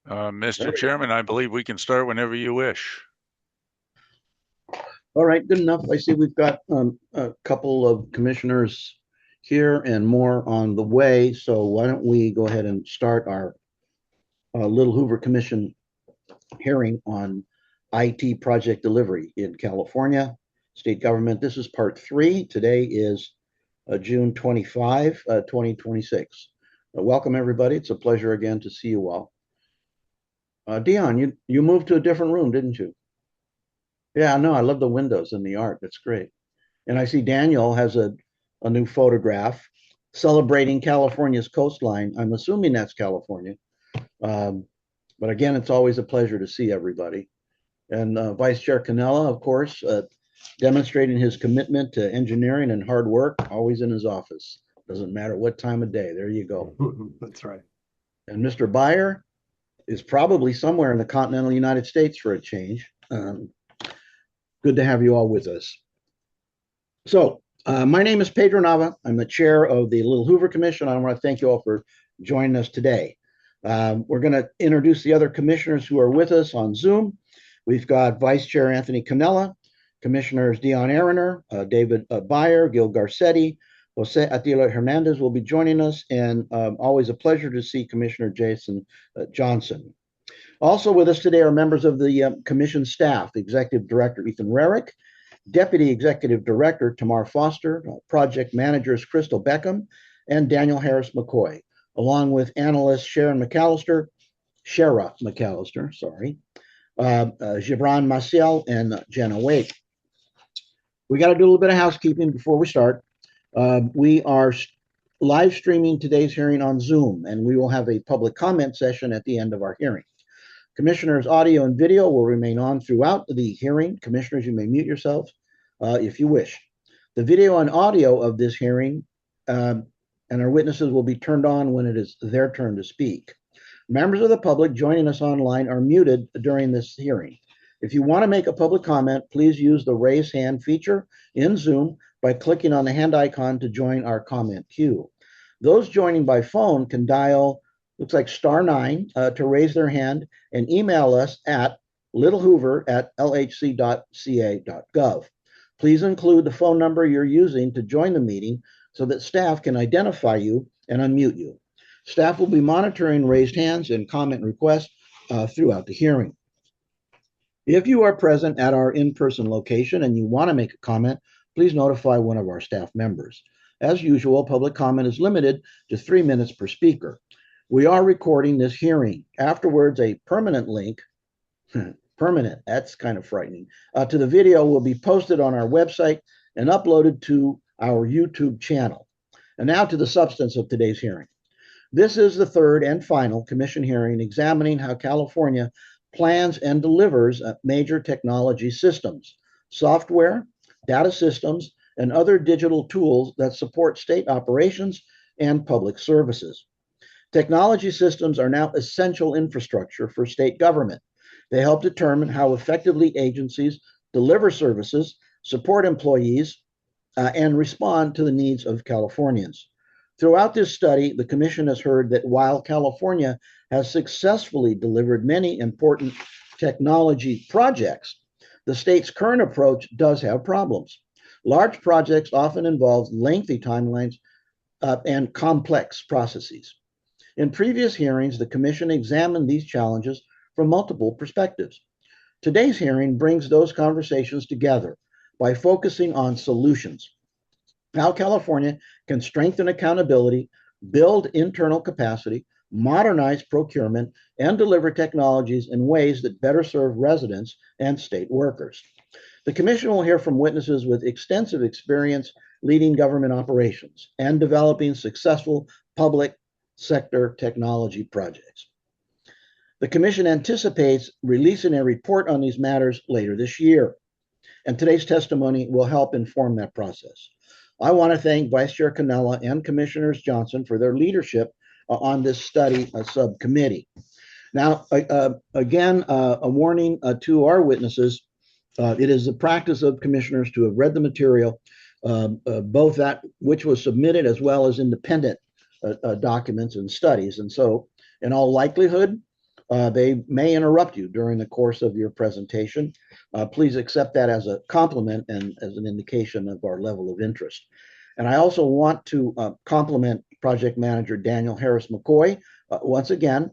Mr. Chairman, I believe we can start whenever you wish. All right, good enough. I see we've got a couple of commissioners here and more on the way. So why don't we go ahead and start our Little Hoover Commission hearing on IT project delivery in California state government. This is part 3. Today is June 25, 2026. Welcome, everybody. It's a pleasure again to see you all. Dion, you moved to a different room, didn't you? Yeah, no, I love the windows and the art. That's great. And I see Daniel has a new photograph celebrating California's coastline. I'm assuming that's California. Um, but again, it's always a pleasure to see everybody. And Vice Chair Canella, of course, demonstrating his commitment to engineering and hard work, always in his office. Doesn't matter what time of day. There you go. That's right. And Mr. Byer is probably somewhere in the continental United States for a change. Good to have you all with us. So my name is Pedro Nava. I'm the chair of the Little Hoover Commission. I want to thank you all for joining us today. We're going to introduce the other commissioners who are with us on Zoom. We've got Vice Chair Anthony Canella, Commissioners Dion Aroner, David Byer, Gil Garcetti, Jose Attila Hernandez will be joining us, and always a pleasure to see Commissioner Jason Johnson. Also with us today are members of the commission staff, Executive Director Ethan Rarick, Deputy Executive Director Tamar Foster, Project Managers Crystal Beckham, and Daniel Harris McCoy, along with analysts Shara McAllister, Gibran Maciel, and Jenna Wake. We got to do a little bit of housekeeping before we start. We are live streaming today's hearing on Zoom, and we will have a public comment session at the end of our hearing. Commissioners' audio and video will remain on throughout the hearing. Commissioners, you may mute yourselves if you wish. The video and audio of this hearing and our witnesses will be turned on when it is their turn to speak. Members of the public joining us online are muted during this hearing. If you want to make a public comment, please use the raise hand feature in Zoom by clicking on the hand icon to join our comment queue. Those joining by phone can dial, looks like *9 to raise their hand, and email us at littlehoover@lhc.ca.gov. Please include the phone number you're using to join the meeting so that staff can identify you and unmute you. Staff will be monitoring raised hands and comment requests throughout the hearing. If you are present at our in-person location and you want to make a comment, please notify one of our staff members. As usual, public comment is limited to 3 minutes per speaker. We are recording this hearing. Afterwards, a permanent link, that's kind of frightening, to the video will be posted on our website and uploaded to our YouTube channel. And now to the substance of today's hearing. This is the third and final commission hearing examining how California plans and delivers major technology systems, software, data systems, and other digital tools that support state operations and public services. Technology systems are now essential infrastructure for state government. They help determine how effectively agencies deliver services, support employees, and respond to the needs of Californians. Throughout this study, the Commission has heard that while California has successfully delivered many important technology projects, the state's current approach does have problems. Large projects often involve lengthy timelines and complex processes. In previous hearings, the Commission examined these challenges from multiple perspectives. Today's hearing brings those conversations together by focusing on solutions. How California can strengthen accountability, build internal capacity, modernize procurement, and deliver technologies in ways that better serve residents and state workers. The Commission will hear from witnesses with extensive experience leading government operations and developing successful public sector technology projects. The Commission anticipates releasing a report on these matters later this year, and today's testimony will help inform that process. I want to thank Vice Chair Canella and Commissioners Johnson for their leadership on this study subcommittee. Now, again, a warning to our witnesses. It is the practice of commissioners to have read the material, both that which was submitted as well as independent documents and studies. And so, in all likelihood, They may interrupt you during the course of your presentation. Please accept that as a compliment and as an indication of our level of interest. And I also want to compliment Project Manager Daniel Harris McCoy. Once again,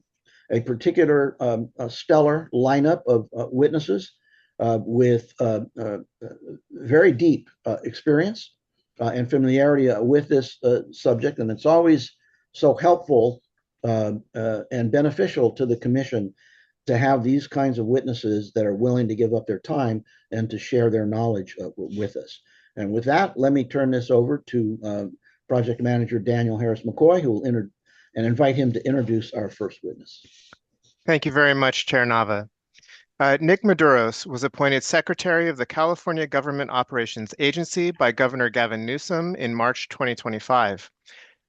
a particular a stellar lineup of witnesses with very deep experience and familiarity with this subject. And it's always so helpful and beneficial to the commission to have these kinds of witnesses that are willing to give up their time and to share their knowledge with us. And with that, let me turn this over to Project Manager Daniel Harris McCoy, who will and invite him to introduce our first witness. Thank you very much, Chair Nava. Nick Maduros was appointed Secretary of the California Government Operations Agency by Governor Gavin Newsom in March 2025.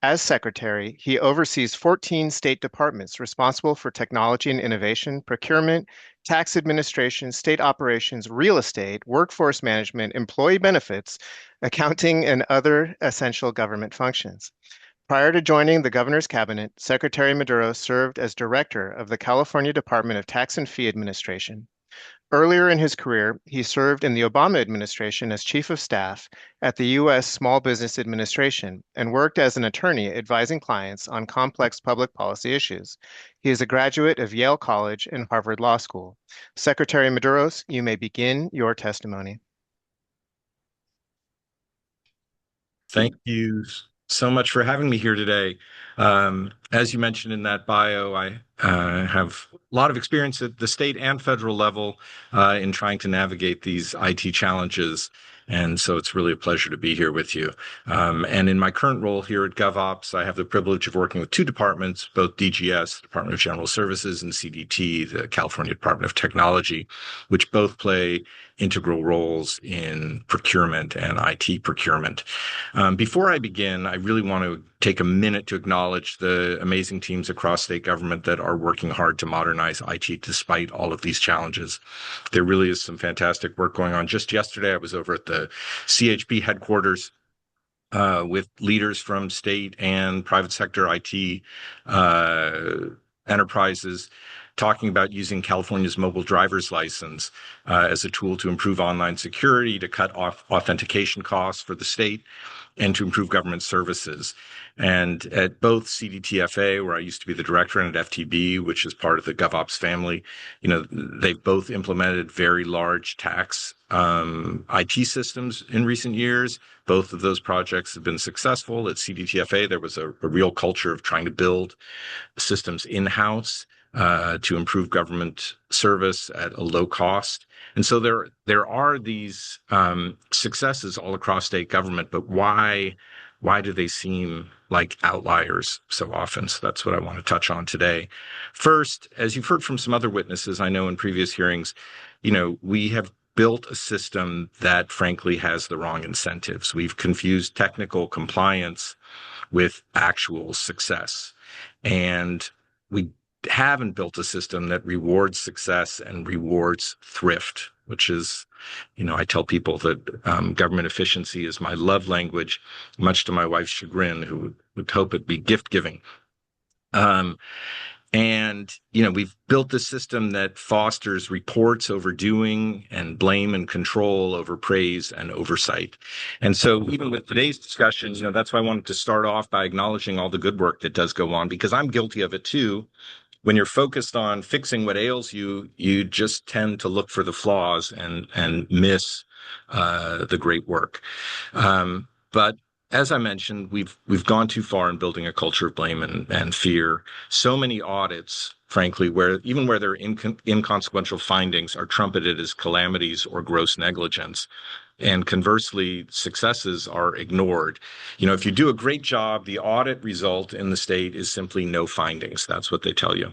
As Secretary, he oversees 14 state departments responsible for technology and innovation, procurement, tax administration, state operations, real estate, workforce management, employee benefits, accounting, and other essential government functions. Prior to joining the governor's cabinet, Secretary Maduro served as director of the California Department of Tax and Fee Administration. Earlier in his career, he served in the Obama administration as chief of staff at the U.S. Small Business Administration and worked as an attorney advising clients on complex public policy issues. He is a graduate of Yale College and Harvard Law School. Secretary Maduros, you may begin your testimony. Thank you so much for having me here today. As you mentioned in that bio, I have a lot of experience at the state and federal level in trying to navigate these IT challenges. And so it's really a pleasure to be here with you. And in my current role here at GovOps, I have the privilege of working with two departments, both DGS, Department of General Services, and CDT, the California Department of Technology, which both play integral roles in procurement and IT procurement. Before I begin, I really want to take a minute to acknowledge the amazing teams across state government that are working hard to modernize IT despite all of these challenges. There really is some fantastic work going on. Just yesterday, I was over at the CHP headquarters with leaders from state and private sector IT enterprises talking about using California's mobile driver's license as a tool to improve online security, to cut off authentication costs for the state, and to improve government services. And at both CDTFA, where I used to be the director, and at FTB, which is part of the GovOps family, they've both implemented very large tax IT systems in recent years. Both of those projects have been successful. At CDTFA, there was a real culture of trying to build systems in-house to improve government service at a low cost. And so there are these successes all across state government, but why do they seem like outliers so often? So that's what I want to touch on today. First, as you've heard from some other witnesses, I know in previous hearings, we have built a system that frankly has the wrong incentives. We've confused technical compliance with actual success. And we haven't built a system that rewards success and rewards thrift, which is, I tell people that government efficiency is my love language, much to my wife's chagrin, who would hope it'd be gift giving. We've built this system that fosters reports over doing and blame and control over praise and oversight. And so even with today's discussion, that's why I wanted to start off by acknowledging all the good work that does go on, because I'm guilty of it too. When you're focused on fixing what ails you, you just tend to look for the flaws and miss the great work. But as I mentioned, we've gone too far in building a culture of blame and fear. So many audits, frankly, where their inconsequential findings are trumpeted as calamities or gross negligence. And conversely, successes are ignored. If you do a great job, the audit result in the state is simply no findings. That's what they tell you.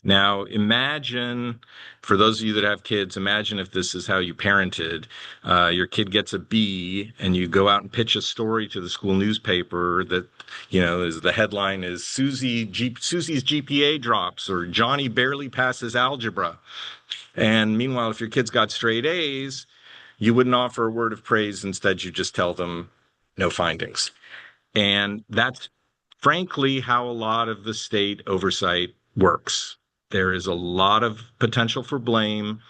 Now, imagine, for those of you that have kids, imagine if this is how you parented. Your kid gets a B, and you go out and pitch a story to the school newspaper that, the headline is Susie's GPA drops, or Johnny barely passes algebra. And meanwhile, if your kids got straight A's, you wouldn't offer a word of praise. Instead, you just tell them no findings. And that's frankly how a lot of the state oversight works. there is a lot of potential for blame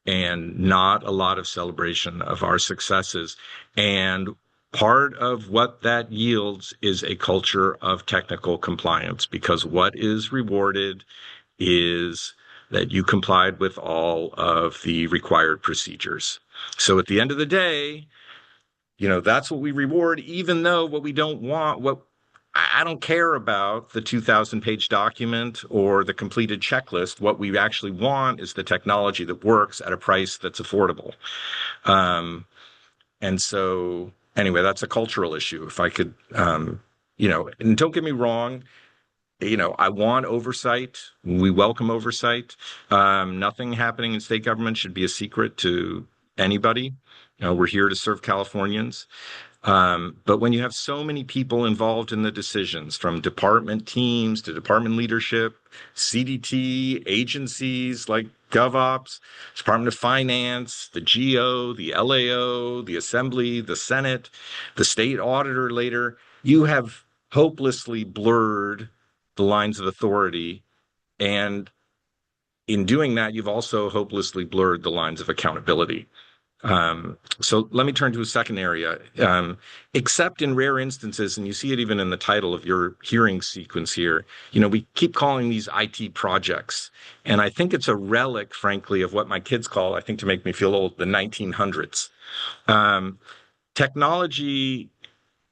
and not a lot of celebration of our successes. And part of what that yields is a culture of technical compliance, because what is rewarded is that you complied with all of the required procedures. So at the end of the day, that's what we reward, even though what we don't want, what I don't care about the 2,000-page document or the completed checklist. What we actually want is the technology that works at a price that's affordable. And so anyway, that's a cultural issue. If I could, and don't get me wrong, I want oversight. We welcome oversight. Nothing happening in state government should be a secret to anybody. We're here to serve Californians. But when you have so many people involved in the decisions, from department teams to department leadership, CDT, agencies like GovOps, Department of Finance, the GO, the LAO, the Assembly, the Senate, the state auditor later, you have hopelessly blurred the lines of authority. And in doing that, you've also hopelessly blurred the lines of accountability. So let me turn to a second area. Except in rare instances, and you see it even in the title of your hearing sequence here, we keep calling these IT projects. And I think it's a relic, frankly, of what my kids call, I think to make me feel old, the 1900s. Technology,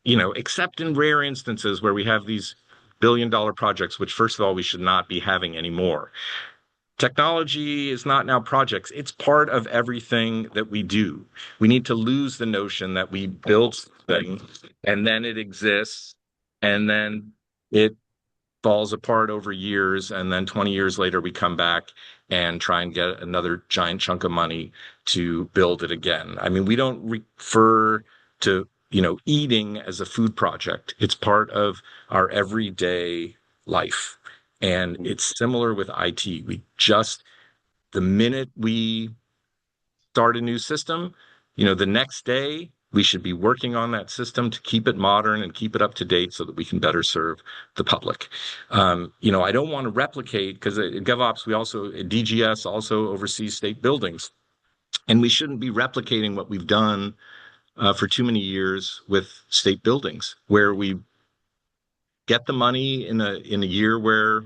except in rare instances where we have these billion-dollar projects, which first of all, we should not be having anymore. Technology is not now projects. It's part of everything that we do. We need to lose the notion that we build something and then it exists and then it falls apart over years. And then 20 years later, we come back and try and get another giant chunk of money to build it again. I mean, we don't refer to, eating as a food project. It's part of our everyday life. And it's similar with IT. The minute we start a new system, the next day we should be working on that system to keep it modern and keep it up to date so that we can better serve the public. I don't want to replicate, because at GovOps, DGS also oversees state buildings. And we shouldn't be replicating what we've done for too many years with state buildings, where we get the money in a year where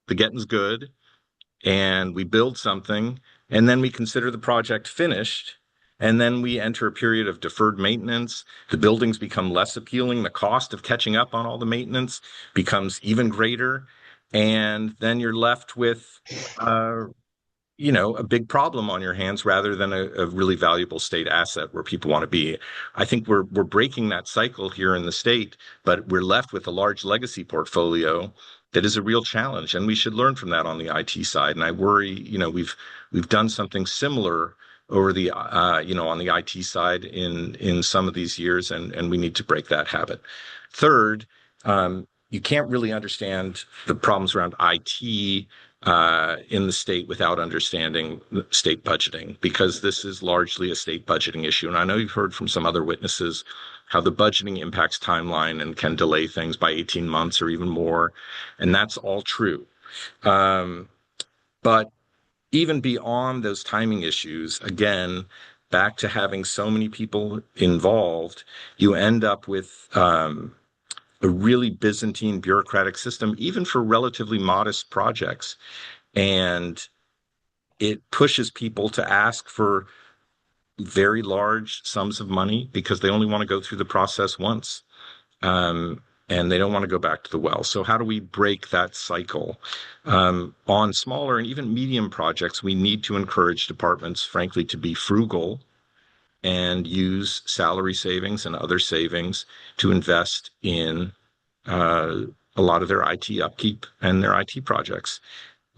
the getting's good, and we build something, and then we consider the project finished, and then we enter a period of deferred maintenance. The buildings become less appealing. The cost of catching up on all the maintenance becomes even greater, and then you're left with a big problem on your hands rather than a really valuable state asset where people want to be. I think we're breaking that cycle here in the state, but we're left with a large legacy portfolio that is a real challenge, and we should learn from that on the IT side. And I worry, we've done something similar over the on the IT side in some of these years, and we need to break that habit. Third, you can't really understand the problems around IT in the state without understanding state budgeting, because this is largely a state budgeting issue. And I know you've heard from some other witnesses how the budgeting impacts timeline and can delay things by 18 months or even more. And that's all true. But even beyond those timing issues, again, back to having so many people involved, you end up with a really Byzantine bureaucratic system, even for relatively modest projects. And it pushes people to ask for very large sums of money because they only want to go through the process once. And they don't want to go back to the well. So how do we break that cycle? On smaller and even medium projects, we need to encourage departments, frankly, to be frugal and use salary savings and other savings to invest in a lot of their IT upkeep and their IT projects.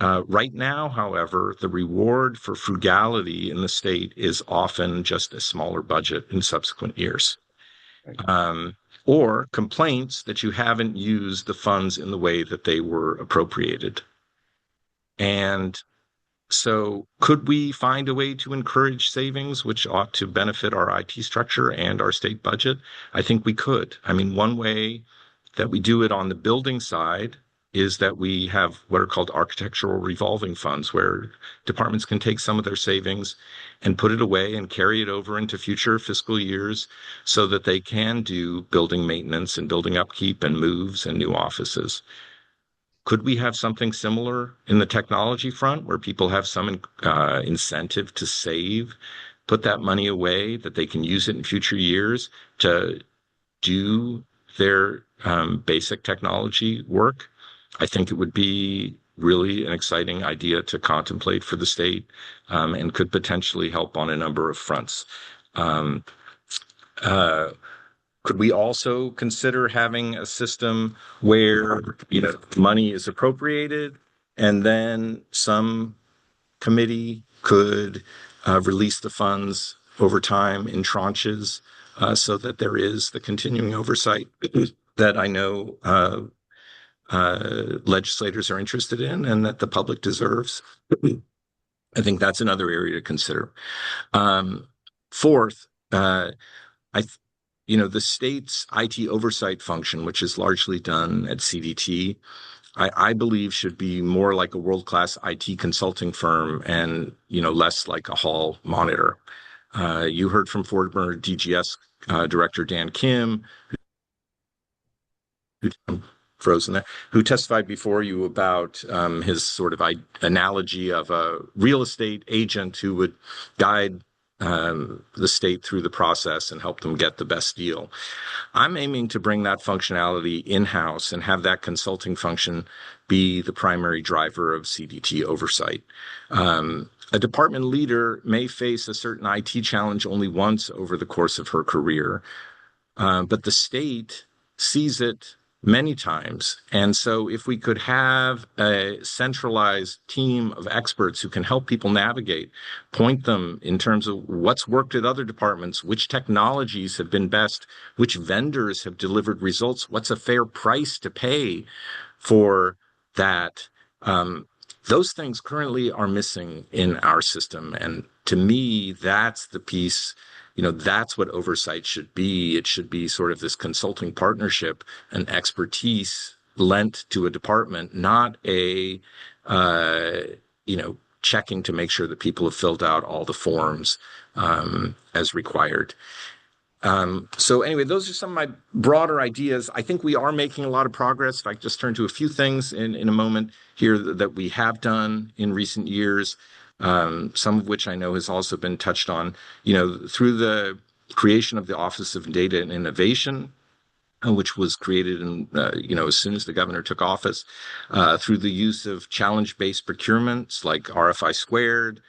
Right now, however, the reward for frugality in the state is often just a smaller budget in subsequent years. Or complaints that you haven't used the funds in the way that they were appropriated. And so could we find a way to encourage savings, which ought to benefit our IT structure and our state budget? I think we could. I mean, one way that we do it on the building side is that we have what are called architectural revolving funds, where departments can take some of their savings and put it away and carry it over into future fiscal years so that they can do building maintenance and building upkeep and moves and new offices. Could we have something similar in the technology front where people have some incentive to save, put that money away that they can use it in future years to do their basic technology work? I think it would be really an exciting idea to contemplate for the state, and could potentially help on a number of fronts. Um, uh, could we also consider having a system where, money is appropriated and then some committee could release the funds over time in tranches, so that there is the continuing oversight that I know legislators are interested in and that the public deserves? I think that's another area to consider. Fourth, the state's IT oversight function, which is largely done at CDT, I believe should be more like a world-class IT consulting firm and, less like a hall monitor. You heard from former DGS Director Dan Kim, frozen there, who testified before you about his sort of analogy of a real estate agent who would guide the state through the process and help them get the best deal. I'm aiming to bring that functionality in-house and have that consulting function be the primary driver of CDT oversight. A department leader may face a certain IT challenge only once over the course of her career, but the state sees it many times. And so if we could have a centralized team of experts who can help people navigate, point them in terms of what's worked at other departments, which technologies have been best, which vendors have delivered results, what's a fair price to pay for that. Those things currently are missing in our system. And to me, that's the piece. That's what oversight should be. It should be sort of this consulting partnership and expertise lent to a department, not a, checking to make sure that people have filled out all the forms as required. So anyway, those are some of my broader ideas. I think we are making a lot of progress. If I could just turn to a few things in a moment here that we have done in recent years. Some of which I know has also been touched on, through the creation of the Office of Data and Innovation, which was created as soon as the governor took office, through the use of challenge-based procurements like RFI Squared,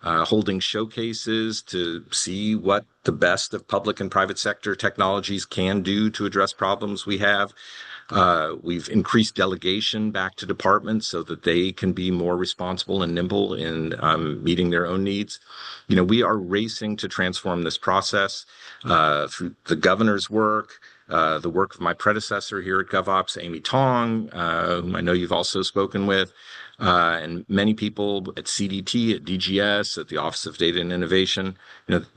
holding showcases to see what the best of public and private sector technologies can do to address problems we have. We've increased delegation back to departments so that they can be more responsible and nimble in meeting their own needs. We are racing to transform this process through the governor's work, the work of my predecessor here at GovOps, Amy Tong, whom I know you've also spoken with, and many people at CDT, at DGS, at the Office of Data and Innovation.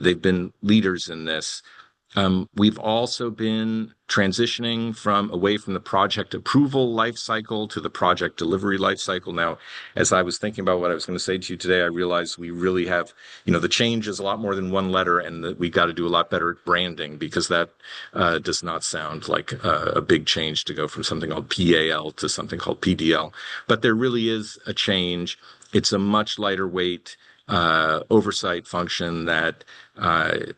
They've been leaders in this. We've also been transitioning away from the project approval lifecycle to the project delivery lifecycle. Now, as I was thinking about what I was going to say to you today, I realized we really have, the change is a lot more than one letter, and that we got to do a lot better at branding, because that does not sound like a big change to go from something called PAL to something called PDL. But there really is a change. It's a much lighter weight oversight function that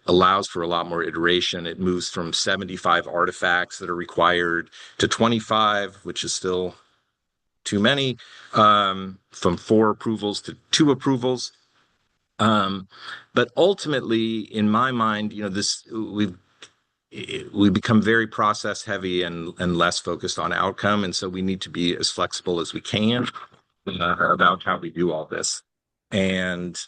allows for a lot more iteration. It moves from 75 artifacts that are required to 25, which is still too many, from 4 approvals to 2 approvals. But ultimately, in my mind, we become very process heavy and less focused on outcome. And so we need to be as flexible as we can about how we do all this. And,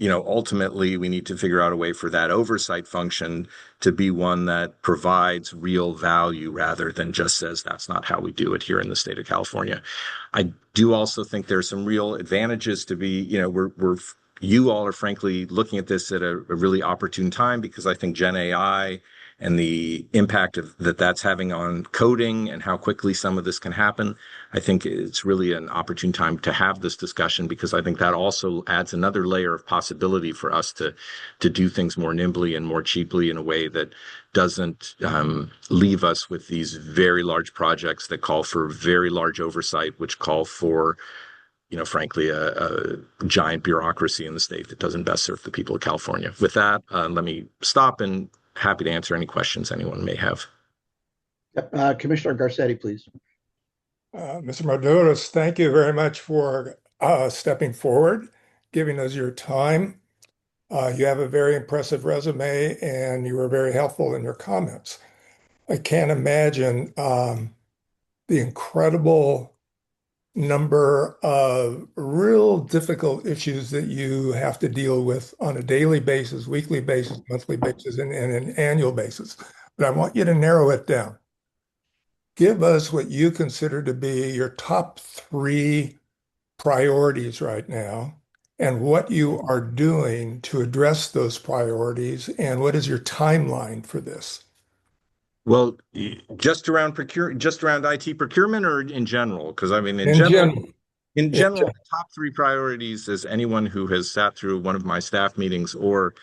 ultimately, we need to figure out a way for that oversight function to be one that provides real value rather than just says that's not how we do it here in the state of California. I do also think there's some real advantages to be, you all are frankly looking at this at a really opportune time, because I think Gen AI and the impact that that's having on coding and how quickly some of this can happen, I think it's really an opportune time to have this discussion, because I think that also adds another layer of possibility for us to do things more nimbly and more cheaply in a way that doesn't leave us with these very large projects that call for very large oversight, which call for, frankly, a giant bureaucracy in the state that doesn't best serve the people of California. With that, let me stop, and happy to answer any questions anyone may have. Commissioner Garcetti, please. Mr. Maduros, thank you very much for stepping forward, giving us your time. You have a very impressive resume, and you were very helpful in your comments. I can't imagine the incredible number of real difficult issues that you have to deal with on a daily basis, weekly basis, monthly basis, and an annual basis. But I want you to narrow it down. Give us what you consider to be your top 3 priorities right now, and what you are doing to address those priorities, and what is your timeline for this? Well, just around IT procurement, or in general? Because I mean, In general. in general, the top 3 priorities, as anyone who has sat through one of my staff meetings or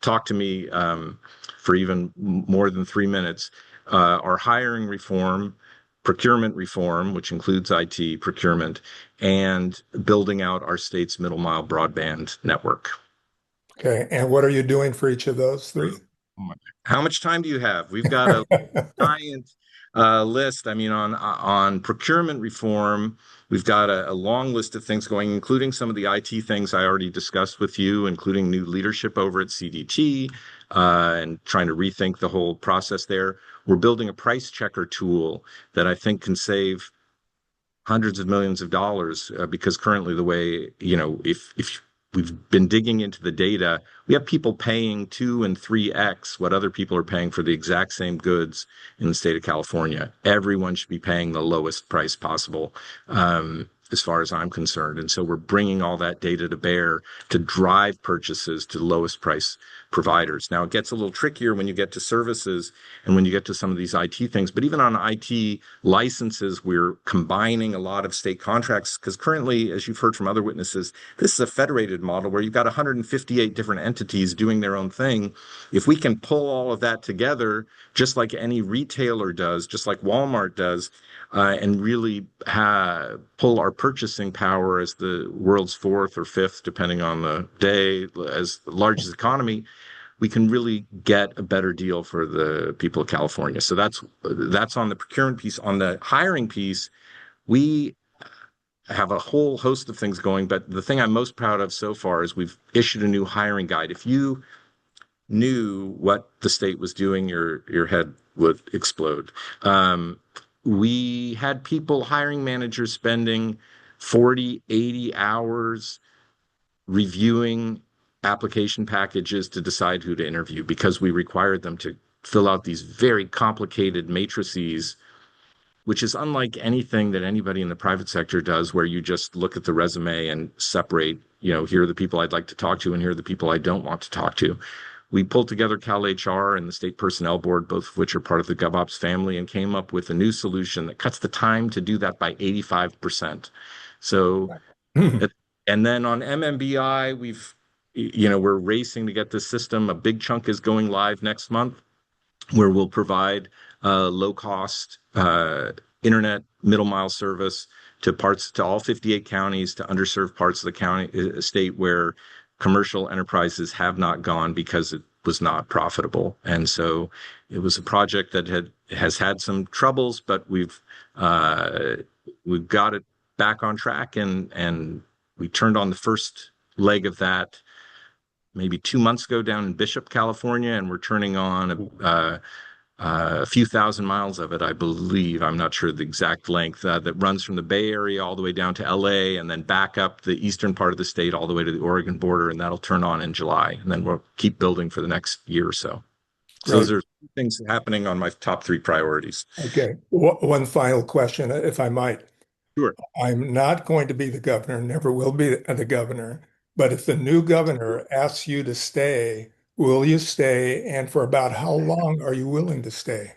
talked to me for even more than 3 minutes, are hiring reform, procurement reform, which includes IT procurement, and building out our state's middle mile broadband network. Okay, and what are you doing for each of those 3? How much time do you have? We've got a giant list. I mean, on procurement reform, we've got a long list of things going, including some of the IT things I already discussed with you, including new leadership over at CDT, and trying to rethink the whole process there. We're building a price checker tool that I think can save hundreds of millions of dollars, because currently the way, if we've been digging into the data, we have people paying 2 and 3x what other people are paying for the exact same goods in the state of California. Everyone should be paying the lowest price possible, as far as I'm concerned. And so we're bringing all that data to bear to drive purchases to the lowest price providers. Now, it gets a little trickier when you get to services and when you get to some of these IT things. But even on IT licenses, we're combining a lot of state contracts, because currently, as you've heard from other witnesses, this is a federated model where you've got 158 different entities doing their own thing. If we can pull all of that together, just like any retailer does, just like Walmart does, and really pull our purchasing power as the world's 4th or 5th, depending on the day, as the largest economy, we can really get a better deal for the people of California. So that's on the procurement piece. On the hiring piece, we have a whole host of things going, but the thing I'm most proud of so far is we've issued a new hiring guide. If you knew what the state was doing, your head would explode. We had hiring managers spending 40, 80 hours reviewing application packages to decide who to interview, because we required them to fill out these very complicated matrices, which is unlike anything that anybody in the private sector does, where you just look at the resume and separate, here are the people I'd like to talk to and here are the people I don't want to talk to. We pulled together CalHR and the State Personnel Board, both of which are part of the GovOps family, and came up with a new solution that cuts the time to do that by 85%. So, and then on MMBI, we're racing to get this system. A big chunk is going live next month, where we'll provide low-cost internet middle mile service to all 58 counties, to underserved parts of the state where commercial enterprises have not gone because it was not profitable. And so it was a project that has had some troubles, but we've got it back on track, and we turned on the first leg of that maybe 2 months ago down in Bishop, California, and we're turning on a few thousand miles of it, I believe. I'm not sure the exact length, that runs from the Bay Area all the way down to LA, and then back up the eastern part of the state all the way to the Oregon border, and that'll turn on in July. And then we'll keep building for the next year or so. So those are things happening on my top 3 priorities. Okay. One final question, if I might. Sure. I'm not going to be the governor, never will be the governor. But if the new governor asks you to stay will you stay, and for about how long are you willing to stay?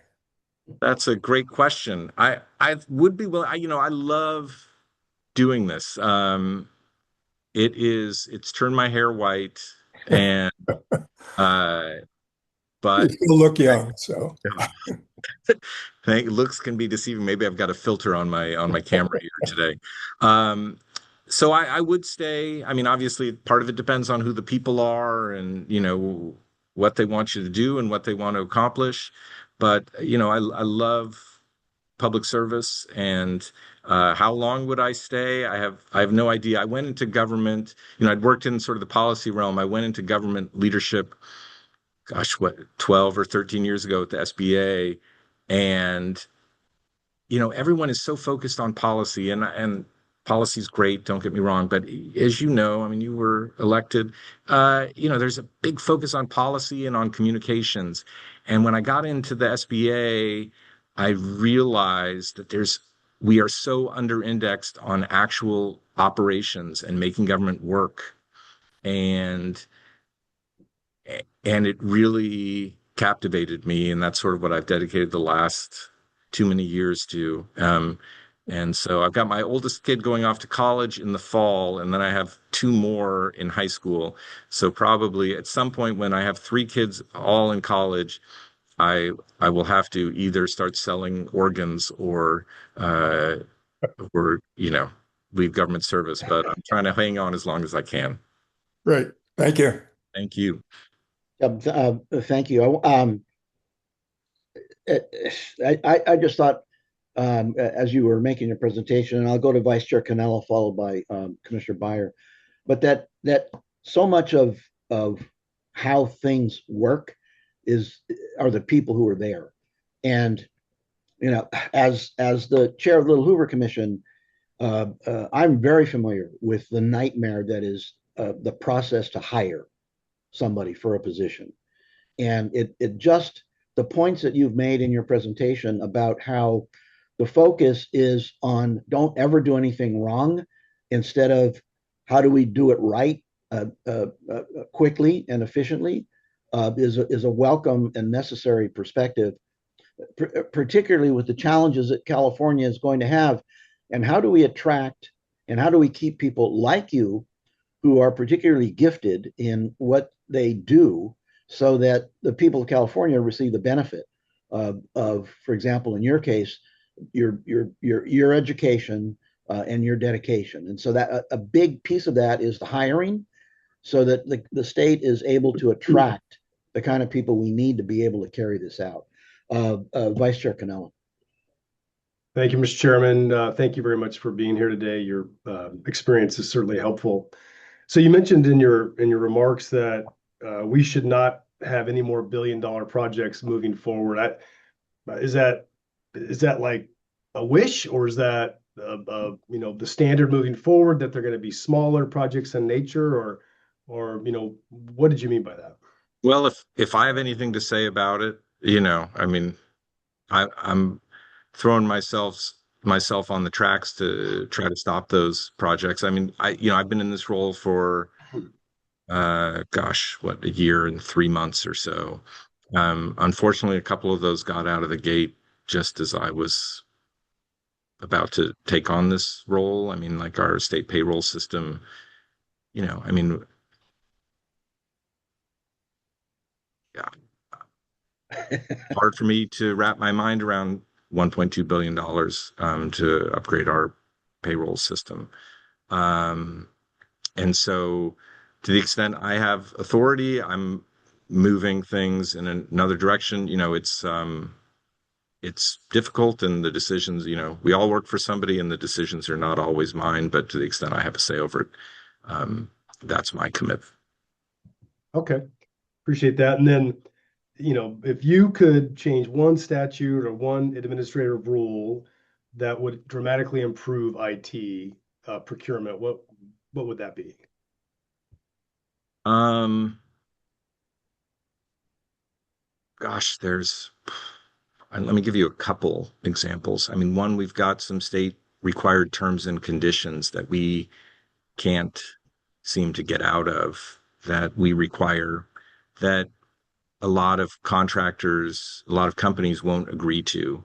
That's a great question. I would be willing. I love doing this. It's turned my hair white, and uh, You but still look young, so Thank looks can be deceiving. Maybe I've got a filter on my camera here today. Um, so I would stay. I mean, obviously, part of it depends on who the people are and what they want you to do and what they want to accomplish. But I love public service and how long would I stay? I have no idea. I went into government. I'd worked in sort of the policy realm. I went into government leadership, gosh, what, 12 or 13 years ago at the SBA. And, everyone is so focused on policy and policy is great. Don't get me wrong. But as you know, I mean, you were elected, there's a big focus on policy and on communications. And when I got into the SBA, I realized that we are so under indexed on actual operations and making government work. And it really captivated me, and that's sort of what I've dedicated the last too many years to. And so I've got my oldest kid going off to college in the fall, and then I have two more in high school. So probably at some point when I have three kids all in college, I I will have to either start selling organs uh, or leave government service. But I'm trying to hang on as long as I can. great. Thank you. Thank you. Thank you. I just thought, as you were making your presentation, and I'll go to Vice Chair Cannella, followed by Commissioner Byer, but that so much of how things work are the people who are there, and as the chair of the Little Hoover Commission, I'm very familiar with the nightmare that is the process to hire somebody for a position. And it just, the points that you've made in your presentation about how the focus is on don't ever do anything wrong instead of how do we do it right, quickly and efficiently, is a welcome and necessary perspective, particularly with the challenges that California is going to have. And how do we attract and how do we keep people like you who are particularly gifted in what they do so that the people of California receive the benefit of, for example, in your case, your education and your dedication. And so that a big piece of that is the hiring so that the state is able to attract the kind of people we need to be able to carry this out. Vice Chair Cannella. Thank you, Mr. Chairman. Thank you very much for being here today. Your experience is certainly helpful. So you mentioned in your remarks that we should not have any more billion-dollar projects moving forward. Is that like a wish, or is that the standard moving forward, that they're going to be smaller projects in nature, or what did you mean by that? Well, if I have anything to say about it, I mean, I'm throwing myself on the tracks to try to stop those projects. I mean, I've been in this role for gosh, what, a year and 3 months or so. Unfortunately, a couple of those got out of the gate just as I was about to take on this role. I mean, like our state payroll system, I mean, yeah, hard for me to wrap my mind around $1.2 billion to upgrade our payroll system. And so to the extent I have authority, I'm moving things in another direction. It's difficult, and the decisions, we all work for somebody and the decisions are not always mine, but to the extent I have a say over it, that's my commitment. Okay, appreciate that. And then, if you could change one statute or one administrative rule that would dramatically improve IT procurement, what would that be? Gosh, let me give you a couple examples. I mean, one, we've got some state required terms and conditions that we can't seem to get out of, that we require that a lot of contractors, a lot of companies won't agree to.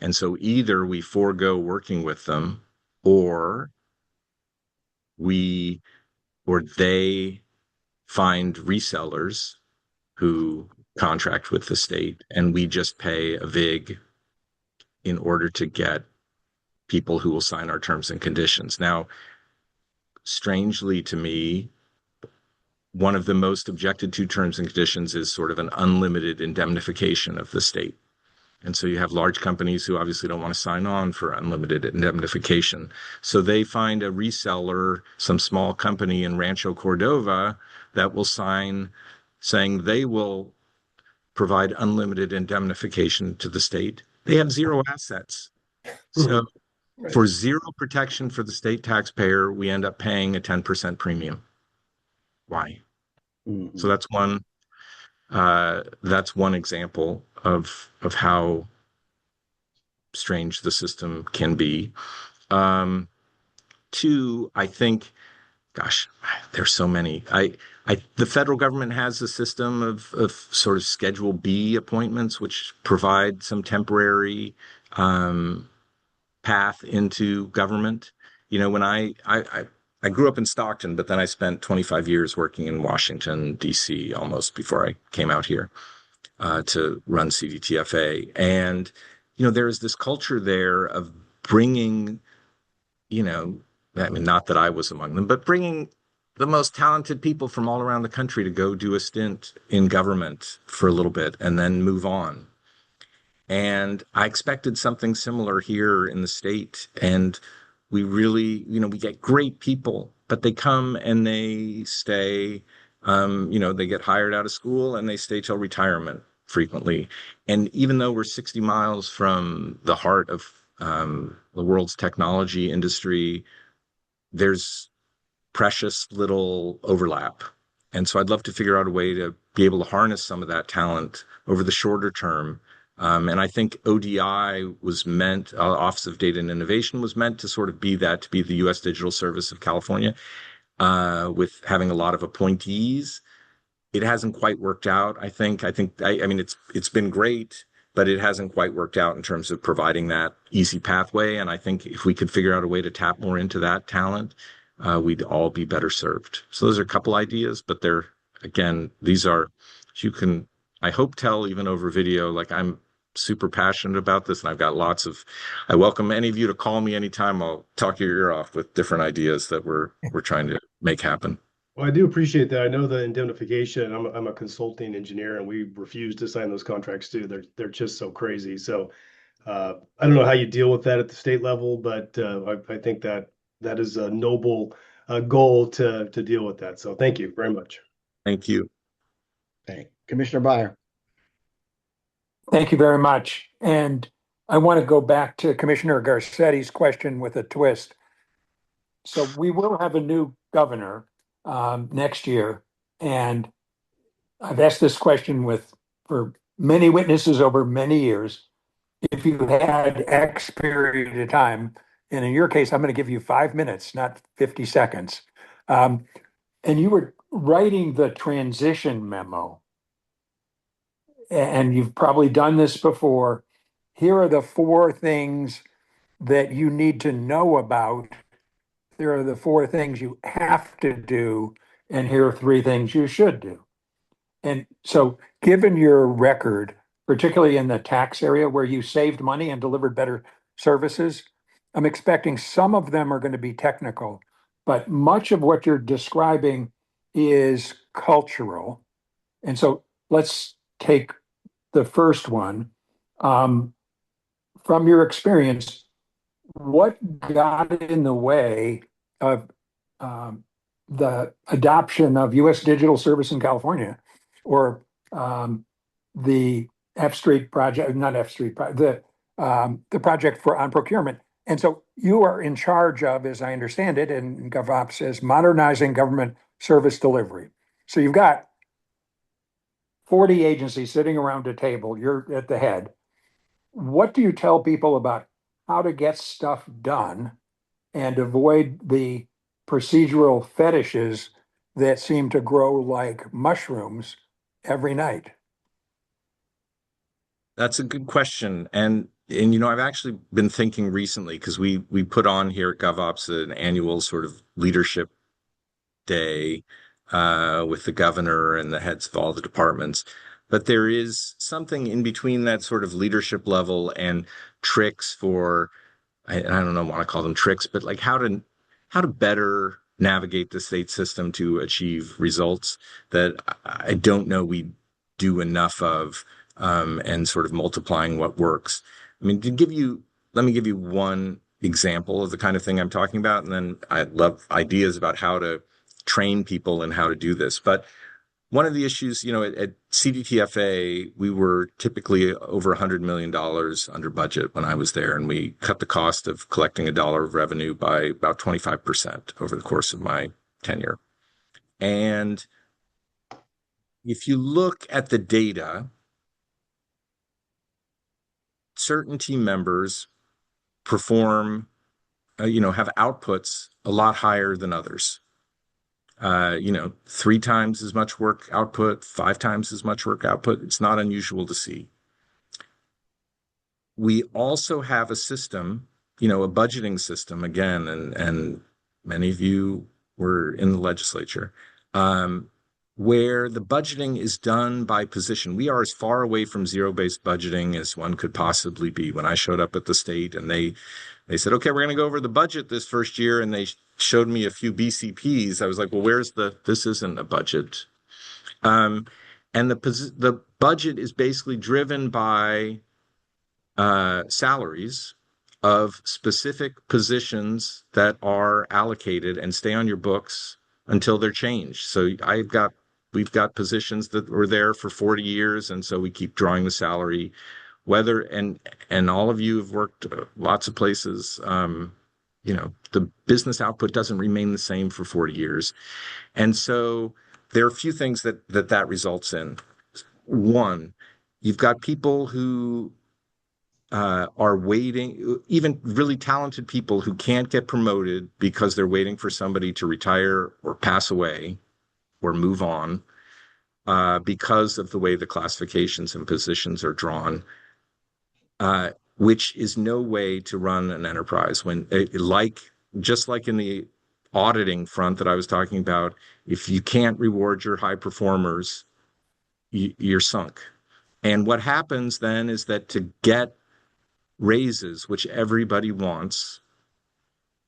And so either we forego working with them, or we or they find resellers who contract with the state, and we just pay a vig in order to get people who will sign our terms and conditions. Now, strangely to me, one of the most objected to terms and conditions is sort of an unlimited indemnification of the state. And so you have large companies who obviously don't want to sign on for unlimited indemnification. So they find a reseller, some small company in Rancho Cordova, that will sign saying they will provide unlimited indemnification to the state. They have zero assets. So for zero protection for the state taxpayer, we end up paying a 10% premium. Why? Mhm. So that's one example of how strange the system can be. Two, I think, gosh, there's so many. The federal government has a system of sort of Schedule B appointments, which provide some temporary path into government. You know, when I grew up in Stockton, but then I spent 25 years working in Washington, D.C. almost before I came out here to run CDTFA. And, you know, there is this culture there of bringing, you know, I mean, not that I was among them, but bringing the most talented people from all around the country to go do a stint in government for a little bit and then move on. And I expected something similar here in the state. And we really, you know, we get great people, but they come and they stay, you know, they get hired out of school and they stay till retirement frequently. And even though we're 60 miles from the heart of the world's technology industry, there's precious little overlap. And so I'd love to figure out a way to be able to harness some of that talent over the shorter term. And I think ODI was meant, Office of Data and Innovation was meant to sort of be that, to be the U.S. Digital Service of California, with having a lot of appointees. It hasn't quite worked out. I mean, it's been great, but it hasn't quite worked out in terms of providing that easy pathway. And I think if we could figure out a way to tap more into that talent, we'd all be better served. So those are a couple ideas, but these are, you can, I hope, tell even over video, like I'm super passionate about this, and I've got I welcome any of you to call me anytime. I'll talk your ear off with different ideas that we're trying to make happen. Well, I do appreciate that. I know the indemnification. I'm a consulting engineer, and we refuse to sign those contracts too. They're just so crazy. So I don't know how you deal with that at the state level, but I think that is a noble goal to deal with that. So thank you very much. Thank you. Okay. Commissioner Byer. Thank you very much. And I want to go back to Commissioner Garcetti's question with a twist. So we will have a new governor next year. And I've asked this question for many witnesses over many years. If you had X period of time, and in your case, I'm going to give you 5 minutes, not 50 seconds. And you were writing the transition memo, and you've probably done this before. Here are the 4 things that you need to know about. Here are the 4 things you have to do, and here are 3 things you should do. And so, given your record, particularly in the tax area where you saved money and delivered better services, I'm expecting some of them are going to be technical, but much of what you're describing is cultural. And so let's take the first one. From your experience, what got in the way of the adoption of U.S. digital service in California, or the F Street project, not F Street, the project on procurement? And so you are in charge of, as I understand it, and GovOps says, modernizing government service delivery. So you've got 40 agencies sitting around a table. You're at the head. What do you tell people about how to get stuff done and avoid the procedural fetishes that seem to grow like mushrooms every night? That's a good question. And I've actually been thinking recently because we put on here at GovOps an annual sort of leadership day with the governor and the heads of all the departments. But there is something in between that sort of leadership level and tricks for, I don't know, want to call them tricks, but like how to better navigate the state system to achieve results that I don't know we do enough of, and sort of multiplying what works. I mean, let me give you one example of the kind of thing I'm talking about, and then I'd love ideas about how to train people in how to do this. But one of the issues, at CDTFA, we were typically over $100 million under budget when I was there, and we cut the cost of collecting a dollar of revenue by about 25% over the course of my tenure. And if you look at the data, certain team members perform, have outputs a lot higher than others. 3 times as much work output, 5 times as much work output. It's not unusual to see. We also have a system, a budgeting system again, and many of you were in the legislature, where the budgeting is done by position. We are as far away from zero-based budgeting as one could possibly be. When I showed up at the state and they said, okay, we're going to go over the budget this first year, and they showed me a few BCPs. I was like, well, this isn't a budget. And the budget is basically driven by salaries of specific positions that are allocated and stay on your books until they're changed. So we've got positions that were there for 40 years, and so we keep drawing the salary. And all of you have worked lots of places. The business output doesn't remain the same for 40 years. And so there are a few things that results in. One, you've got people who are waiting, even really talented people who can't get promoted because they're waiting for somebody to retire or pass away or move on because of the way the classifications and positions are drawn. Which is no way to run an enterprise just like in the auditing front that I was talking about, if you can't reward your high performers, you're sunk. And what happens then is that to get raises, which everybody wants,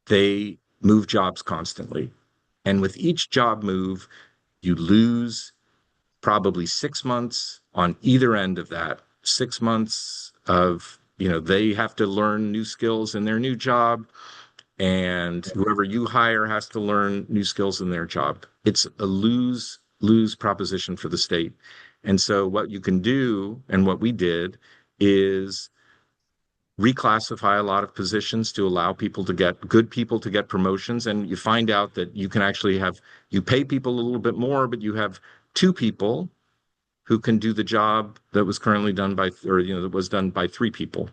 they move jobs constantly. And with each job move, you lose probably 6 months on either end of that. 6 months of, they have to learn new skills in their new job, and whoever you hire has to learn new skills in their job. It's a lose proposition for the state. And so what you can do, and what we did, is reclassify a lot of positions to allow good people to get promotions. And you find out that you can actually you pay people a little bit more, but you have 2 people who can do the job that was currently done that was done by 3 people.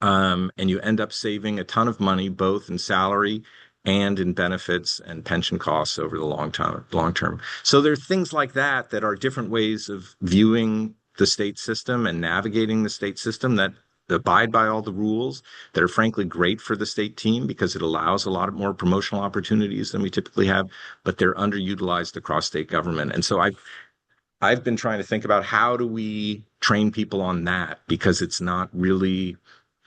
And you end up saving a ton of money, both in salary and in benefits and pension costs over the long term. So there are things like that are different ways of viewing the state system and navigating the state system that abide by all the rules, that are frankly great for the state team because it allows a lot more promotional opportunities than we typically have, but they're underutilized across state government. And so I've been trying to think about how do we train people on that, because it's not really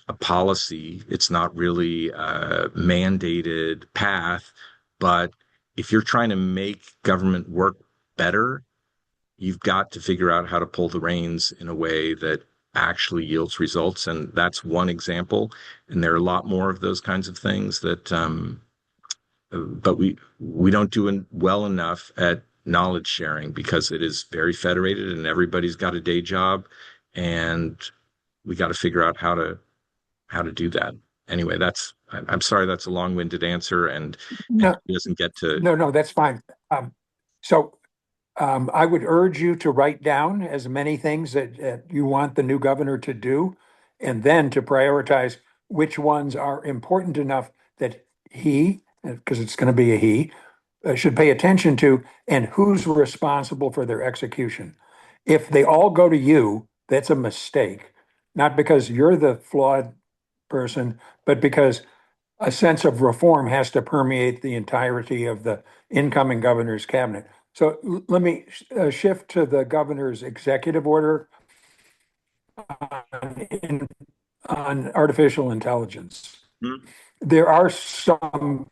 a policy, it's not really a mandated path. But if you're trying to make government work better, you've got to figure out how to pull the reins in a way that actually yields results. And that's one example. And there are a lot more of those kinds of things but we don't do well enough at knowledge sharing because it is very federated and everybody's got a day job, and we got to figure out how to do that. Anyway, I'm sorry, that's a long-winded answer, and No, it doesn't get to. no, that's fine. So I would urge you to write down as many things that you want the new governor to do, and then to prioritize which ones are important enough that because it's going to be a he, should pay attention to, and who's responsible for their execution. If they all go to you, that's a mistake, not because you're the flawed person, but because a sense of reform has to permeate the entirety of the incoming governor's cabinet. So let me shift to the governor's executive order on, on artificial intelligence. Mhm. There are some,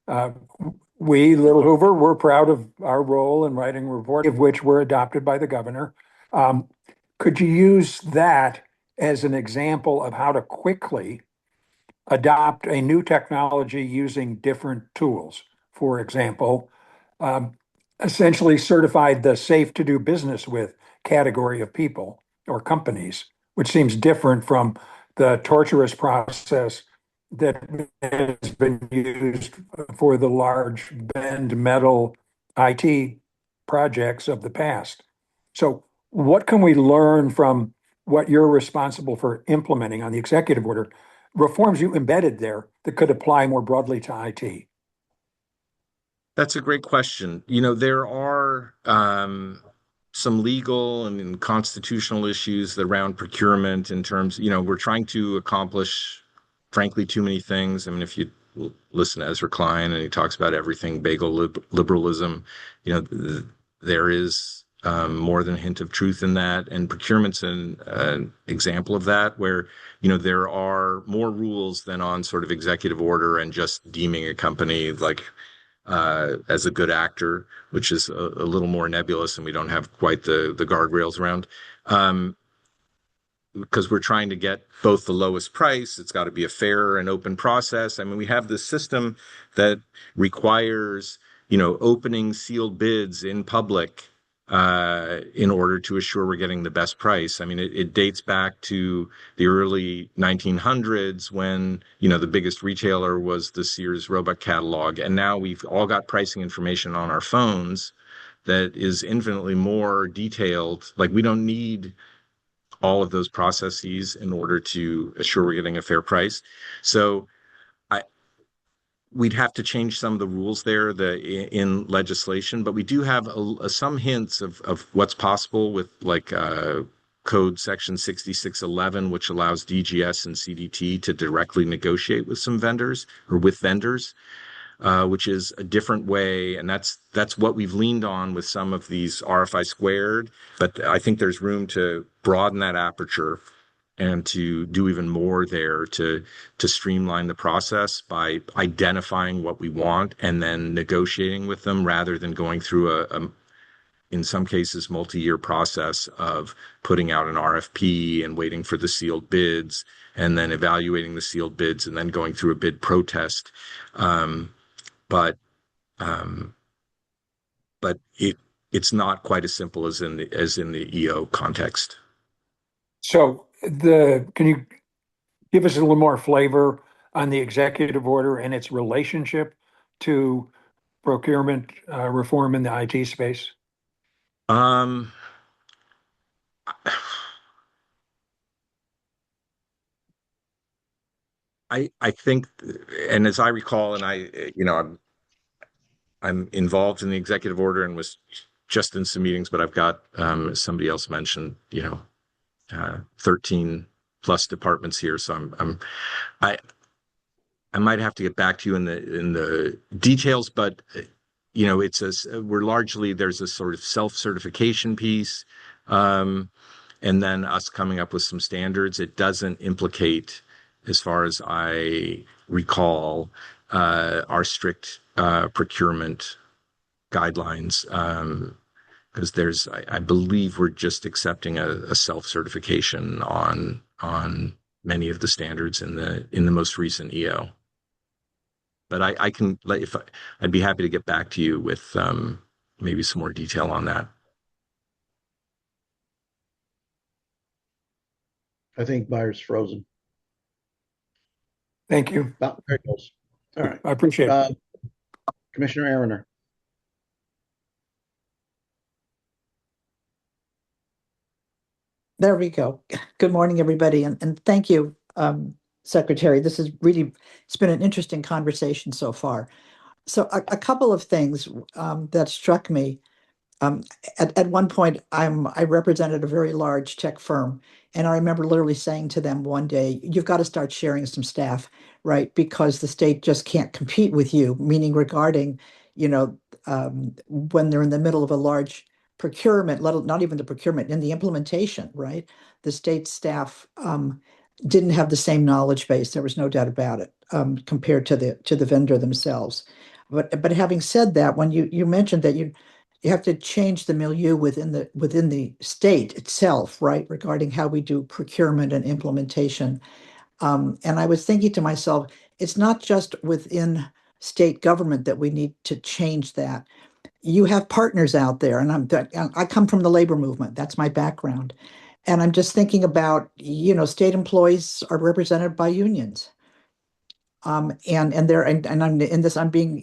uh, we, Little Hoover, we're proud of our role in writing a report, of which were adopted by the governor. Could you use that as an example of how to quickly adopt a new technology using different tools? For example, um, essentially certified the safe to do business with category of people or companies, which seems different from the torturous process that has been used for the large bend metal IT projects of the past. So, what can we learn from what you're responsible for implementing on the executive order, reforms you embedded there that could apply more broadly to IT? That's a great question. There are some legal and constitutional issues around procurement in terms, we're trying to accomplish, frankly, too many things. I mean, if you listen to Ezra Klein and he talks about everything bagel liberalism, there is more than a hint of truth in that. And procurement's an example of that, where, there are more rules than on sort of executive order and just deeming a company like as a good actor, which is a little more nebulous, and we don't have quite the guardrails around. Because we're trying to get both the lowest price, it's got to be a fair and open process. I mean, we have this system that requires, opening sealed bids in public in order to assure we're getting the best price. I mean, it dates back to the early 1900s when, the biggest retailer was the Sears Roebuck catalog. And now we've all got pricing information on our phones that is infinitely more detailed. Like, we don't need all of those processes in order to assure we're getting a fair price. So we'd have to change some of the rules there in legislation, but we do have some hints of what's possible with like code section 6611, which allows DGS and CDT to directly negotiate with some vendors or with vendors. Which is a different way, and that's what we've leaned on with some of these RFI squared. But I think there's room to broaden that aperture and to do even more there to streamline the process by identifying what we want and then negotiating with them rather than going through in some cases, multi-year process of putting out an RFP and waiting for the sealed bids and then evaluating the sealed bids and then going through a bid protest. But um, but it's not quite as simple as in the EO context. So can you give us a little more flavor on the executive order and its relationship to procurement reform in the IT space? Um, I think, and as I recall, and I'm involved in the executive order and was just in some meetings, but I've got, as somebody else mentioned, 13 plus departments here. So I I might have to get back to you in the details, but there's a sort of self-certification piece, and then us coming up with some standards. It doesn't implicate, as far as I recall, our strict procurement guidelines, because I believe we're just accepting a self-certification on many of the standards in the most recent EO. But I can I'd be happy to get back to you with maybe some more detail on that. I think Byers frozen. Thank you. Oh, there it goes. All right. I appreciate it. Commissioner Aroner. There we go. Good morning, everybody, and thank you, Secretary. It's been an interesting conversation so far. So a couple of things that struck me. Um, at one point, I represented a very large tech firm, and I remember literally saying to them one day, "You've got to start sharing some staff, right? Because the state just can't compete with you." Meaning regarding, you know, when they're in the middle of a large procurement, not even the procurement, in the implementation, right? The state staff didn't have the same knowledge base. There was no doubt about it, compared to the vendor themselves. But having said that, when you mentioned that you have to change the milieu within the state itself, right, regarding how we do procurement and implementation. And I was thinking to myself, it's not just within state government that we need to change that. You have partners out there, and I come from the labor movement. That's my background. And I'm just thinking about, state employees are represented by unions. And I'm in this, I'm being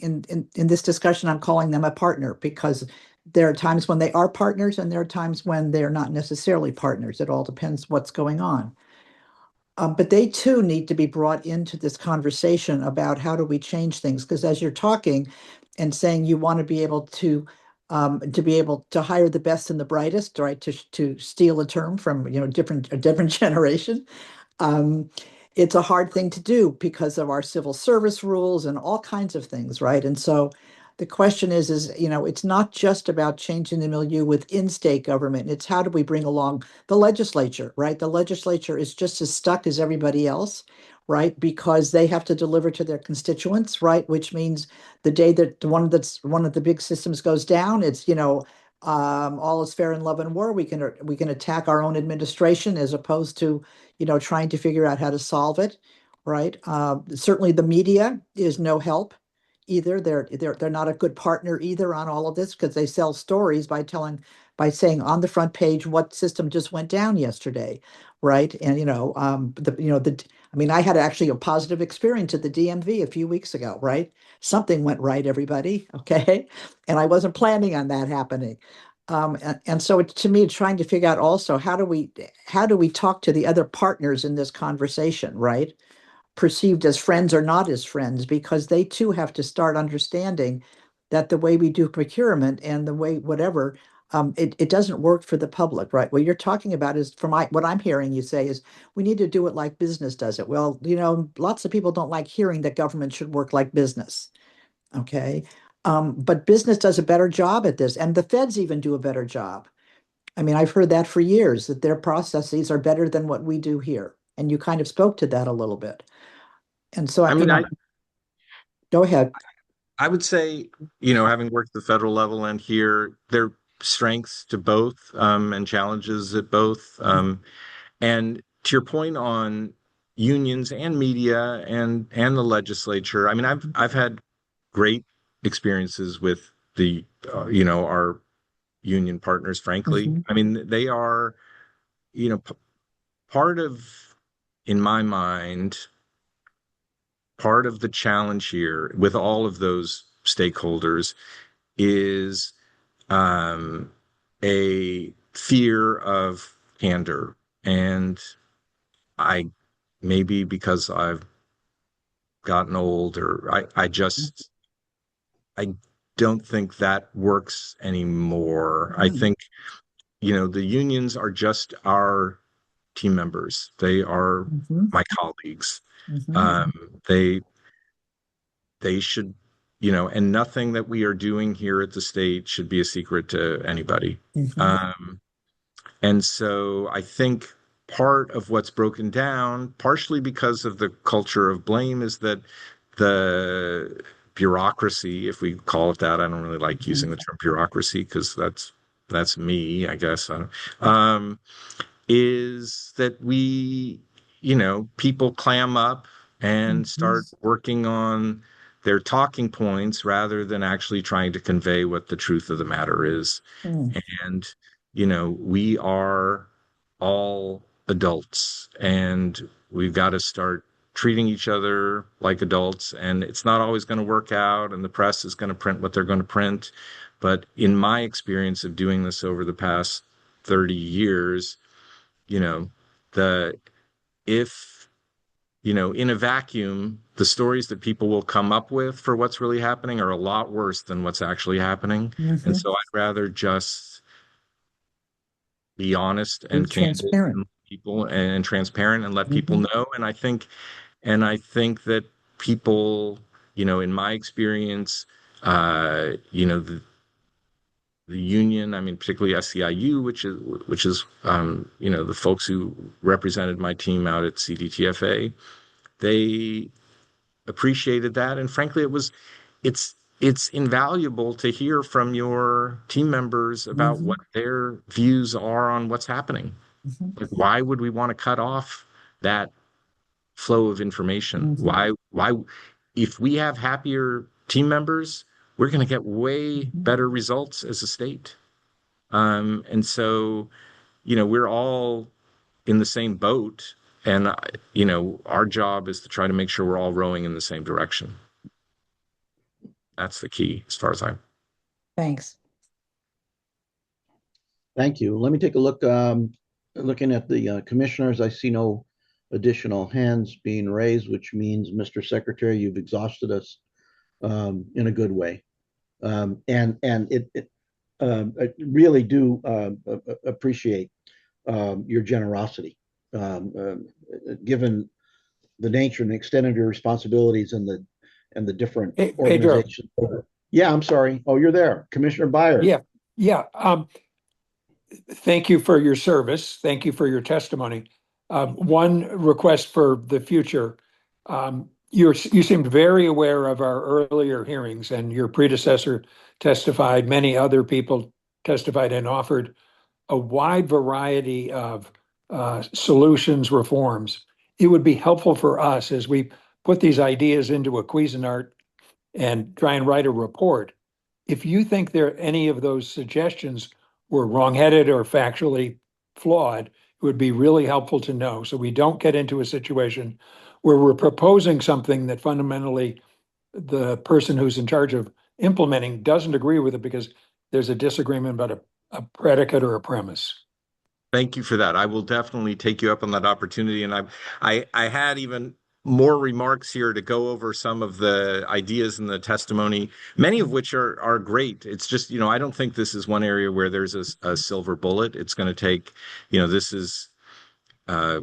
in this discussion, I'm calling them a partner because there are times when they are partners and there are times when they're not necessarily partners. It all depends what's going on. But they too need to be brought into this conversation about how do we change things? Because as you're talking and saying you want to be able to hire the best and the brightest, right? To steal a term from a different generation. Um, it's a hard thing to do because of our civil service rules and all kinds of things, right? And so the question is, it's not just about changing the milieu within state government. It's how do we bring along the legislature, right? The legislature is just as stuck as everybody else, right? Because they have to deliver to their constituents, right? Which means the day that one of the big systems goes down, it's, all is fair in love and war. We can attack our own administration as opposed to trying to figure out how to solve it, right? Certainly the media is no help either. They're not a good partner either on all of this because they sell stories by saying on the front page what system just went down yesterday, right? And I mean, I had actually a positive experience at the DMV a few weeks ago, right? Something went right, everybody, okay? And I wasn't planning on that happening. And so to me, it's trying to figure out also how do we talk to the other partners in this conversation, right? Perceived as friends or not as friends, because they too have to start understanding that the way we do procurement and the way whatever, it doesn't work for the public, right? What you're talking about is, what I'm hearing you say is we need to do it like business does it. Well, lots of people don't like hearing that government should work like business. Okay. But business does a better job at this, and the feds even do a better job. I mean, I've heard that for years, that their processes are better than what we do here. And you kind of spoke to that a little bit. And so, I mean, go ahead. I would say, having worked at the federal level and here, there are strengths to both, and challenges at both. And to your point on unions and media and the legislature, I mean, I've had great experiences with our union partners, frankly. Mhm, I mean, they are, part of, in my mind, part of the challenge here with all of those stakeholders is um, a fear of candor. And I, maybe because I've gotten old, or I don't think that works anymore. I mhm, think, the unions are just our team members. They are mhm, my colleagues. mhm, Um, they should, and nothing that we are doing here at the state should be a secret to anybody. mhm, Um, and so I think part of what's broken down, partially because of the culture of blame, is that the bureaucracy, if we call it that, I don't really like using mhm, the term bureaucracy because that's me, I guess. Is that people clam up and mhm, start working on their talking points rather than actually trying to convey what the truth of the matter is. mhm, And, we are all adults and we've got to start treating each other like adults. And it's not always going to work out, and the press is going to print what they're going to print. But in my experience of doing this over the past 30 years, you know, the if in a vacuum, the stories that people will come up with for what's really happening are a lot worse than what's actually happening. And so I'd rather just be honest Be and candid transparent. and people and transparent and let people know. And I think that people, in my experience, the union, I mean, particularly SEIU, which is the folks who represented my team out at CDTFA, they appreciated that, and frankly, it's invaluable to hear from your team members about what their views are on what's happening. Like, why would we want to cut off that flow of information? Why, if we have happier team members, we're going to get way better results as a state. And so, we're all in the same boat, and our job is to try to make sure we're all rowing in the same direction. That's the key, as far as I'm. Thanks. Thank you. Let me take a look. Looking at the commissioners, I see no additional hands being raised, which means, Mr. Secretary, you've exhausted us in a good way. And I really do appreciate your generosity, given the nature and extent of your responsibilities and the different organizations. Yeah, I'm sorry. Oh, you're there, Commissioner Byers. Yeah. Thank you for your service. Thank you for your testimony. One request for the future. You seemed very aware of our earlier hearings, and your predecessor testified. Many other people testified and offered a wide variety of solutions, reforms. It would be helpful for us as we put these ideas into a Cuisinart and try and write a report. If you think any of those suggestions were wrongheaded or factually flawed, it would be really helpful to know, so we don't get into a situation where we're proposing something that fundamentally the person who's in charge of implementing doesn't agree with it because there's a disagreement about a predicate or a premise. Thank you for that. I will definitely take you up on that opportunity. And I had even more remarks here to go over some of the ideas in the testimony, many of which are great. It's just, I don't think this is one area where there's a silver bullet. It's going to take, this is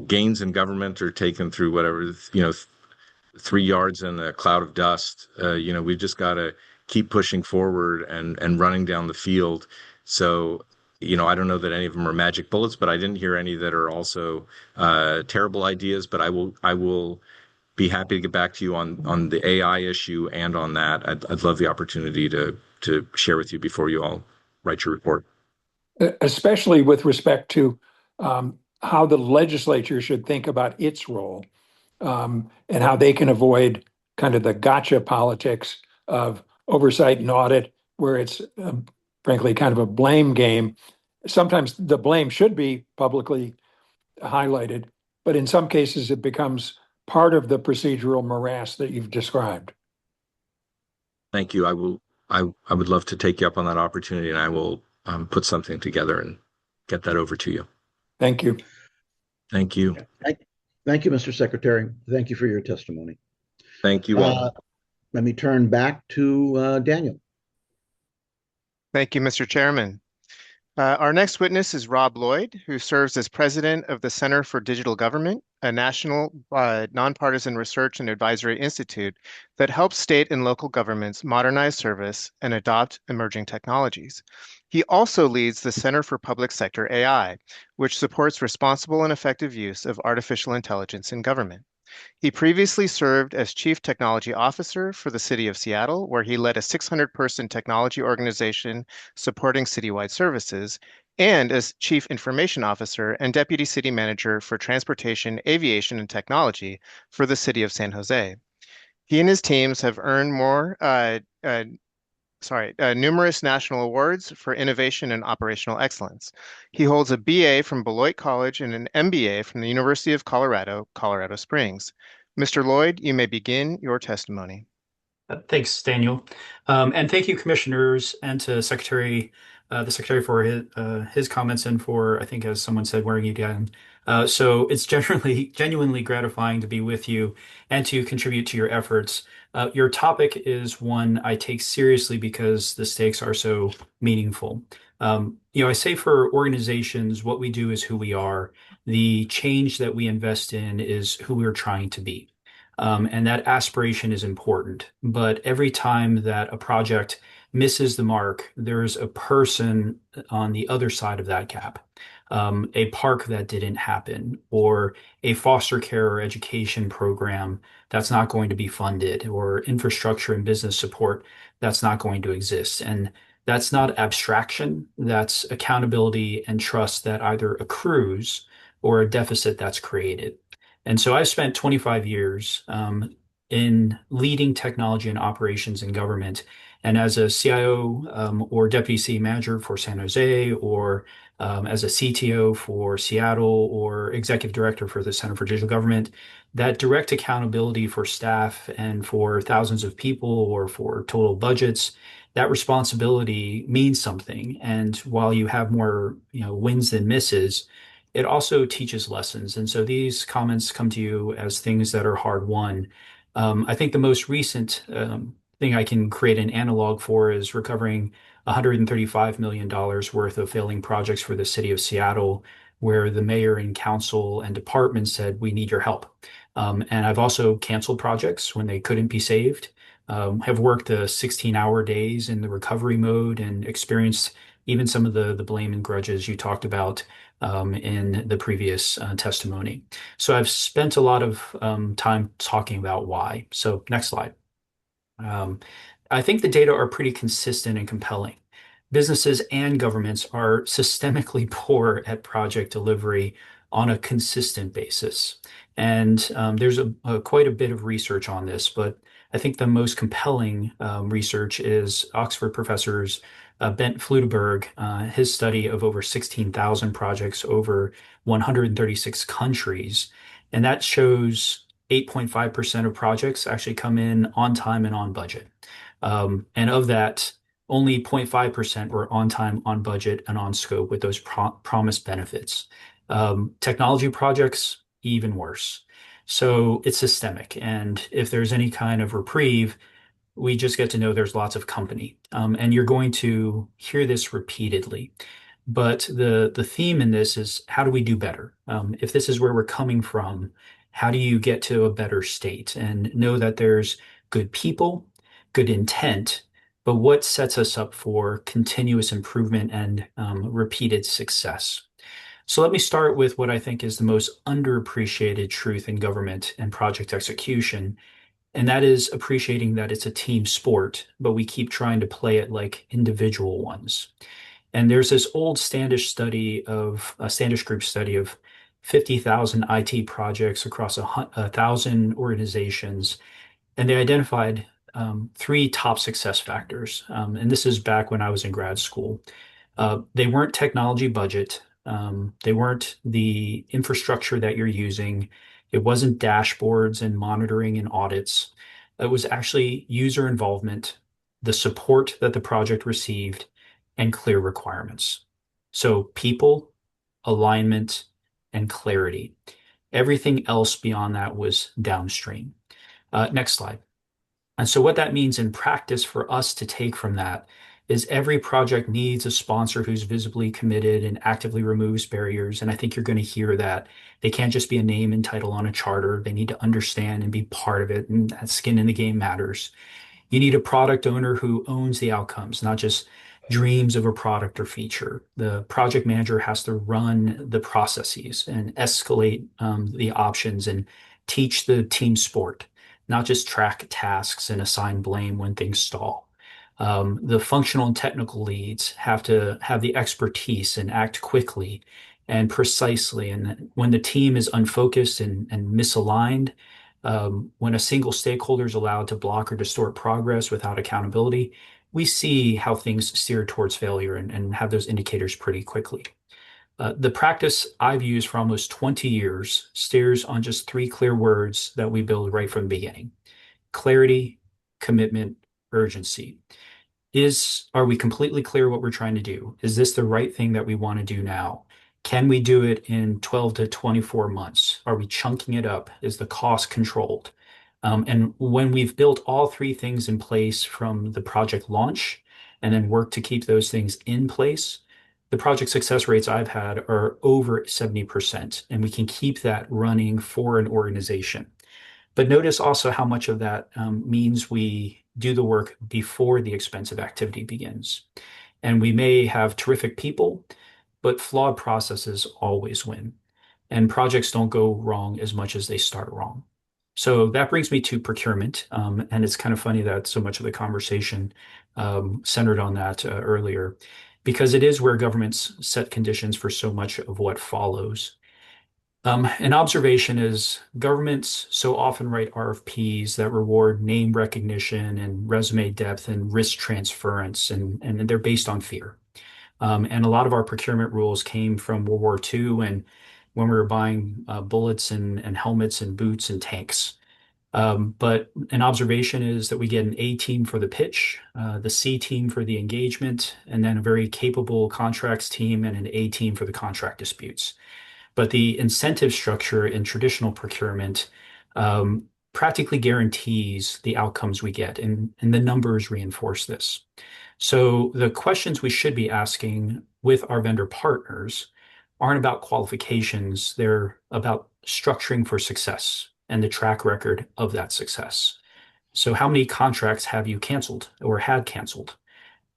gains in government are taken through whatever, 3 yards in a cloud of dust. We've just got to keep pushing forward and running down the field. So, I don't know that any of them are magic bullets, but I didn't hear any that are also terrible ideas. But I will be happy to get back to you on the AI issue and on that. I'd love the opportunity to share with you before you all write your report. Especially with respect to how the legislature should think about its role, and how they can avoid kind of the gotcha politics of oversight and audit, where it's frankly kind of a blame game. Sometimes the blame should be publicly highlighted, but in some cases it becomes part of the procedural morass that you've described. Thank you. I would love to take you up on that opportunity, and I will put something together and get that over to you. Thank you. Thank you. Thank you, Mr. Secretary. Thank you for your testimony. Thank you all. Let me turn back to Daniel. Thank you, Mr. Chairman. Our next witness is Rob Lloyd, who serves as president of the Center for Digital Government, a national nonpartisan research and advisory institute that helps state and local governments modernize service and adopt emerging technologies. He also leads the Center for Public Sector AI, which supports responsible and effective use of artificial intelligence in government. He previously served as Chief Technology Officer for the City of Seattle, where he led a 600-person technology organization supporting citywide services, and as Chief Information Officer and Deputy City Manager for Transportation, Aviation, and Technology for the City of San Jose. He and his teams have earned numerous national awards for innovation and operational excellence. He holds a BA from Beloit College and an MBA from the University of Colorado, Colorado Springs. Mr. Lloyd, you may begin your testimony. Thanks, Daniel. And thank you, commissioners, and to the Secretary for his comments, and for, I think, as someone said, wearing you down So it's genuinely gratifying to be with you and to contribute to your efforts. Your topic is one I take seriously because the stakes are so meaningful. I say for organizations, what we do is who we are. The change that we invest in is who we're trying to be. And that aspiration is important. But every time that a project misses the mark, there's a person on the other side of that gap. A park that didn't happen, or a foster care or education program that's not going to be funded, or infrastructure and business support that's not going to exist. And that's not abstraction, that's accountability and trust that either accrues or a deficit that's created. And so I've spent 25 years in leading technology and operations in government. And as a CIO or deputy city manager for San Jose, or as a CTO for Seattle, or executive director for the Center for Digital Government, that direct accountability for staff and for thousands of people or for total budgets, that responsibility means something. And while you have more, wins than misses, it also teaches lessons. And so these comments come to you as things that are hard won. I think the most recent thing I can create an analog for is recovering $135 million worth of failing projects for the city of Seattle, where the mayor and council and department said, we need your help. And I've also canceled projects when they couldn't be saved, have worked the 16-hour days in the recovery mode and experienced even some of the blame and grudges you talked about in the previous testimony. So I've spent a lot of time talking about why. So next slide. I think the data are pretty consistent and compelling. Businesses and governments are systemically poor at project delivery on a consistent basis. And there's quite a bit of research on this, but I think the most compelling research is Oxford professors Bent Fluteberg, his study of over 16,000 projects over 136 countries. And that shows 8.5% of projects actually come in on time and on budget. And of that, only 0.5% were on time, on budget, and on scope with those promised benefits. Technology projects, even worse. So it's systemic. And if there's any kind of reprieve, we just get to know there's lots of company. And you're going to hear this repeatedly. But the theme in this is, how do we do better? If this is where we're coming from, how do you get to a better state and know that there's good people, good intent, but what sets us up for continuous improvement and repeated success? So let me start with what I think is the most underappreciated truth in government and project execution, and that is appreciating that it's a team sport, but we keep trying to play it like individual ones. And there's this old Standish Group study of 50,000 IT projects across 1,000 organizations, and they identified three top success factors. And this is back when I was in grad school. They weren't technology budget. They weren't the infrastructure that you're using. It wasn't dashboards and monitoring and audits. It was actually user involvement, the support that the project received, and clear requirements. So people, alignment, and clarity. Everything else beyond that was downstream. Next slide. And so what that means in practice for us to take from that is every project needs a sponsor who's visibly committed and actively removes barriers. And I think you're going to hear that. They can't just be a name and title on a charter. They need to understand and be part of it. And that skin in the game matters. You need a product owner who owns the outcomes, not just dreams of a product or feature. The project manager has to run the processes and escalate the options and teach the team sport, not just track tasks and assign blame when things stall. The functional and technical leads have to have the expertise and act quickly and precisely. And when the team is unfocused and misaligned, when a single stakeholder is allowed to block or distort progress without accountability, we see how things steer towards failure and have those indicators pretty quickly. The practice I've used for almost 20 years steers on just three clear words that we build right from the beginning: clarity, commitment, urgency. Are we completely clear what we're trying to do? Is this the right thing that we want to do now? Can we do it in 12 to 24 months? Are we chunking it up? Is the cost controlled? And when we've built all three things in place from the project launch and then work to keep those things in place, the project success rates I've had are over 70%, and we can keep that running for an organization. But notice also how much of that means we do the work before the expensive activity begins. And we may have terrific people, but flawed processes always win. And projects don't go wrong as much as they start wrong. So that brings me to procurement. And it's kind of funny that so much of the conversation centered on that earlier, because it is where governments set conditions for so much of what follows. An observation is governments so often write RFPs that reward name recognition and resume depth and risk transference, and they're based on fear. And a lot of our procurement rules came from World War II and when we were buying bullets and helmets and boots and tanks. But an observation is that we get an A team for the pitch, the C team for the engagement, and then a very capable contracts team and an A team for the contract disputes. But the incentive structure in traditional procurement practically guarantees the outcomes we get, and the numbers reinforce this. So the questions we should be asking with our vendor partners aren't about qualifications, they're about structuring for success and the track record of that success. So how many contracts have you canceled or had canceled?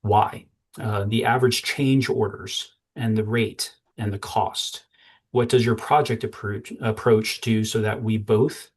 Why? The average change orders and the rate and the cost. What does your project approach do so that we both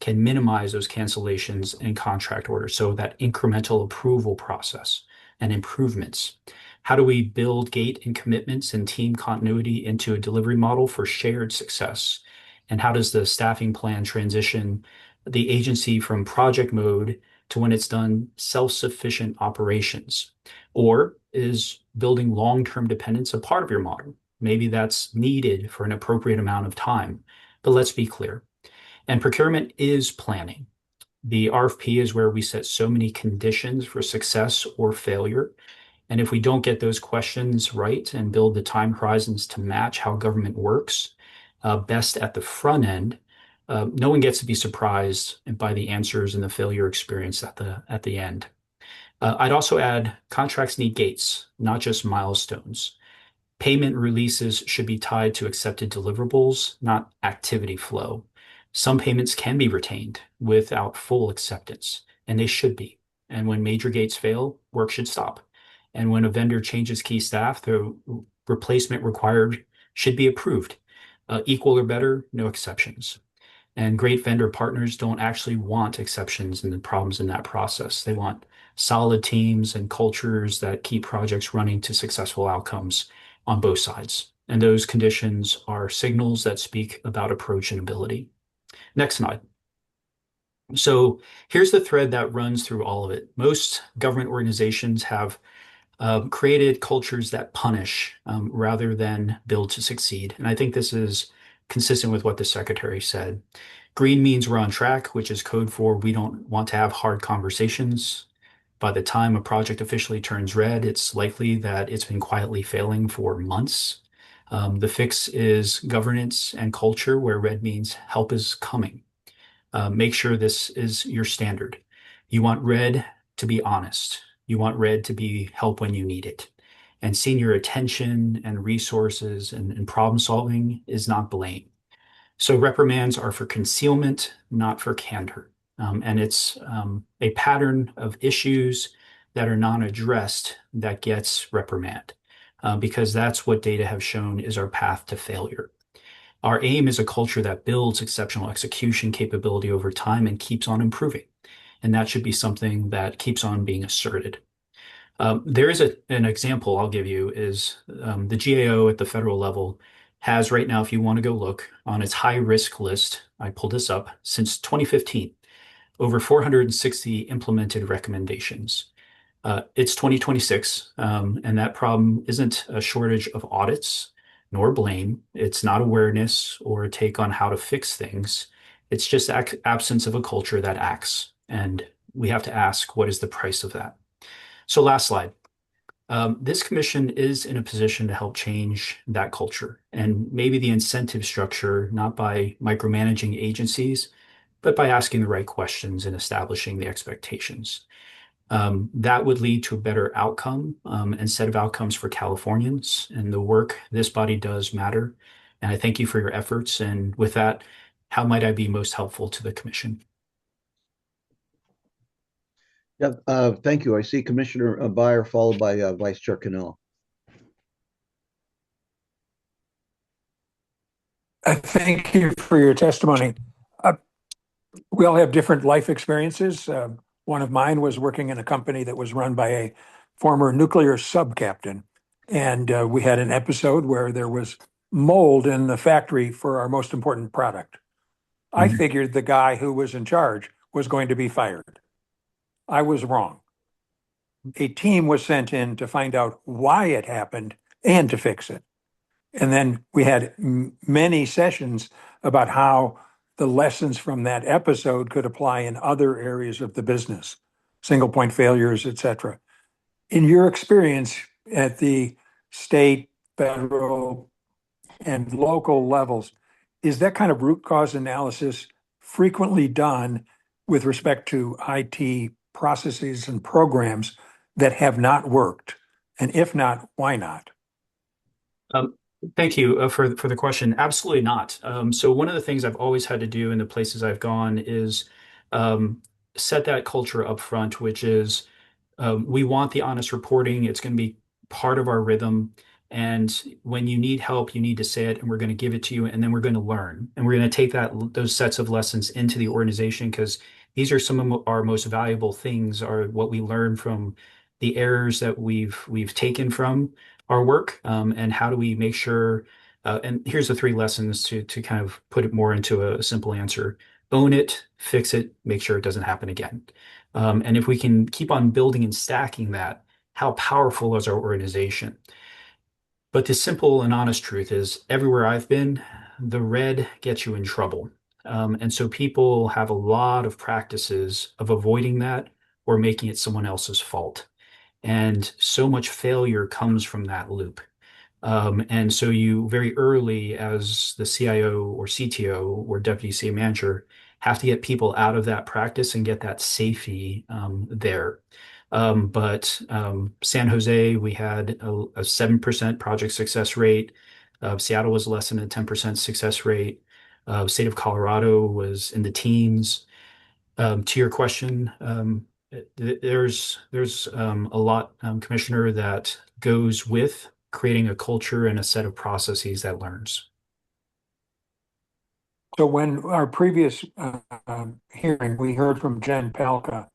can minimize those cancellations and contract orders? So that incremental approval process and improvements. How do we build gate and commitments and team continuity into a delivery model for shared success? And how does the staffing plan transition the agency from project mode to when it's done self-sufficient operations? Or is building long-term dependence a part of your model? Maybe that's needed for an appropriate amount of time, but let's be clear. And procurement is planning. The RFP is where we set so many conditions for success or failure. And if we don't get those questions right and build the time horizons to match how government works, best at the front end, no one gets to be surprised by the answers and the failure experience at the end. I'd also add contracts need gates, not just milestones. Payment releases should be tied to accepted deliverables, not activity flow. Some payments can be retained without full acceptance, and they should be. And when major gates fail, work should stop. And when a vendor changes key staff, the replacement required should be approved. Equal or better, no exceptions. And great vendor partners don't actually want exceptions and the problems in that process. They want solid teams and cultures that keep projects running to successful outcomes on both sides. And those conditions are signals that speak about approach and ability. Next slide. So here's the thread that runs through all of it. Most government organizations have created cultures that punish rather than build to succeed. And I think this is consistent with what the secretary said. Green means we're on track, which is code for we don't want to have hard conversations. By the time a project officially turns red, it's likely that it's been quietly failing for months. The fix is governance and culture, where red means help is coming. Make sure this is your standard. You want red to be honest. You want red to be help when you need it. And senior attention and resources and problem solving is not blame. So reprimands are for concealment, not for candor. And it's a pattern of issues that are non-addressed that gets reprimand, because that's what data have shown is our path to failure. Our aim is a culture that builds exceptional execution capability over time and keeps on improving. And that should be something that keeps on being asserted. There is an example I'll give you is the GAO at the federal level has right now, if you want to go look, on its high risk list, I pulled this up, since 2015, over 460 implemented recommendations. It's 2026, and that problem isn't a shortage of audits nor blame. It's not awareness or a take on how to fix things. It's just absence of a culture that acts. And we have to ask, what is the price of that? So last slide. This commission is in a position to help change that culture and maybe the incentive structure, not by micromanaging agencies, but by asking the right questions and establishing the expectations. That would lead to a better outcome and set of outcomes for Californians. And the work this body does matter. And I thank you for your efforts. And with that, how might I be most helpful to the commission? Yeah, thank you. I see Commissioner Byer followed by Vice Chair Cannell. Thank you for your testimony. We all have different life experiences. One of mine was working in a company that was run by a former nuclear sub-captain. And we had an episode where there was mold in the factory for our most important product. I figured the guy who was in charge was going to be fired. I was wrong. A team was sent in to find out why it happened and to fix it. And then we had many sessions about how the lessons from that episode could apply in other areas of the business, single point failures, et cetera. In your experience at the state, federal, and local levels, is that kind of root cause analysis frequently done with respect to IT processes and programs that have not worked? And if not, why not? Thank you for the question. Absolutely not. So one of the things I've always had to do in the places I've gone is set that culture up front, which is we want the honest reporting. It's going to be part of our rhythm. And when you need help, you need to say it, and we're going to give it to you, and then we're going to learn. And we're going to take those sets of lessons into the organization because these are some of our most valuable things, are what we learn from the errors that we've taken from our work, and how do we make sure. And here's the three lessons to kind of put it more into a simple answer: own it, fix it, make sure it doesn't happen again. And if we can keep on building and stacking that, how powerful is our organization? But the simple and honest truth is, everywhere I've been, the red gets you in trouble. And so people have a lot of practices of avoiding that or making it someone else's fault. And so much failure comes from that loop. And so you very early, as the CIO or CTO or deputy city manager, have to get people out of that practice and get that safety there. But San Jose, we had a 7% project success rate. Seattle was less than a 10% success rate. State of Colorado was in the teens. To your question, there's a lot, Commissioner, that goes with creating a culture and a set of processes that learns. So when our previous hearing, we heard from Jen Palka,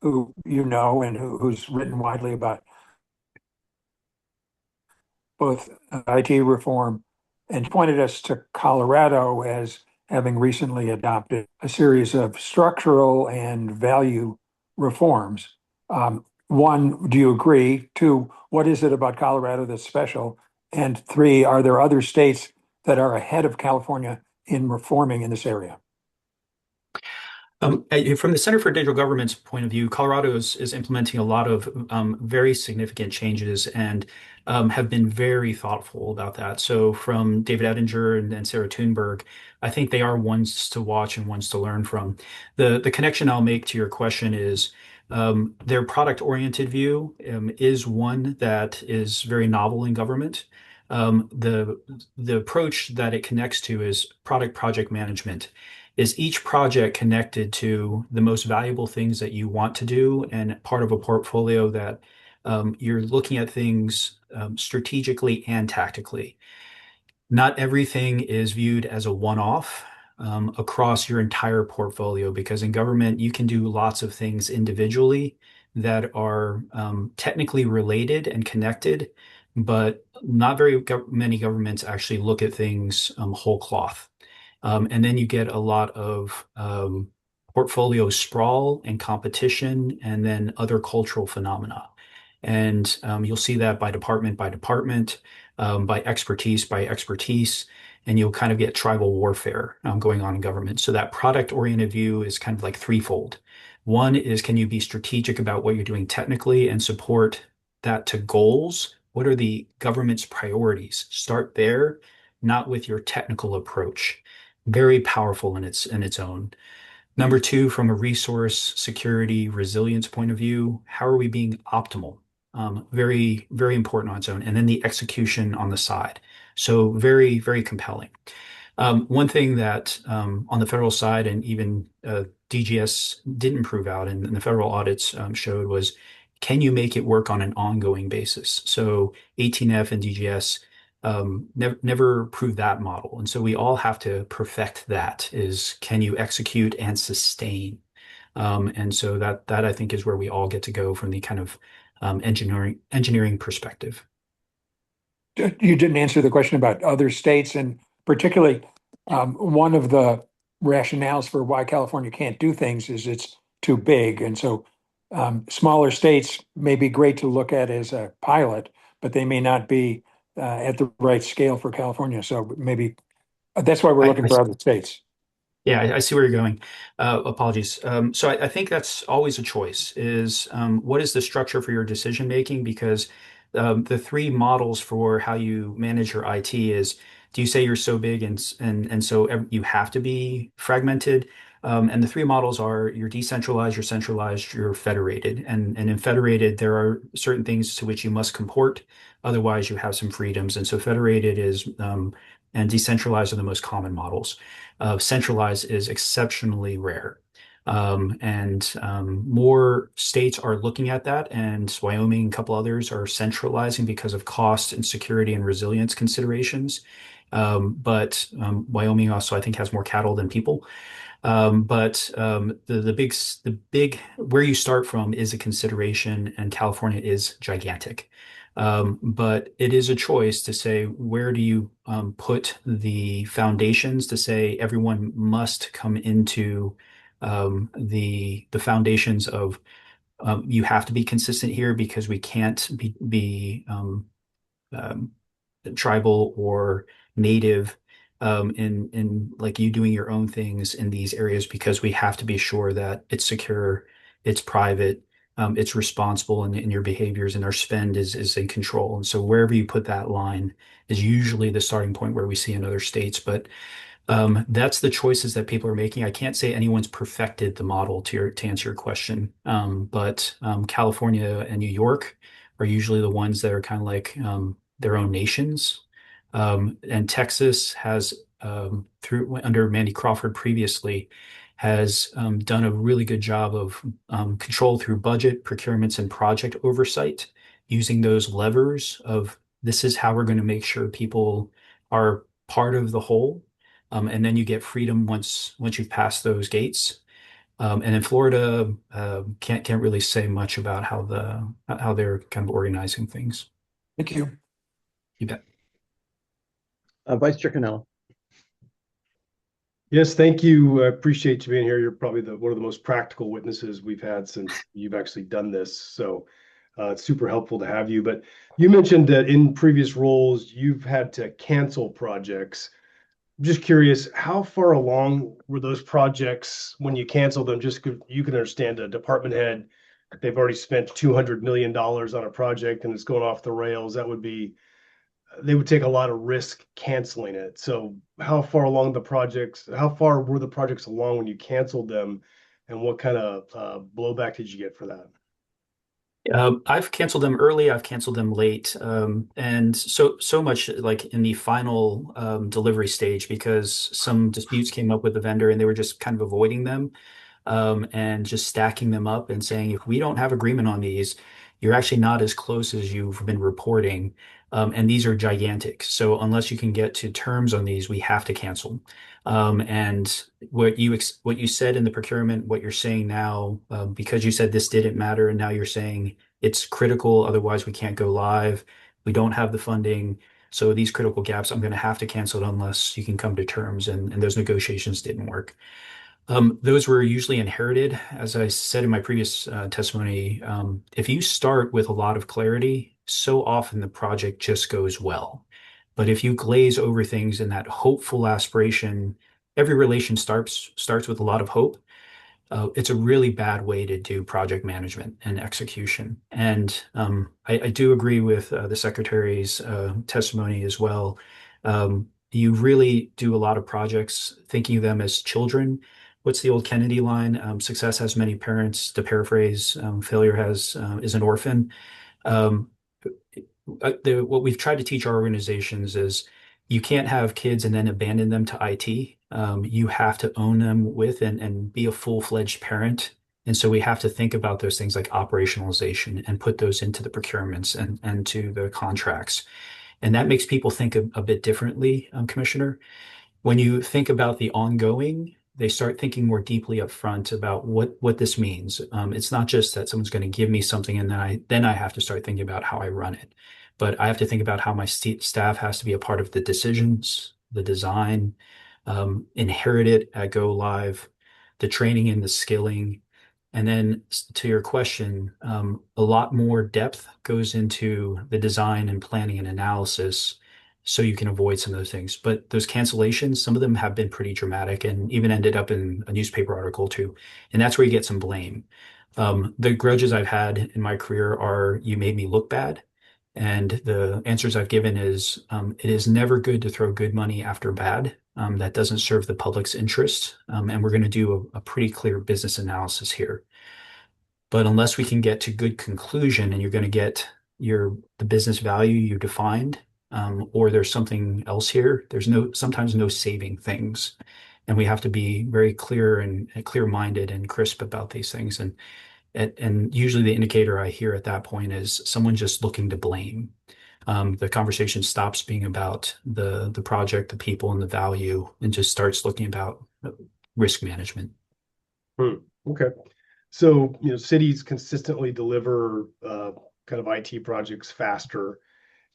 who you know and who's written widely about both IT reform, and pointed us to Colorado as having recently adopted a series of structural and value reforms. One, do you agree? Two, what is it about Colorado that's special? And three, are there other states that are ahead of California in reforming in this area? From the Center for Digital Government's point of view, Colorado is implementing a lot of very significant changes and have been very thoughtful about that. So from David Ettinger and Sarah Thunberg, I think they are ones to watch and ones to learn from. The connection I'll make to your question is their product-oriented view is one that is very novel in government. The approach that it connects to is product project management. Is each project connected to the most valuable things that you want to do and part of a portfolio that you're looking at things strategically and tactically? Not everything is viewed as a one-off across your entire portfolio, because in government, you can do lots of things individually that are technically related and connected, but not very many governments actually look at things whole cloth. And then you get a lot of portfolio sprawl and competition, and then other cultural phenomena. And you'll see that by department, by expertise, and you'll kind of get tribal warfare going on in government. So that product-oriented view is kind of like threefold. One is, can you be strategic about what you're doing technically and support that to goals. What are the government's priorities? Start there, not with your technical approach. Very powerful in its own. Number two, from a resource security resilience point of view, how are we being optimal? Very, very important on its own. And then the execution on the side. So very, very compelling. One thing that on the federal side and even DGS didn't prove out and the federal audits showed was, can you make it work on an ongoing basis? So 18F and DGS never proved that model. And so we all have to perfect that is, can you execute and sustain? And so that I think is where we all get to go from the kind of engineering perspective. You didn't answer the question about other states, and particularly one of the rationales for why California can't do things is it's too big. And so smaller states may be great to look at as a pilot, but they may not be at the right scale for California. So maybe that's why we're looking for other states. Yeah, I see where you're going. Apologies. So I think that's always a choice is what is the structure for your decision making? Because the three models for how you manage your IT is, do you say you're so big and so you have to be fragmented? And the three models are you're decentralized, you're centralized, you're federated. And in federated, there are certain things to which you must comport. Otherwise, you have some freedoms. And so federated is and decentralized are the most common models. Centralized is exceptionally rare. More states are looking at that, and Wyoming and a couple others are centralizing because of cost and security and resilience considerations. But Wyoming also, I think, has more cattle than people. The big where you start from is a consideration, and California is gigantic. But it is a choice to say, where do you put the foundations to say everyone must come into the foundations of you have to be consistent here because we can't be um, tribal or native in like you doing your own things in these areas because we have to be sure that it's secure, it's private, it's responsible in your behaviors and our spend is in control. And so wherever you put that line is usually the starting point where we see in other states. But that's the choices that people are making. I can't say anyone's perfected the model to answer your question. But California and New York are usually the ones that are kind of like their own nations. And Texas has, through under Mandy Crawford previously, has done a really good job of control through budget, procurements, and project oversight, using those levers of this is how we're going to make sure people are part of the whole. And then you get freedom once you've passed those gates. And in Florida, can't really say much about how they're kind of organizing things. Thank you. You bet. Vice Chair Cannella. Yes, thank you. I appreciate you being here. You're probably one of the most practical witnesses we've had since you've actually done this. So it's super helpful to have you. But you mentioned that in previous roles, you've had to cancel projects. I'm just curious, how far along were those projects when you canceled them? Just you can understand a department head, they've already spent $200 million on a project and it's going off the rails. They would take a lot of risk canceling it. So how far were the projects along when you canceled them, and what kind of blowback did you get for that? I've canceled them early. I've canceled them late, and so much like in the final delivery stage because some disputes came up with the vendor and they were just kind of avoiding them and just stacking them up and saying if we don't have agreement on these, you're actually not as close as you've been reporting, and these are gigantic. So unless you can get to terms on these, we have to cancel. And what you said in the procurement, what you're saying now, because you said this didn't matter, and now you're saying it's critical, otherwise we can't go live. We don't have the funding. So these critical gaps, I'm going to have to cancel it unless you can come to terms. And those negotiations didn't work. Those were usually inherited. As I said in my previous testimony, if you start with a lot of clarity, so often the project just goes well. But if you glaze over things in that hopeful aspiration, every relation starts with a lot of hope. it's a really bad way to do project management and execution. And I do agree with the secretary's testimony as well. You really do a lot of projects thinking of them as children. What's the old Kennedy line? Success has many parents. To paraphrase, failure has is an orphan. Um, what we've tried to teach our organizations is you can't have kids and then abandon them to IT. You have to own them with and be a full-fledged parent. And so we have to think about those things like operationalization and put those into the procurements and to the contracts. And that makes people think a bit differently, Commissioner. When you think about the ongoing, they start thinking more deeply up front about what this means. It's not just that someone's going to give me something and then I have to start thinking about how I run it, but I have to think about how my staff has to be a part of the decisions, the design, inherit it at go live, the training and the skilling. And then to your question, a lot more depth goes into the design and planning and analysis so you can avoid some of those things. But those cancellations, some of them have been pretty dramatic and even ended up in a newspaper article too. And that's where you get some blame. The grudges I've had in my career are you made me look bad. And the answers I've given is it is never good to throw good money after bad. That doesn't serve the public's interest. And we're going to do a pretty clear business analysis here. But unless we can get to good conclusion and you're going to get the business value you defined, or there's something else here, there's sometimes no saving things. And we have to be very clear and clear-minded and crisp about these things. And usually the indicator I hear at that point is someone just looking to blame. The conversation stops being about the project, the people, and the value, and just starts looking about risk management. Okay. So, cities consistently deliver kind of IT projects faster.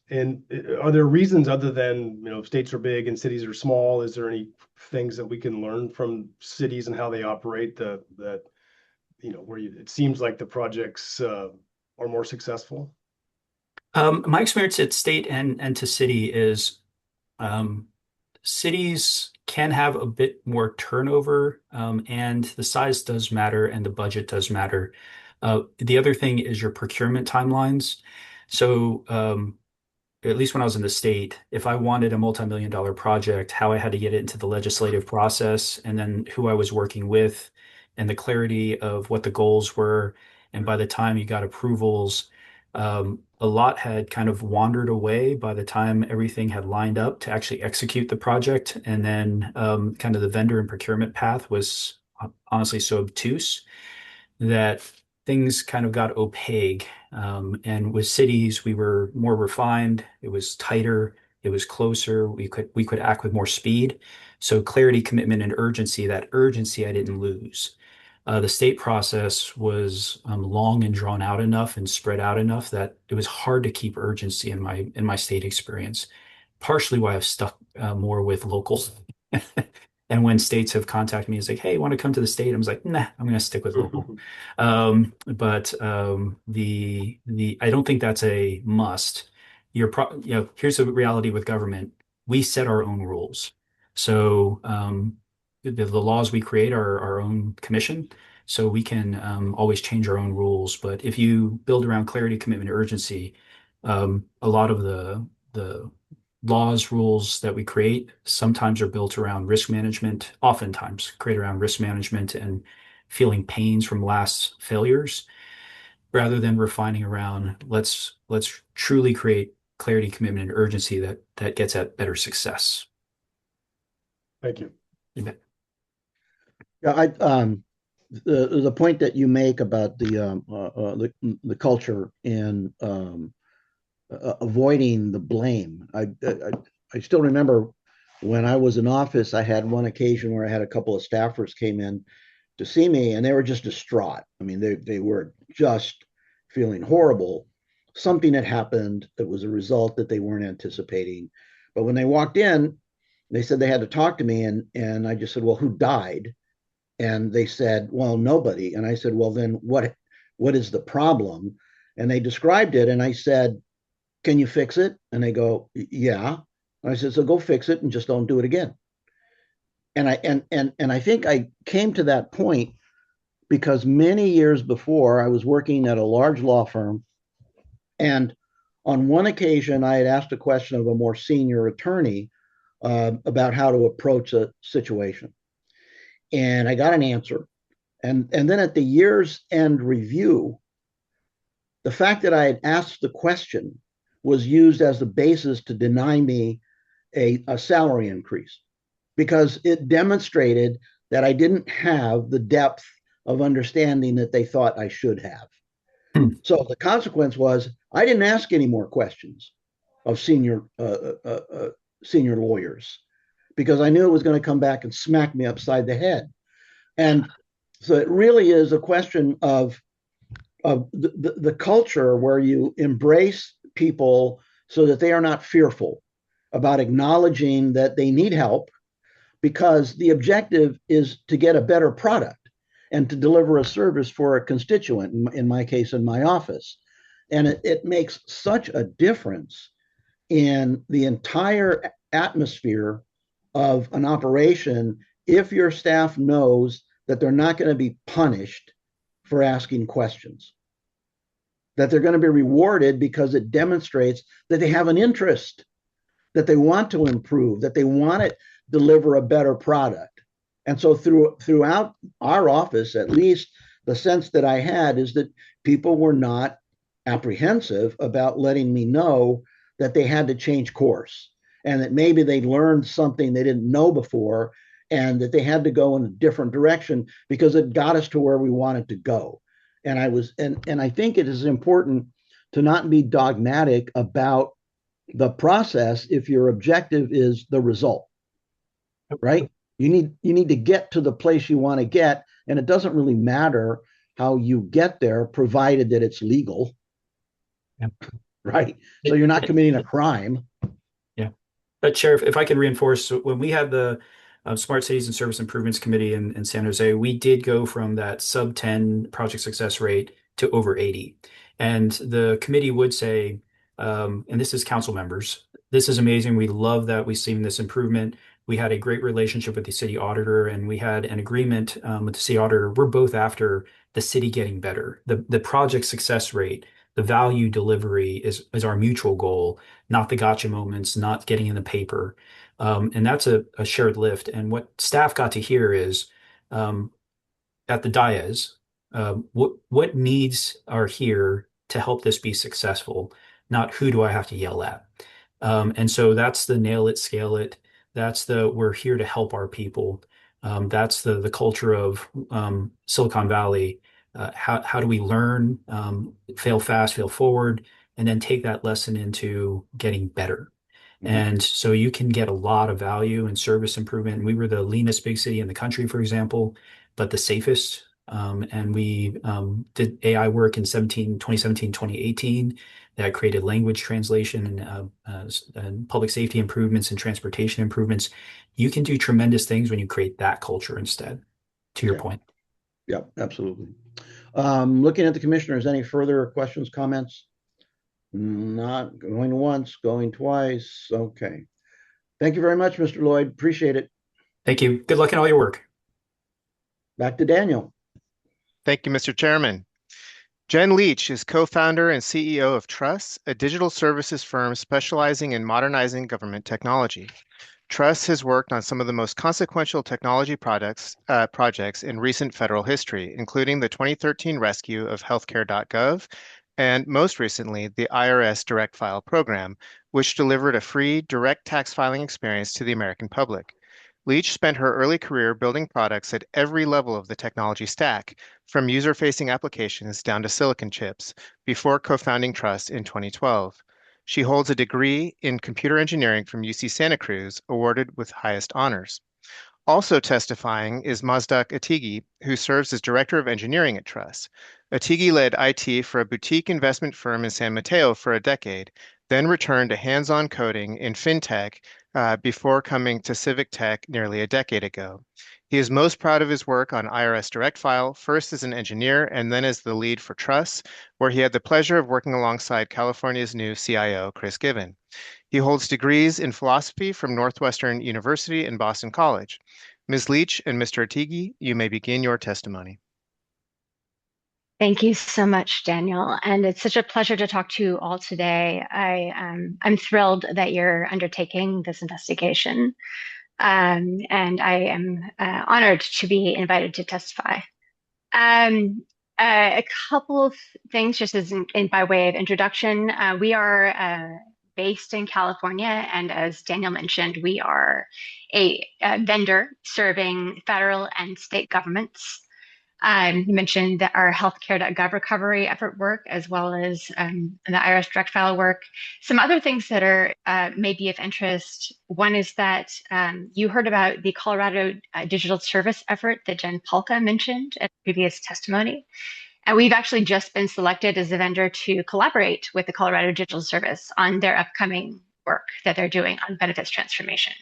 And are there reasons other than, states are big and cities are small? Is there any things that we can learn from cities and how they operate that where it seems like the projects are more successful? My experience at state and to city is cities can have a bit more turnover, and the size does matter and the budget does matter. The other thing is your procurement timelines. So at least when I was in the state, if I wanted a multi-million-dollar project, how I had to get it into the legislative process, and then who I was working with, and the clarity of what the goals were. And by the time you got approvals, a lot had kind of wandered away by the time everything had lined up to actually execute the project. And then kind of the vendor and procurement path was honestly so obtuse that things kind of got opaque. And with cities, we were more refined. It was tighter. It was closer. We could act with more speed. So clarity, commitment, and urgency. That urgency I didn't lose. The state process was long and drawn out enough and spread out enough that it was hard to keep urgency in my state experience. Partially why I've stuck more with locals. And when states have contacted me, it's like, hey, you want to come to the state? I was like, nah, I'm going to stick with local. But I don't think that's a must. Here's the reality with government. We set our own rules. So the laws we create are our own commission. So we can always change our own rules. But if you build around clarity, commitment, urgency, a lot of the laws, rules that we create sometimes are built around risk management, oftentimes create around risk management and feeling pains from last failures, rather than refining around let's truly create clarity, commitment, and urgency that gets at better success. Thank you. You bet. Yeah, the point that you make about the culture and avoiding the blame. I still remember when I was in office, I had one occasion where I had a couple of staffers came in to see me and they were just distraught. I mean, they were just feeling horrible. Something had happened that was a result that they weren't anticipating. But when they walked in, they said they had to talk to me, and I just said, well, who died? And they said, well, nobody. And I said, well, then what is the problem? And they described it, and I said, can you fix it? And they go, yeah. And I said, so go fix it and just don't do it again. And I think I came to that point because many years before I was working at a large law firm, and on one occasion I had asked a question of a more senior attorney about how to approach a situation, and I got an answer. And then at the year's end review, the fact that I had asked the question was used as the basis to deny me a salary increase because it demonstrated that I didn't have the depth of understanding that they thought I should have. So the consequence was I didn't ask any more questions of senior lawyers because I knew it was going to come back and smack me upside the head. And so it really is a question of the culture where you embrace people so that they are not fearful about acknowledging that they need help, because the objective is to get a better product and to deliver a service for a constituent, in my case, in my office. And it makes such a difference in the entire atmosphere of an operation if your staff knows that they're not going to be punished for asking questions, that they're going to be rewarded because it demonstrates that they have an interest, that they want to improve, that they want to deliver a better product. And so throughout our office, at least the sense that I had is that people were not apprehensive about letting me know that they had to change course and that maybe they learned something they didn't know before and that they had to go in a different direction because it got us to where we wanted to go. And I think it is important to not be dogmatic about the process if your objective is the result, right? You need to get to the place you want to get, and it doesn't really matter how you get there, provided that it's legal, right? So you're not committing a crime. Yeah. But Sheriff, if I can reinforce, when we had the Smart Cities and Service Improvements Committee in San Jose, we did go from that sub 10 project success rate to over 80. And the committee would say, and this is council members, this is amazing. We love that we've seen this improvement. We had a great relationship with the city auditor, and we had an agreement with the city auditor. We're both after the city getting better. The project success rate, the value delivery is our mutual goal, not the gotcha moments, not getting in the paper. And that's a shared lift. And what staff got to hear is at the dais, what needs are here to help this be successful, not who do I have to yell at. And so that's the nail it, scale it. That's the we're here to help our people. That's the culture of Silicon Valley. How do we learn, fail fast, fail forward, and then take that lesson into getting better? And so you can get a lot of value and service improvement. We were the leanest big city in the country, for example, but the safest. And we did AI work in 2017, 2018 that created language translation and public safety improvements and transportation improvements. You can do tremendous things when you create that culture instead, to your point. Yeah, absolutely. Looking at the commissioners, any further questions, comments? Not going once, going twice. Okay. Thank you very much, Mr. Lloyd. Appreciate it. Thank you. Good luck in all your work. Back to Daniel. Thank you, Mr. Chairman. Jen Leech is co-founder and CEO of Truss, a digital services firm specializing in modernizing government technology. Truss has worked on some of the most consequential technology projects in recent federal history, including the 2013 rescue of healthcare.gov and most recently, the IRS Direct File program, which delivered a free direct tax filing experience to the American public. Leech spent her early career building products at every level of the technology stack, from user-facing applications down to silicon chips, before co-founding Truss in 2012. She holds a degree in computer engineering from UC Santa Cruz, awarded with highest honors. Also testifying is Mazdak Atighi, who serves as Director of Engineering at Truss. Atighi led IT for a boutique investment firm in San Mateo for a decade, then returned to hands-on coding in fintech before coming to civic tech nearly a decade ago. He is most proud of his work on IRS Direct File, first as an engineer and then as the lead for Truss, where he had the pleasure of working alongside California's new CIO, Chris Given. He holds degrees in philosophy from Northwestern University and Boston College. Ms. Leech and Mr. Atighi, you may begin your testimony. Thank you so much, Daniel. And it's such a pleasure to talk to you all today. I'm thrilled that you're undertaking this investigation. And I am honored to be invited to testify. Um, a couple of things just by way of introduction. We are based in California, and as Daniel mentioned, we are a vendor serving federal and state governments. You mentioned that our healthcare.gov recovery effort work, as well as the IRS direct file work. Some other things that are maybe of interest. One is that you heard about the Colorado digital service effort that Jen Polka mentioned at previous testimony. And we've actually just been selected as a vendor to collaborate with the Colorado Digital Service on their upcoming work that they're doing on benefits transformation,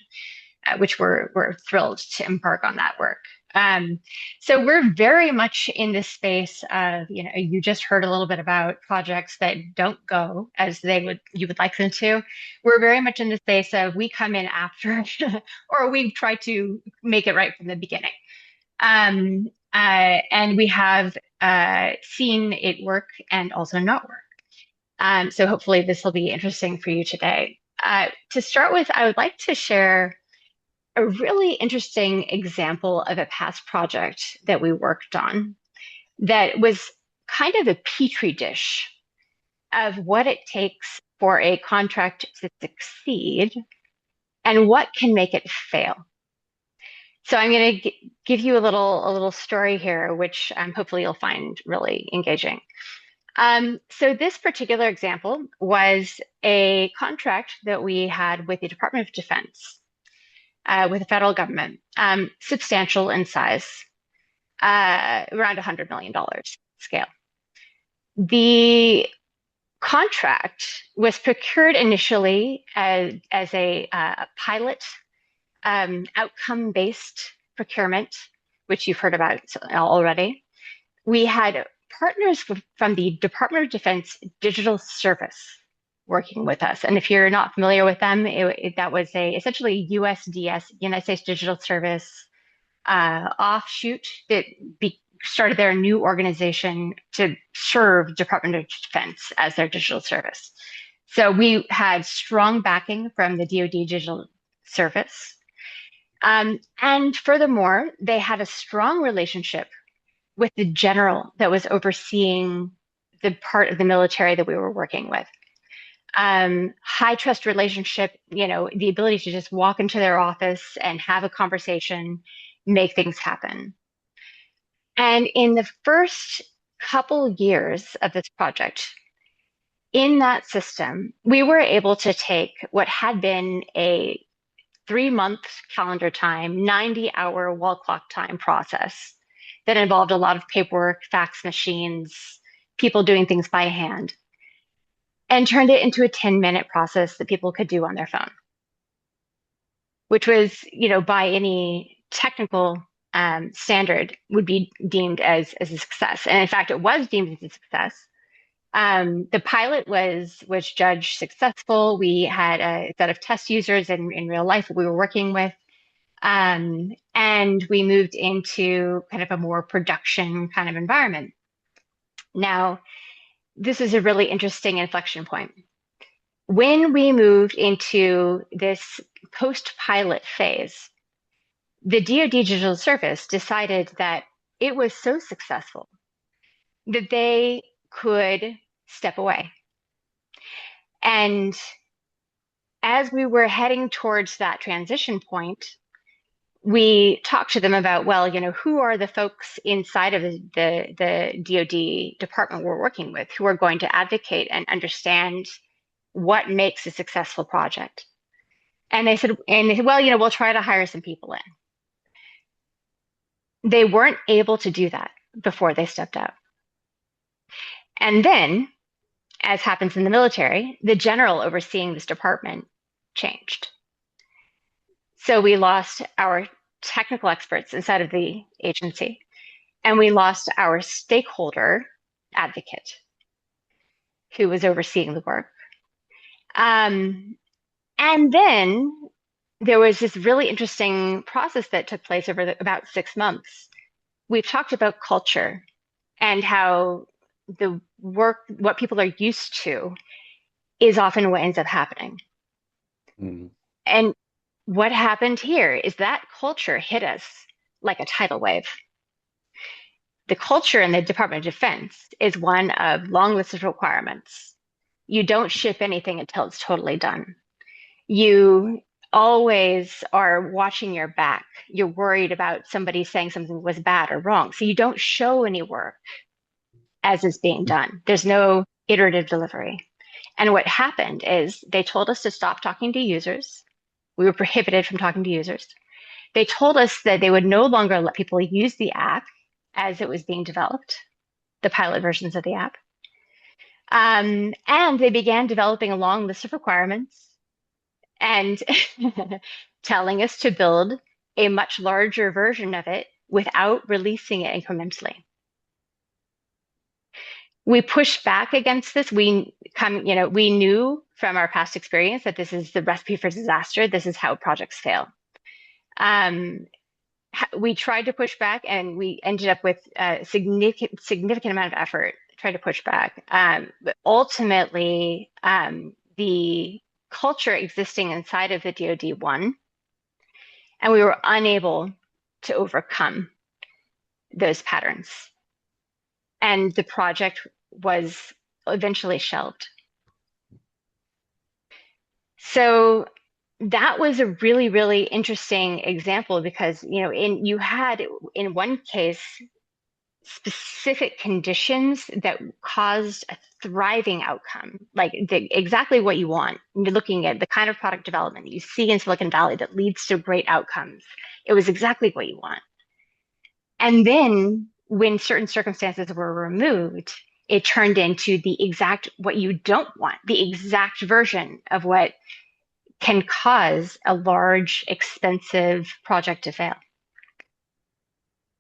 which we're thrilled to embark on that work. So we're very much in this space of, you just heard a little bit about projects that don't go as you would like them to. We're very much in the space of we come in after, or we try to make it right from the beginning. And we have seen it work and also not work. So hopefully this will be interesting for you today. To start with, I would like to share a really interesting example of a past project that we worked on that was kind of a petri dish of what it takes for a contract to succeed and what can make it fail. So I'm going to give you a little story here, which hopefully you'll find really engaging. So this particular example was a contract that we had with the Department of Defense. With the federal government, substantial in size, around $100 million scale. The contract was procured initially as a pilot outcome-based procurement, which you've heard about already. We had partners from the Department of Defense Digital Service working with us. And if you're not familiar with them, that was essentially USDS, United States Digital Service offshoot that started their new organization to serve Department of Defense as their digital service. So we had strong backing from the DoD Digital Service. And furthermore, they had a strong relationship with the general that was overseeing the part of the military that we were working with. High trust relationship, the ability to just walk into their office and have a conversation, make things happen. And in the first couple years of this project, in that system, we were able to take what had been a 3-month calendar time, 90-hour wall clock time process that involved a lot of paperwork, fax machines, people doing things by hand, and turned it into a 10-minute process that people could do on their phone, which was, by any technical standard would be deemed as a success. And in fact, it was deemed as a success. The pilot was judged successful. We had a set of test users in real life that we were working with. And we moved into kind of a more production kind of environment. Now, this is a really interesting inflection point. When we moved into this post-pilot phase, the DoD Digital Service decided that it was so successful that they could step away. And as we were heading towards that transition point, we talked to them about, well, who are the folks inside of the DoD department we're working with who are going to advocate and understand what makes a successful project? And they said, well, we'll try to hire some people in. They weren't able to do that before they stepped out. And then, as happens in the military, the general overseeing this department changed. So we lost our technical experts inside of the agency, and we lost our stakeholder advocate who was overseeing the work. And then there was this really interesting process that took place over about 6 months. We've talked about culture and how the work, what people are used to, is often what ends up happening. Mhm. And what happened here is that culture hit us like a tidal wave. The culture in the Department of Defense is one of long lists of requirements. You don't ship anything until it's totally done. You always are watching your back. You're worried about somebody saying something was bad or wrong. So you don't show any work as is being done. There's no iterative delivery. And what happened is they told us to stop talking to users. We were prohibited from talking to users. They told us that they would no longer let people use the app as it was being developed, the pilot versions of the app. And they began developing a long list of requirements and telling us to build a much larger version of it without releasing it incrementally. We pushed back against this. We knew from our past experience that this is the recipe for disaster. This is how projects fail. We tried to push back, and we ended up with a significant amount of effort to try to push back. But ultimately, the culture existing inside of the DoD won, and we were unable to overcome those patterns. And the project was eventually shelved. So that was a really, really interesting example because, you had in one case specific conditions that caused a thriving outcome, like exactly what you want. You're looking at the kind of product development you see in Silicon Valley that leads to great outcomes. It was exactly what you want. And then when certain circumstances were removed, it turned into the exact what you don't want, the exact version of what can cause a large, expensive project to fail.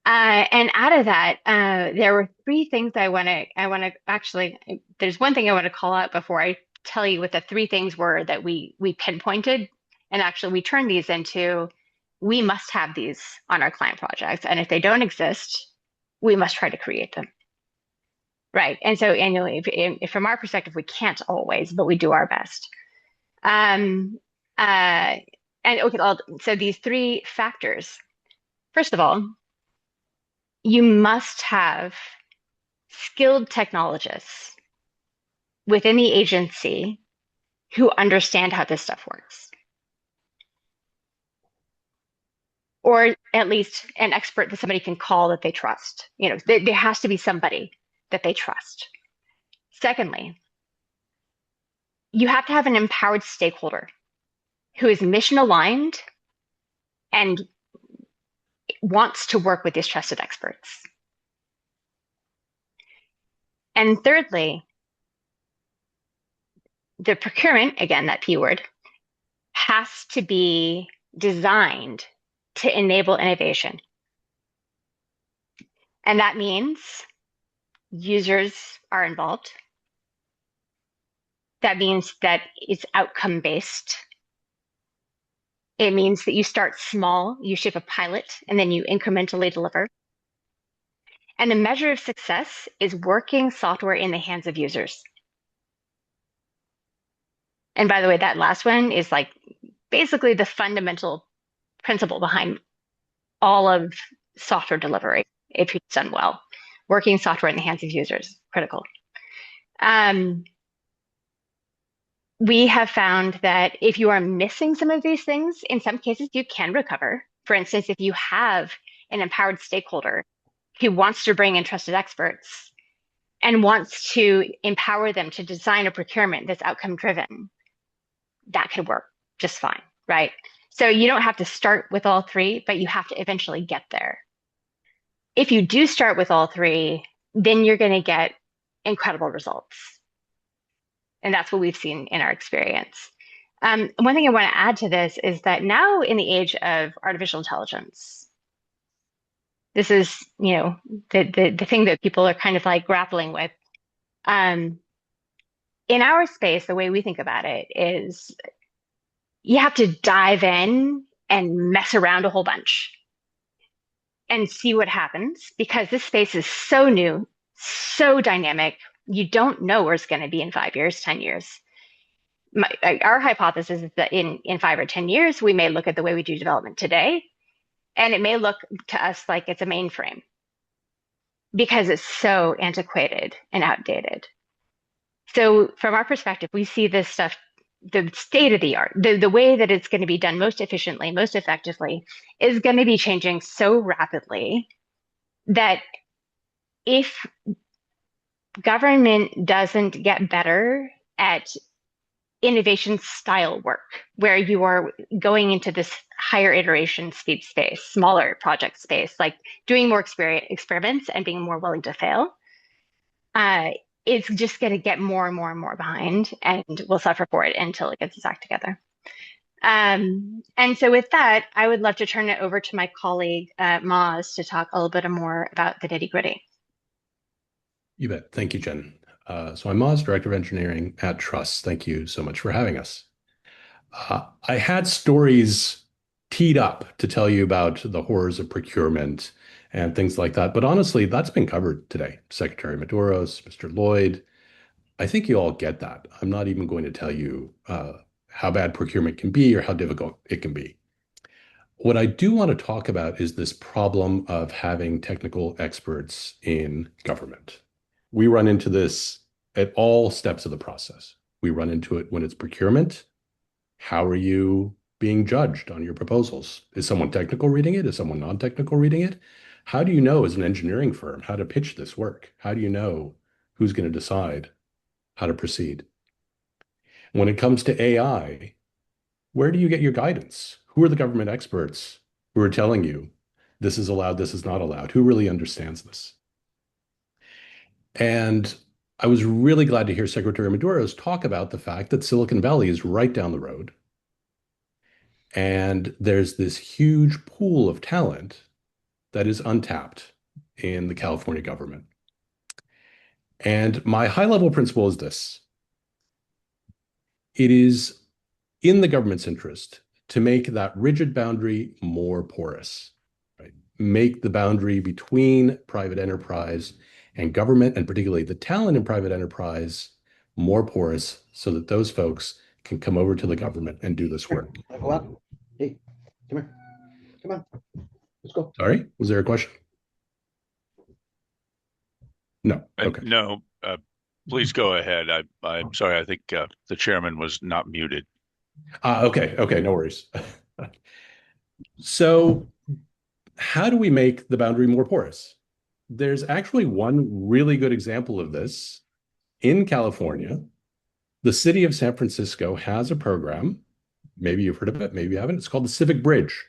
And out of that, there were three things I want to actually, there's one thing I want to call out before I tell you what the three things were that we pinpointed. And actually, we turned these into, we must have these on our client projects. And if they don't exist, we must try to create them. Right. And so annually, if from our perspective, we can't always, but we do our best. And okay, so these three factors. First of all, you must have skilled technologists within the agency who understand how this stuff works. Or at least an expert that somebody can call that they trust. There has to be somebody that they trust. Secondly, you have to have an empowered stakeholder who is mission aligned and wants to work with these trusted experts. And thirdly, the procurement, again, that P word, has to be designed to enable innovation. And that means users are involved. That means that it's outcome based. It means that you start small, you ship a pilot, and then you incrementally deliver. And the measure of success is working software in the hands of users. And by the way, that last one is like basically the fundamental principle behind all of software delivery, if it's done well. Working software in the hands of users, critical. We have found that if you are missing some of these things, in some cases you can recover. For instance, if you have an empowered stakeholder who wants to bring in trusted experts and wants to empower them to design a procurement that's outcome driven, that could work just fine, right? So you don't have to start with all three, but you have to eventually get there. If you do start with all three, then you're going to get incredible results. And that's what we've seen in our experience. One thing I want to add to this is that now in the age of artificial intelligence, this is, the thing that people are kind of like grappling with. In our space, the way we think about it is you have to dive in and mess around a whole bunch and see what happens because this space is so new so dynamic. You don't know where it's going to be in 5 years, 10 years. Our hypothesis is that in 5 or 10 years, we may look at the way we do development today, and it may look to us like it's a mainframe because it's so antiquated and outdated. So from our perspective, we see this stuff, the state of the art, the way that it's going to be done most efficiently, most effectively, is going to be changing so rapidly that if government doesn't get better at innovation style work, where you are going into this higher iteration speed space, smaller project space, like doing more experiments and being more willing to fail, it's just going to get more and more and more behind, and we'll suffer for it until it gets its act together. And so with that, I would love to turn it over to my colleague, Maz, to talk a little bit more about the nitty gritty. You bet. Thank you, Jen. So I'm Maz, Director of Engineering at Truss. Thank you so much for having us. I had stories teed up to tell you about the horrors of procurement and things like that, but honestly, that's been covered today. Secretary Maduros, Mr. Lloyd, I think you all get that. I'm not even going to tell you how bad procurement can be or how difficult it can be. What I do want to talk about is this problem of having technical experts in government. We run into this at all steps of the process. We run into it when it's procurement. How are you being judged on your proposals? Is someone technical reading it? Is someone non-technical reading it? How do you know as an engineering firm how to pitch this work? How do you know who's going to decide how to proceed? When it comes to AI, where do you get your guidance? Who are the government experts who are telling you this is allowed, this is not allowed? Who really understands this? And I was really glad to hear Secretary Maduros talk about the fact that Silicon Valley is right down the road. And there's this huge pool of talent that is untapped in the California government. And my high-level principle is this. It is in the government's interest to make that rigid boundary more porous, right? Make the boundary between private enterprise and government, and particularly the talent in private enterprise, more porous so that those folks can come over to the government and do this work. Go on. Hey, come here. Come on. Let's go. Sorry, was there a question? No. Okay. No, please go ahead. I'm sorry. I think the chairman was not muted. Okay. Okay. No worries. So how do we make the boundary more porous? There's actually one really good example of this in California. The city of San Francisco has a program. Maybe you've heard of it, maybe you haven't. It's called the Civic Bridge.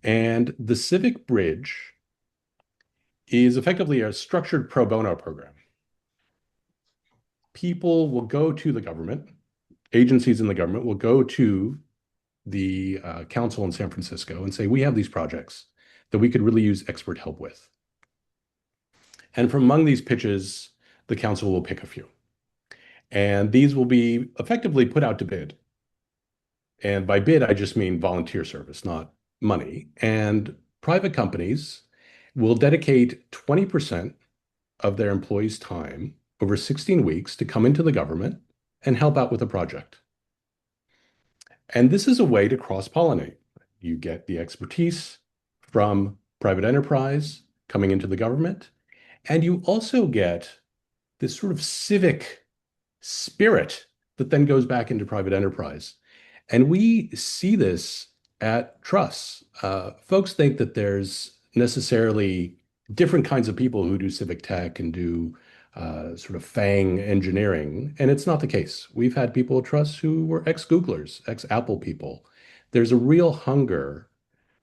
And the Civic Bridge is effectively a structured pro bono program. People will go to the government, agencies in the government will go to the council in San Francisco and say, we have these projects that we could really use expert help with. And from among these pitches, the council will pick a few. And these will be effectively put out to bid. And by bid, I just mean volunteer service, not money. And private companies will dedicate 20% of their employees' time over 16 weeks to come into the government and help out with a project. And this is a way to cross-pollinate. You get the expertise from private enterprise coming into the government, and you also get this sort of civic spirit that then goes back into private enterprise. And we see this at Truss. Folks think that there's necessarily different kinds of people who do civic tech and do sort of FANG engineering, and it's not the case. We've had people at Truss who were ex-Googlers, ex-Apple people. There's a real hunger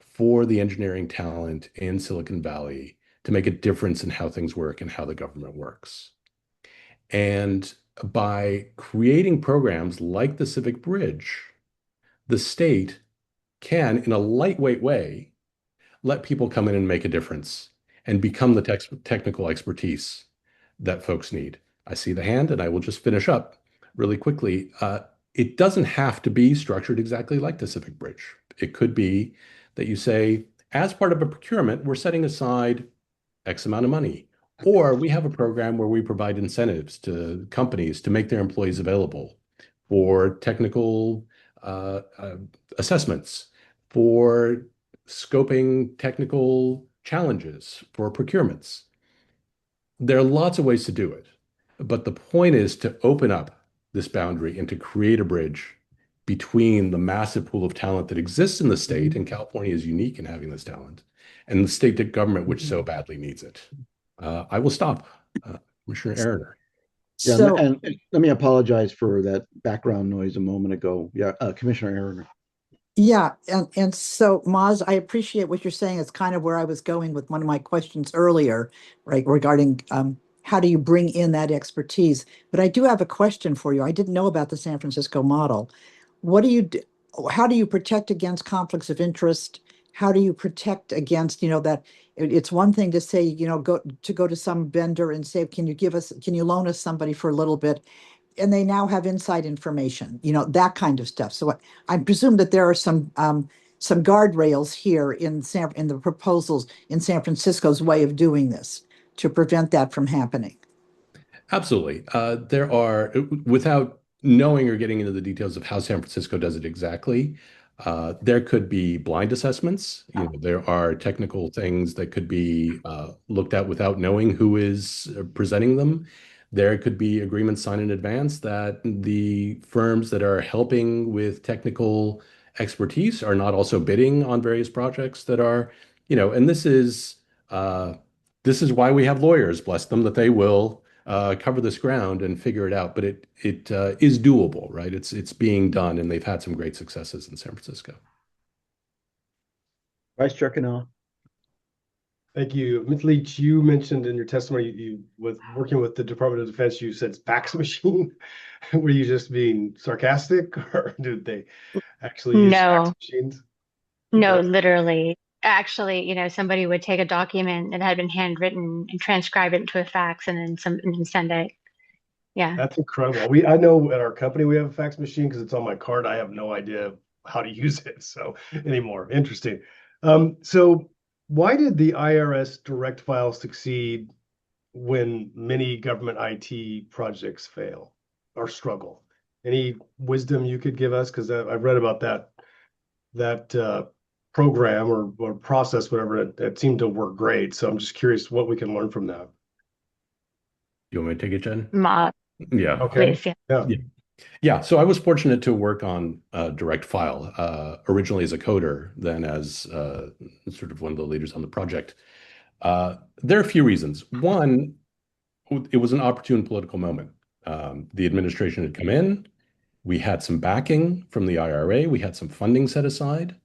for the engineering talent in Silicon Valley to make a difference in how things work and how the government works. And by creating programs like the Civic Bridge, the state can, in a lightweight way, let people come in and make a difference and become the technical expertise that folks need. I see the hand, and I will just finish up really quickly. It doesn't have to be structured exactly like the Civic Bridge. It could be that you say, as part of a procurement, we're setting aside X amount of money, Or we have a program where we provide incentives to companies to make their employees available for technical assessments, for scoping technical challenges, for procurements. There are lots of ways to do it, but the point is to open up this boundary and to create a bridge between the massive pool of talent that exists in the state, and California is unique in having this talent, and the state government, which so badly needs it. I will stop, Commissioner Eriner. Yeah, So, and let me apologize for that background noise a moment ago. Yeah, Commissioner Aaron. yeah, and so Maz, I appreciate what you're saying. It's kind of where I was going with one of my questions earlier, right, regarding how do you bring in that expertise? But I do have a question for you. I didn't know about the San Francisco model. What do you do? How do you protect against conflicts of interest? How do you protect against, that it's one thing to say, go to some vendor and say, can you loan us somebody for a little bit? And they now have inside information, that kind of stuff. So I presume that there are some guardrails here in the proposals in San Francisco's way of doing this to prevent that from happening. Absolutely. There are, without knowing or getting into the details of how San Francisco does it exactly, there could be blind assessments. There are technical things that could be looked at without knowing who is presenting them. There could be agreements signed in advance that the firms that are helping with technical expertise are not also bidding on various projects that are, and this is why we have lawyers, bless them, that they will cover this ground and figure it out. But it is doable, right? It's being done, and they've had some great successes in San Francisco. Vice Chair Canal. Thank you. Ms. Leech, you mentioned in your testimony, you with working with the Department of Defense, you said fax machine. Were you just being sarcastic, or did they actually use fax No, machines? no, Okay. literally. Actually, somebody would take a document that had been handwritten and transcribe it into a fax and send it. Yeah. That's incredible. I know at our company we have a fax machine because it's on my card. I have no idea how to use it so anymore. Interesting. So why did the IRS direct file succeed when many government IT projects fail or struggle? Any wisdom you could give us? Because I've read about that program or process, whatever. It seemed to work great. So I'm just curious what we can learn from that. You want me to take it, Jen? Ma, Yeah. Okay. please. Yeah. Yeah. Yeah. Yeah, so I was fortunate to work on Direct File, originally as a coder, then as sort of one of the leaders on the project. There are a few reasons. One, it was an opportune political moment. The administration had come in. We had some backing from the IRA. We had some funding set aside.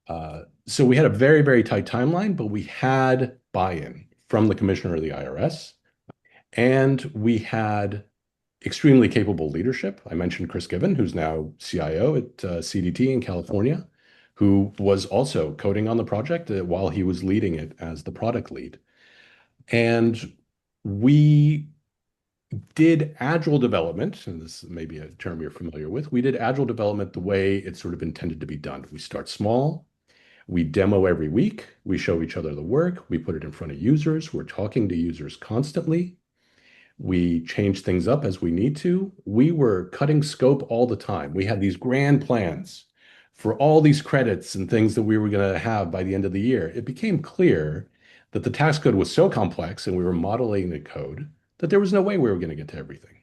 So we had a very, very tight timeline, but we had buy-in from the commissioner of the IRS. And we had extremely capable leadership. I mentioned Chris Given, who's now CIO at CDT in California, who was also coding on the project while he was leading it as the product lead. And we did agile development, and this may be a term you're familiar with. We did agile development the way it's sort of intended to be done. We start small. We demo every week. We show each other the work. We put it in front of users. We're talking to users constantly. We change things up as we need to. We were cutting scope all the time. We had these grand plans for all these credits and things that we were going to have by the end of the year. It became clear that the tax code was so complex and we were modeling the code that there was no way we were going to get to everything.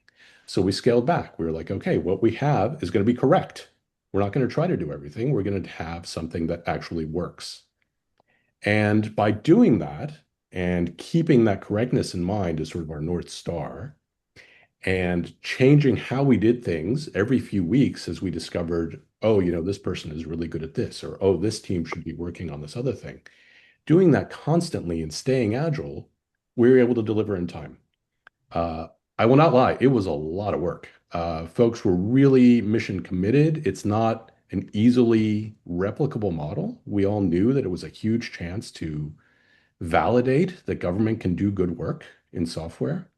So we scaled back. We were like, okay, what we have is going to be correct. We're not going to try to do everything. We're going to have something that actually works. And by doing that, and keeping that correctness in mind as sort of our North Star, and changing how we did things every few weeks as we discovered, oh, this person is really good at this, or oh, this team should be working on this other thing. Doing that constantly and staying agile, we were able to deliver in time. I will not lie, it was a lot of work. Folks were really mission committed. It's not an easily replicable model. We all knew that it was a huge chance to validate that government can do good work in software.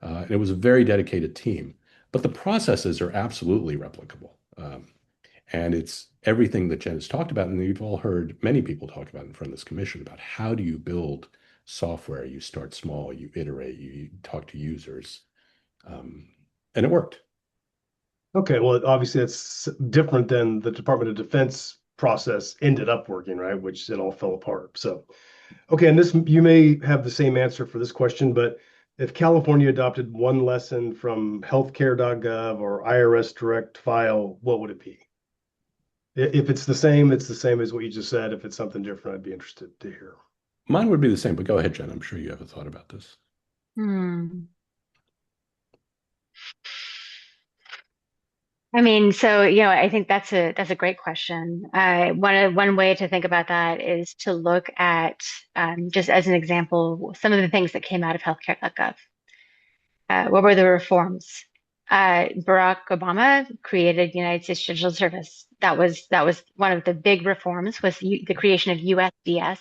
And it was a very dedicated team. But the processes are absolutely replicable. And it's everything that Jen has talked about, and you've all heard many people talk about in front of this commission about how do you build software. You start small, you iterate, you talk to users, and it worked. Okay, well, obviously that's different than the Department of Defense process ended up working, right? Which it all fell apart. So, okay, and this you may have the same answer for this question, but if California adopted one lesson from healthcare.gov or IRS direct file, what would it be? If it's the same as what you just said. If it's something different, I'd be interested to hear. Mine would be the same, but go ahead, Jen. I'm sure you have a thought about this. I mean, so I think that's a great question. One way to think about that is to look at just as an example some of the things that came out of healthcare.gov. What were the reforms? Barack Obama created United States Digital Service. That was one of the big reforms was the creation of USDS,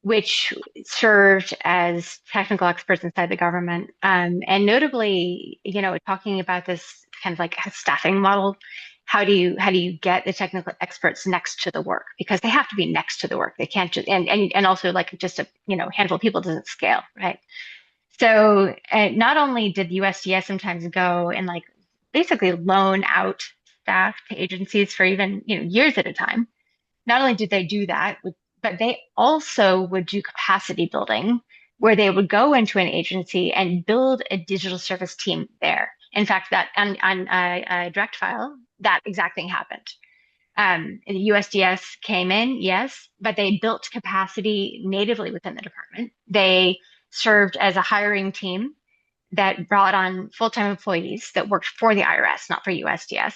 which served as technical experts inside the government. And notably, talking about this kind of like a staffing model, how do you get the technical experts next to the work? Because they have to be next to the work. They can't just, and also like just a, handful of people doesn't scale, right? So not only did USDS sometimes go and like basically loan out staff to agencies for even, years at a time. Not only did they do that, but they also would do capacity building where they would go into an agency and build a digital service team there. In fact, that on direct file, that exact thing happened. The USDS came in, yes, but they built capacity natively within the department. They served as a hiring team that brought on full-time employees that worked for the IRS, not for USDS,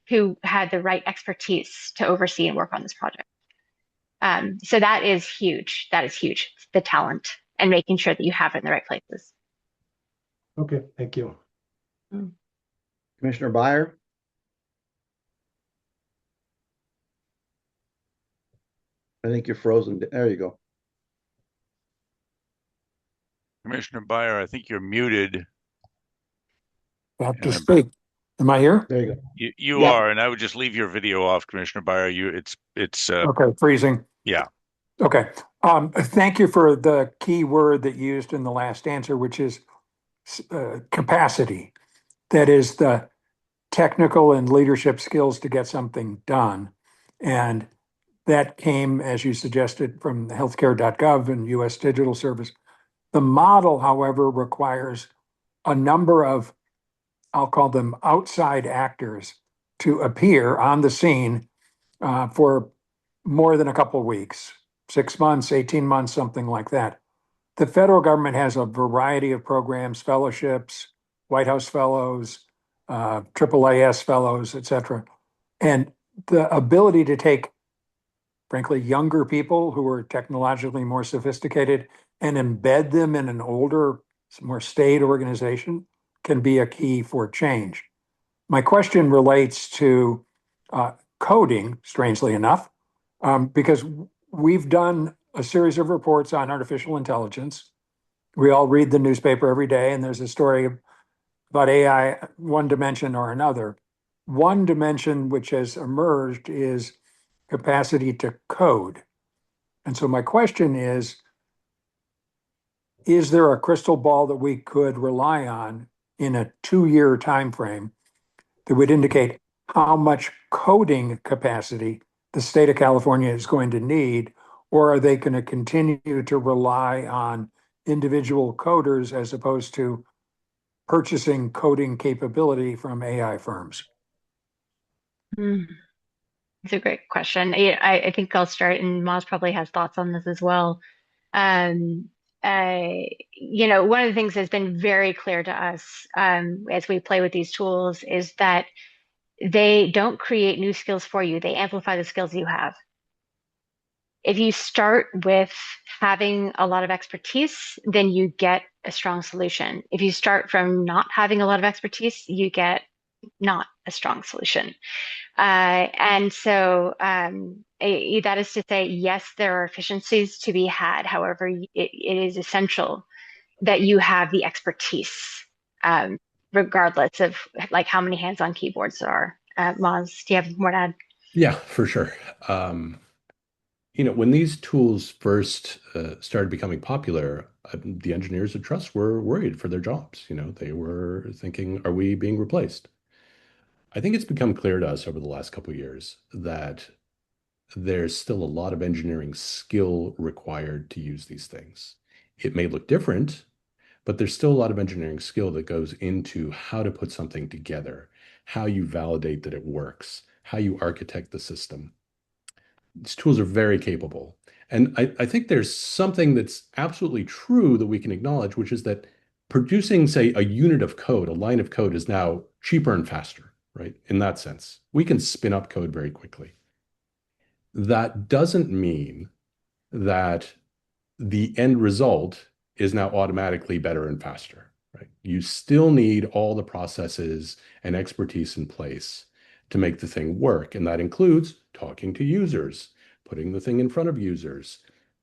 who had the right expertise to oversee and work on this project. So that is huge. That is huge. The talent and making sure that you have it in the right places. Okay, thank you. Commissioner Byer? I think you're frozen. There you go. Commissioner Byer, I think you're muted. Have to speak. Am I here? There you go. You Yep. are, and I would just leave your video off, Commissioner Byer. It's Okay, freezing. yeah. Okay. Thank you for the key word that you used in the last answer, which is capacity. That is the technical and leadership skills to get something done. And that came, as you suggested, from healthcare.gov and US Digital Service. The model, however, requires a number of, I'll call them outside actors, to appear on the scene for more than a couple of weeks, 6 months, 18 months, something like that. The federal government has a variety of programs, fellowships, White House fellows, AAAS fellows, et cetera. And the ability to take, frankly, younger people who are technologically more sophisticated and embed them in an older, more staid organization can be a key for change. My question relates to coding, strangely enough, because we've done a series of reports on artificial intelligence. We all read the newspaper every day, and there's a story about AI, one dimension or another. One dimension which has emerged is capacity to code. And so my question is there a crystal ball that we could rely on in a 2-year time frame that would indicate how much coding capacity the state of California is going to need, or are they going to continue to rely on individual coders as opposed to purchasing coding capability from AI firms? It's a great question. I think I'll start, and Moz probably has thoughts on this as well. One of the things that's been very clear to us as we play with these tools is that they don't create new skills for you. They amplify the skills you have. If you start with having a lot of expertise, then you get a strong solution. If you start from not having a lot of expertise, you get not a strong solution. And so that is to say, yes, there are efficiencies to be had. However, it is essential that you have the expertise, regardless of like how many hands on keyboards there are. Moz, do you have more to add? Yeah, for sure. when these tools first started becoming popular, the engineers at Truss were worried for their jobs. They were thinking, are we being replaced? I think it's become clear to us over the last couple of years that there's still a lot of engineering skill required to use these things. It may look different, but there's still a lot of engineering skill that goes into how to put something together, how you validate that it works, how you architect the system. These tools are very capable. And I think there's something that's absolutely true that we can acknowledge, which is that producing, say, a unit of code, a line of code, is now cheaper and faster, right? In that sense, we can spin up code very quickly. That doesn't mean that the end result is now automatically better and faster, right? You still need all the processes and expertise in place to make the thing work. And that includes talking to users, putting the thing in front of users,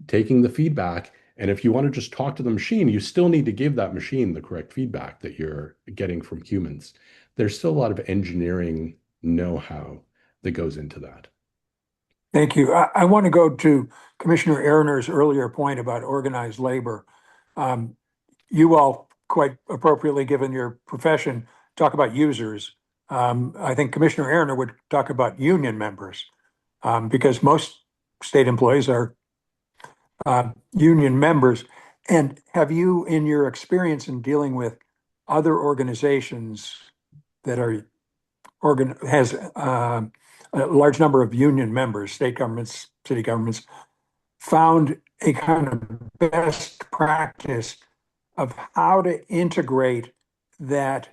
taking the feedback. And if you want to just talk to the machine, you still need to give that machine the correct feedback that you're getting from humans. There's still a lot of engineering know-how that goes into that. Thank you. I want to go to Commissioner Erner's earlier point about organized labor. You all, quite appropriately, given your profession, talk about users. I think Commissioner Erner would talk about union members, because most state employees are union members. And have you, in your experience in dealing with other organizations that has a large number of union members, state governments, city governments, found a kind of best practice of how to integrate that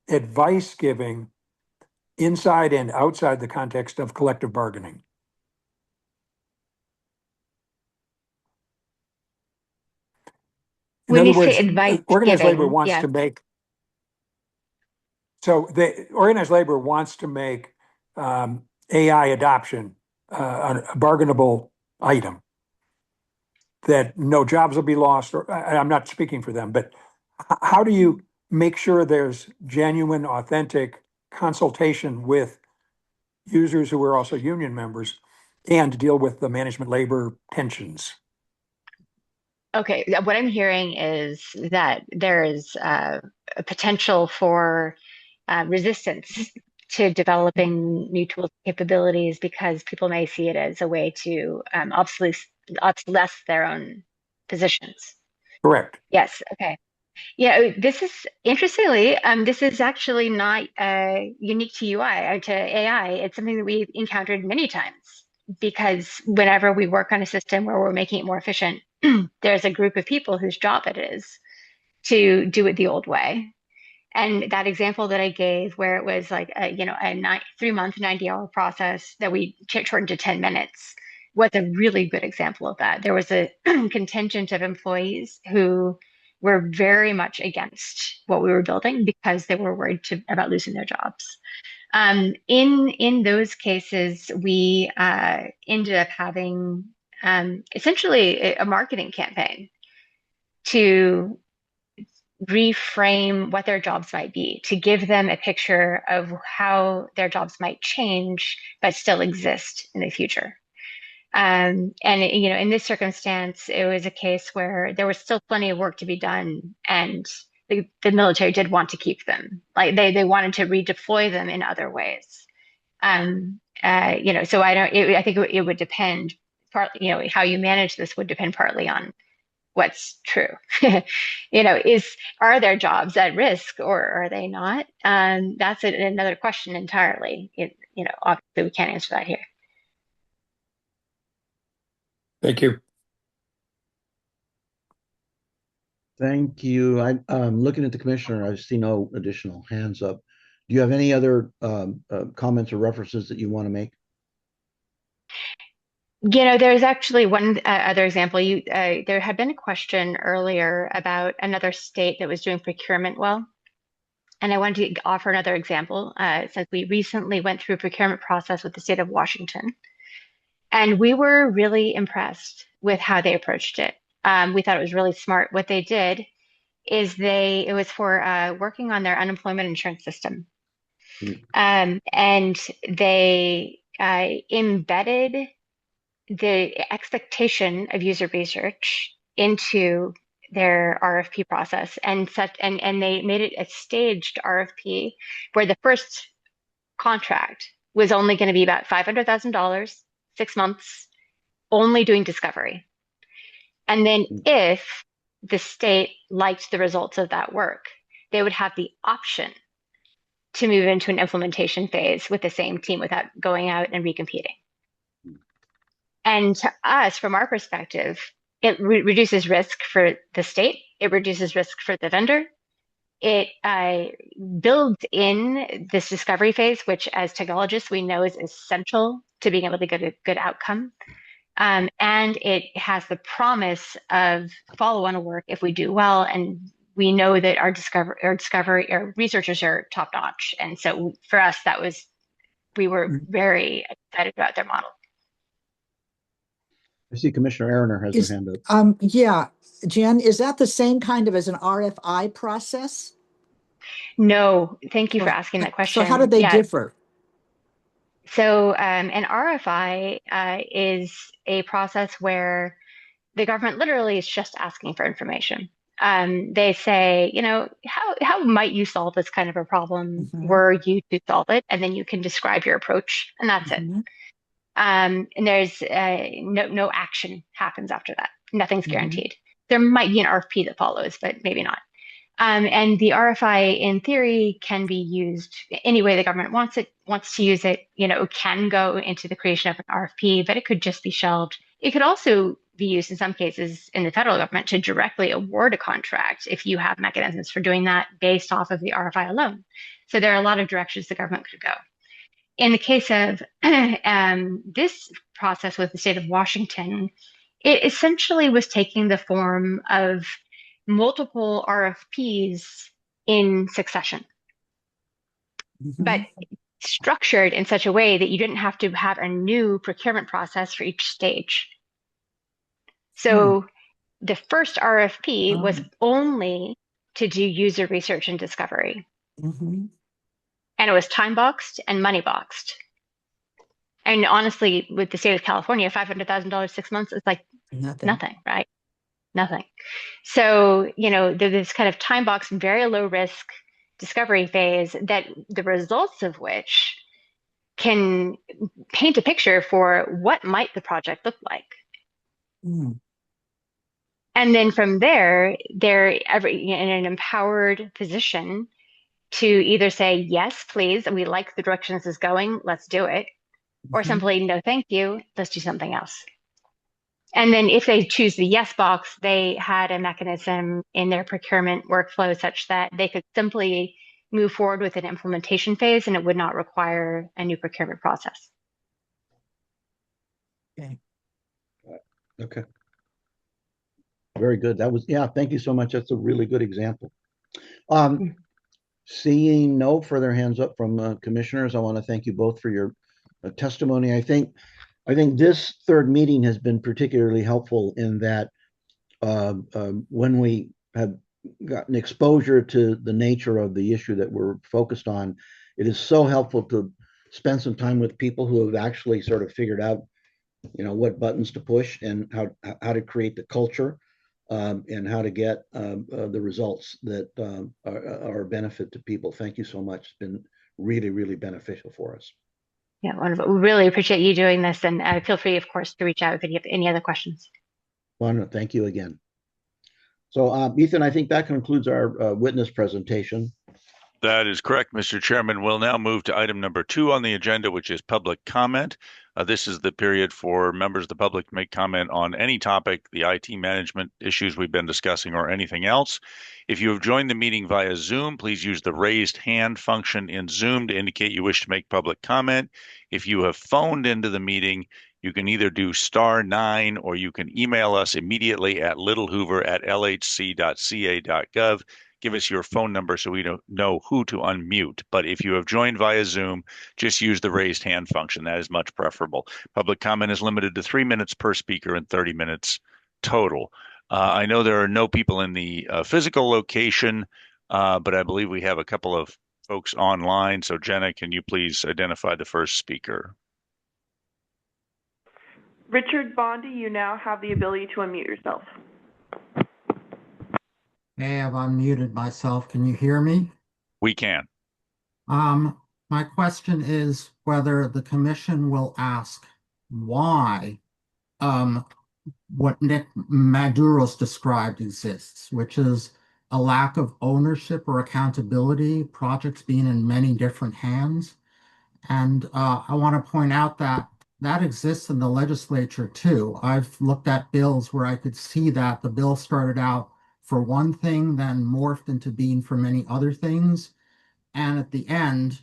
advice giving inside and outside the context of collective bargaining? In When other you say words, advice organized labor giving, wants yes. to make, so the organized labor wants to make AI adoption a bargainable item, that no jobs will be lost, or I'm not speaking for them, but how do you make sure there's genuine, authentic consultation with users who are also union members and deal with the management labor tensions? Okay, what I'm hearing is that there is a potential for resistance to developing new tools and capabilities because people may see it as a way to obsolesce their own positions. Correct. Yes, okay. Yeah, this is interestingly, this is actually not unique to UI or to AI. It's something that we've encountered many times because whenever we work on a system where we're making it more efficient, there's a group of people whose job it is to do it the old way. And that example that I gave, where it was like a 3-month, 90-hour process that we shortened to 10 minutes, was a really good example of that. There was a contingent of employees who were very much against what we were building because they were worried about losing their jobs. In those cases, we ended up having essentially a marketing campaign to reframe what their jobs might be, to give them a picture of how their jobs might change but still exist in the future. And in this circumstance, it was a case where there was still plenty of work to be done, and the military did want to keep them. Like they wanted to redeploy them in other ways. So I think it would depend partly, how you manage this would depend partly on what's true. Are their jobs at risk or are they not? That's another question entirely. Obviously we can't answer that here. Thank you. Thank you. I'm looking at the commissioner. I see no additional hands up. Do you have any other comments or references that you want to make? There's actually one other example. There had been a question earlier about another state that was doing procurement well. And I wanted to offer another example since we recently went through a procurement process with the state of Washington. And we were really impressed with how they approached it. We thought it was really smart. What they did is it was for working on their unemployment insurance system. And they embedded the expectation of user research into their RFP process and they made it a staged RFP where the first contract was only going to be about $500,000, 6 months, only doing discovery. And then if the state liked the results of that work, they would have the option to move into an implementation phase with the same team without going out and recompeting. And to us, from our perspective, it reduces risk for the state, it reduces risk for the vendor. It builds in this discovery phase, which as technologists we know is essential to being able to get a good outcome. And it has the promise of follow-on work if we do well. And we know that our researchers are top notch. And so for us, we were very excited about their model. I see Commissioner Eriner has her hand up. Yeah, Jen, is that the same kind of as an RFI process? No, thank you for asking that question. So how do they differ? So an RFI is a process where the government literally is just asking for information. They say, how might you solve this kind of a problem were you to solve it? And then you can describe your approach, and that's it. And there's no action happens after that. Nothing's guaranteed. There might be an RFP that follows, but maybe not. And the RFI, in theory, can be used any way the government wants to use it. It can go into the creation of an RFP, but it could just be shelved. It could also be used in some cases in the federal government to directly award a contract if you have mechanisms for doing that based off of the RFI alone. So there are a lot of directions the government could go. In the case of this process with the state of Washington, it essentially was taking the form of multiple RFPs in succession, but structured in such a way that you didn't have to have a new procurement process for each stage. So the first RFP was only to do user research and discovery. And it was time boxed and money boxed. And honestly, with the state of California, $500,000, 6 months, it's like nothing, right? Nothing. So, there's this kind of time box, very low risk discovery phase that the results of which can paint a picture for what might the project look like. And then from there, they're in an empowered position to either say, yes, please, we like the direction this is going, let's do it. Or simply, no, thank you, let's do something else. And then if they choose the yes box, they had a mechanism in their procurement workflow such that they could simply move forward with an implementation phase and it would not require a new procurement process. Okay. Very good. Thank you so much. That's a really good example. Seeing no further hands up from commissioners, I want to thank you both for your testimony. I think this third meeting has been particularly helpful in that when we have gotten exposure to the nature of the issue that we're focused on, it is so helpful to spend some time with people who have actually sort of figured out, what buttons to push and how to create the culture and how to get the results that are a benefit to people. Thank you so much. It's been really, really beneficial for us. Yeah, wonderful. We really appreciate you doing this, and feel free, of course, to reach out if you have any other questions. Wonderful. Thank you again. So, Ethan, I think that concludes our witness presentation. That is correct, Mr. Chairman. We'll now move to item number 2 on the agenda, which is public comment. This is the period for members of the public to make comment on any topic, the IT management issues we've been discussing, or anything else. If you have joined the meeting via Zoom, please use the raised hand function in Zoom to indicate you wish to make public comment. If you have phoned into the meeting, you can either do *9 or you can email us immediately at littlehoover@lhc.ca.gov. Give us your phone number so we don't know who to unmute. But if you have joined via Zoom, just use the raised hand function. That is much preferable. Public comment is limited to 3 minutes per speaker and 30 minutes total. I know there are no people in the physical location, but I believe we have a couple of folks online. So Jenna, can you please identify the first speaker? Richard Bondi, you now have the ability to unmute yourself. Hey, I've unmuted myself. Can you hear me? We can. My question is whether the commission will ask why what Nick Maduros described exists, which is a lack of ownership or accountability, projects being in many different hands. And I want to point out that that exists in the legislature too. I've looked at bills where I could see that the bill started out for one thing, then morphed into being for many other things, and at the end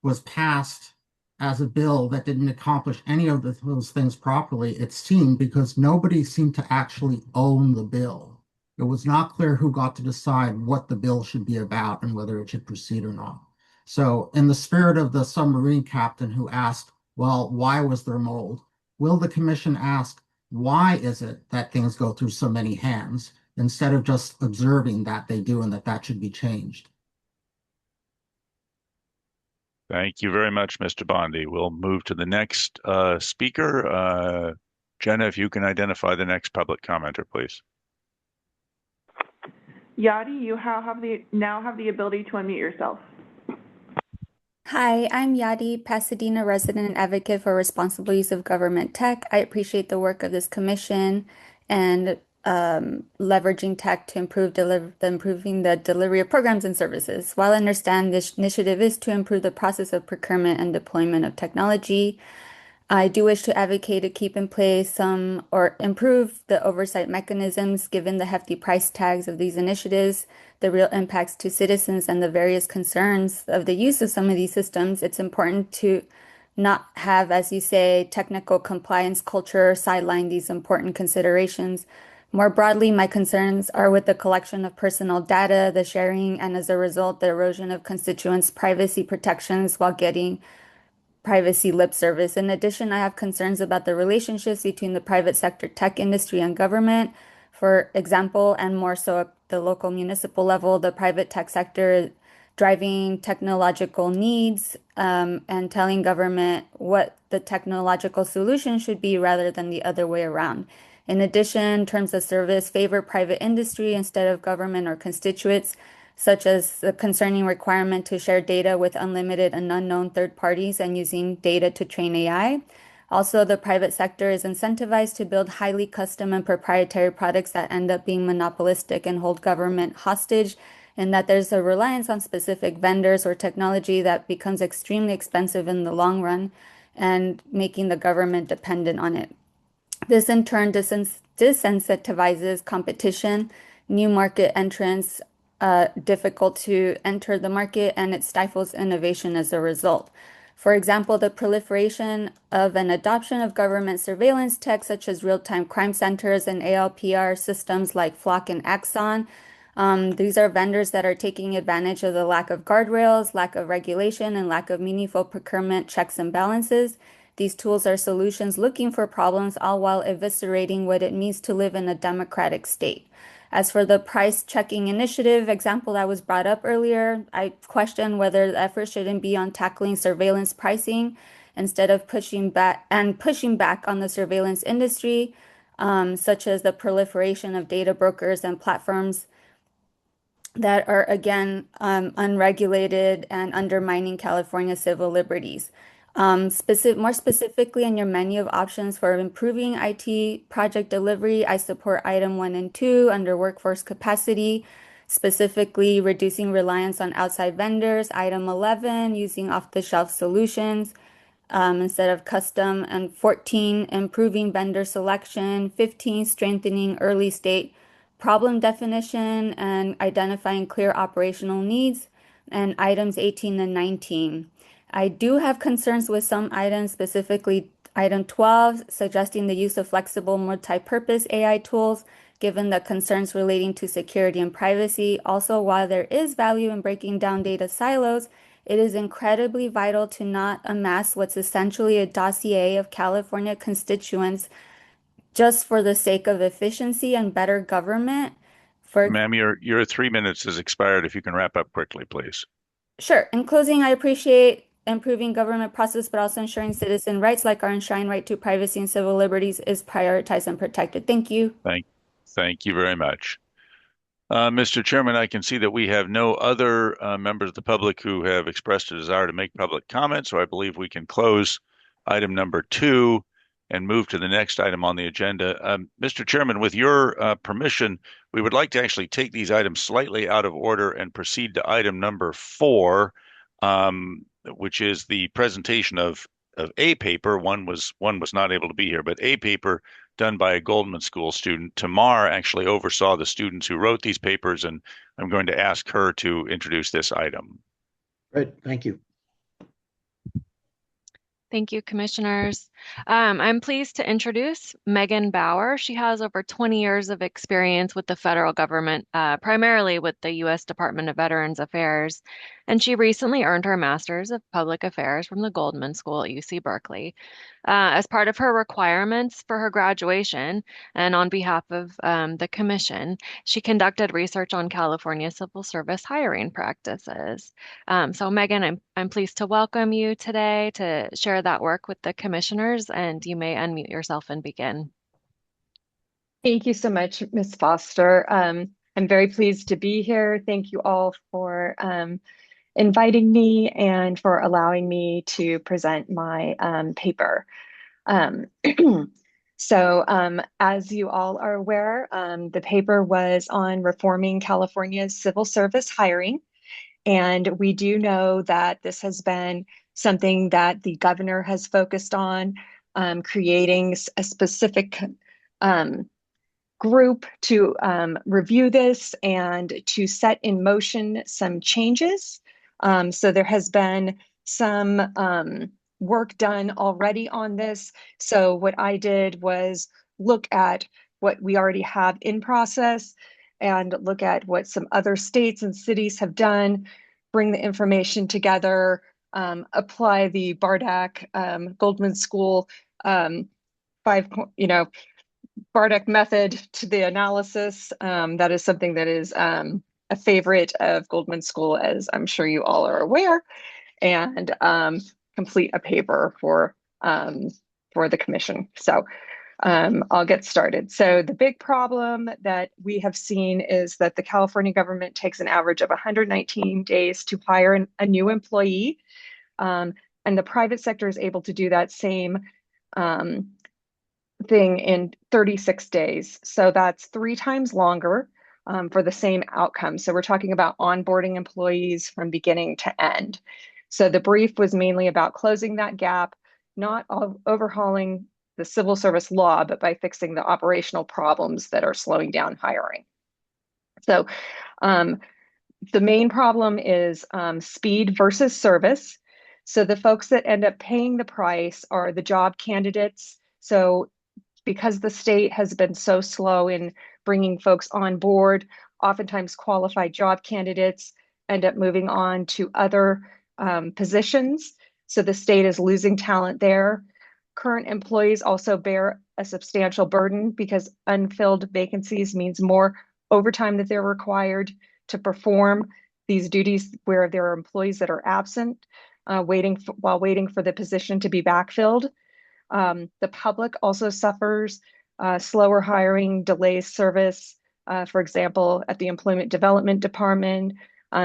was passed as a bill that didn't accomplish any of those things properly, it seemed, because nobody seemed to actually own the bill. It was not clear who got to decide what the bill should be about and whether it should proceed or not. So, in the spirit of the submarine captain who asked, well, why was there mold? Will the commission ask, why is it that things go through so many hands, instead of just observing that they do and that should be changed? Thank you very much, Mr. Bondi. We'll move to the next speaker. Jenna, if you can identify the next public commenter, please. Yadi, you now have the ability to unmute yourself. Hi, I'm Yadi, Pasadena resident and advocate for responsible use of government tech. I appreciate the work of this commission and leveraging tech to improving the delivery of programs and services. While I understand this initiative is to improve the process of procurement and deployment of technology, I do wish to advocate to keep in place or improve the oversight mechanisms given the hefty price tags of these initiatives, the real impacts to citizens, and the various concerns of the use of some of these systems. It's important to not have, as you say, technical compliance culture sideline these important considerations. More broadly, my concerns are with the collection of personal data, the sharing, and as a result, the erosion of constituents' privacy protections while getting privacy lip service. In addition, I have concerns about the relationships between the private sector tech industry and government. For example, and more so at the local municipal level, the private tech sector driving technological needs and telling government what the technological solution should be rather than the other way around. In addition, terms of service favor private industry instead of government or constituents, such as the concerning requirement to share data with unlimited and unknown third parties and using data to train AI. Also, the private sector is incentivized to build highly custom and proprietary products that end up being monopolistic and hold government hostage, and that there's a reliance on specific vendors or technology that becomes extremely expensive in the long run and making the government dependent on it. This in turn disincentivizes competition, new market entrants, difficult to enter the market, and it stifles innovation as a result. For example, the proliferation of an adoption of government surveillance tech, such as real-time crime centers and ALPR systems like Flock and Axon. These are vendors that are taking advantage of the lack of guardrails, lack of regulation, and lack of meaningful procurement checks and balances. These tools are solutions looking for problems, all while eviscerating what it means to live in a democratic state. As for the price checking initiative example that was brought up earlier, I question whether the effort shouldn't be on tackling surveillance pricing instead of pushing back on the surveillance industry, such as the proliferation of data brokers and platforms that are, again, unregulated and undermining California civil liberties. More specifically, in your menu of options for improving IT project delivery, I support item 1 and 2 under workforce capacity, specifically reducing reliance on outside vendors. Item 11, using off-the-shelf solutions instead of custom. And 14, improving vendor selection. 15, strengthening early state problem definition and identifying clear operational needs. And items 18 and 19. I do have concerns with some items, specifically item 12, suggesting the use of flexible multi-purpose AI tools, given the concerns relating to security and privacy. Also, while there is value in breaking down data silos, it is incredibly vital to not amass what's essentially a dossier of California constituents just for the sake of efficiency and better government. Ma'am, your 3 minutes has expired. If you can wrap up quickly, please. Sure. In closing, I appreciate improving government process, but also ensuring citizen rights like our enshrined right to privacy and civil liberties is prioritized and protected. Thank you. Thank you very much. Mr. Chairman, I can see that we have no other members of the public who have expressed a desire to make public comment, so I believe we can close item number 2 and move to the next item on the agenda. Mr. Chairman, with your permission, we would like to actually take these items slightly out of order and proceed to item number 4, which is the presentation of a paper. One was not able to be here, but a paper done by a Goldman School student. Tamar actually oversaw the students who wrote these papers, and I'm going to ask her to introduce this item. Great, thank you. Thank you, commissioners. I'm pleased to introduce Megan Bauer. She has over 20 years of experience with the federal government, primarily with the U.S. Department of Veterans Affairs, and she recently earned her Master's of Public Affairs from the Goldman School at UC Berkeley. As part of her requirements for her graduation, and on behalf of the commission, she conducted research on California civil service hiring practices. So Megan, I'm pleased to welcome you today to share that work with the commissioners, and you may unmute yourself and begin. Thank you so much, Ms. Foster. I'm very pleased to be here. Thank you all for inviting me and for allowing me to present my paper. So as you all are aware, the paper was on reforming California's civil service hiring. And we do know that this has been something that the governor has focused on, creating a specific group to review this and to set in motion some changes. So there has been some work done already on this. So what I did was look at what we already have in process and look at what some other states and cities have done, bring the information together, apply the Bardak Goldman School Bardak method to the analysis. That is something that is a favorite of Goldman School, as I'm sure you all are aware, and complete a paper for the commission. So I'll get started. So the big problem that we have seen is that the California government takes an average of 119 days to hire a new employee, and the private sector is able to do that same thing in 36 days. So that's 3 times longer for the same outcome. So we're talking about onboarding employees from beginning to end. So the brief was mainly about closing that gap, not overhauling the civil service law, but by fixing the operational problems that are slowing down hiring. So the main problem is speed versus service. So the folks that end up paying the price are the job candidates. So because the state has been so slow in bringing folks on board, oftentimes qualified job candidates end up moving on to other positions. So the state is losing talent there. Current employees also bear a substantial burden because unfilled vacancies means more overtime that they're required to perform these duties where there are employees that are absent, while waiting for the position to be backfilled. The public also suffers slower hiring, delays service, for example, at the Employment Development Department.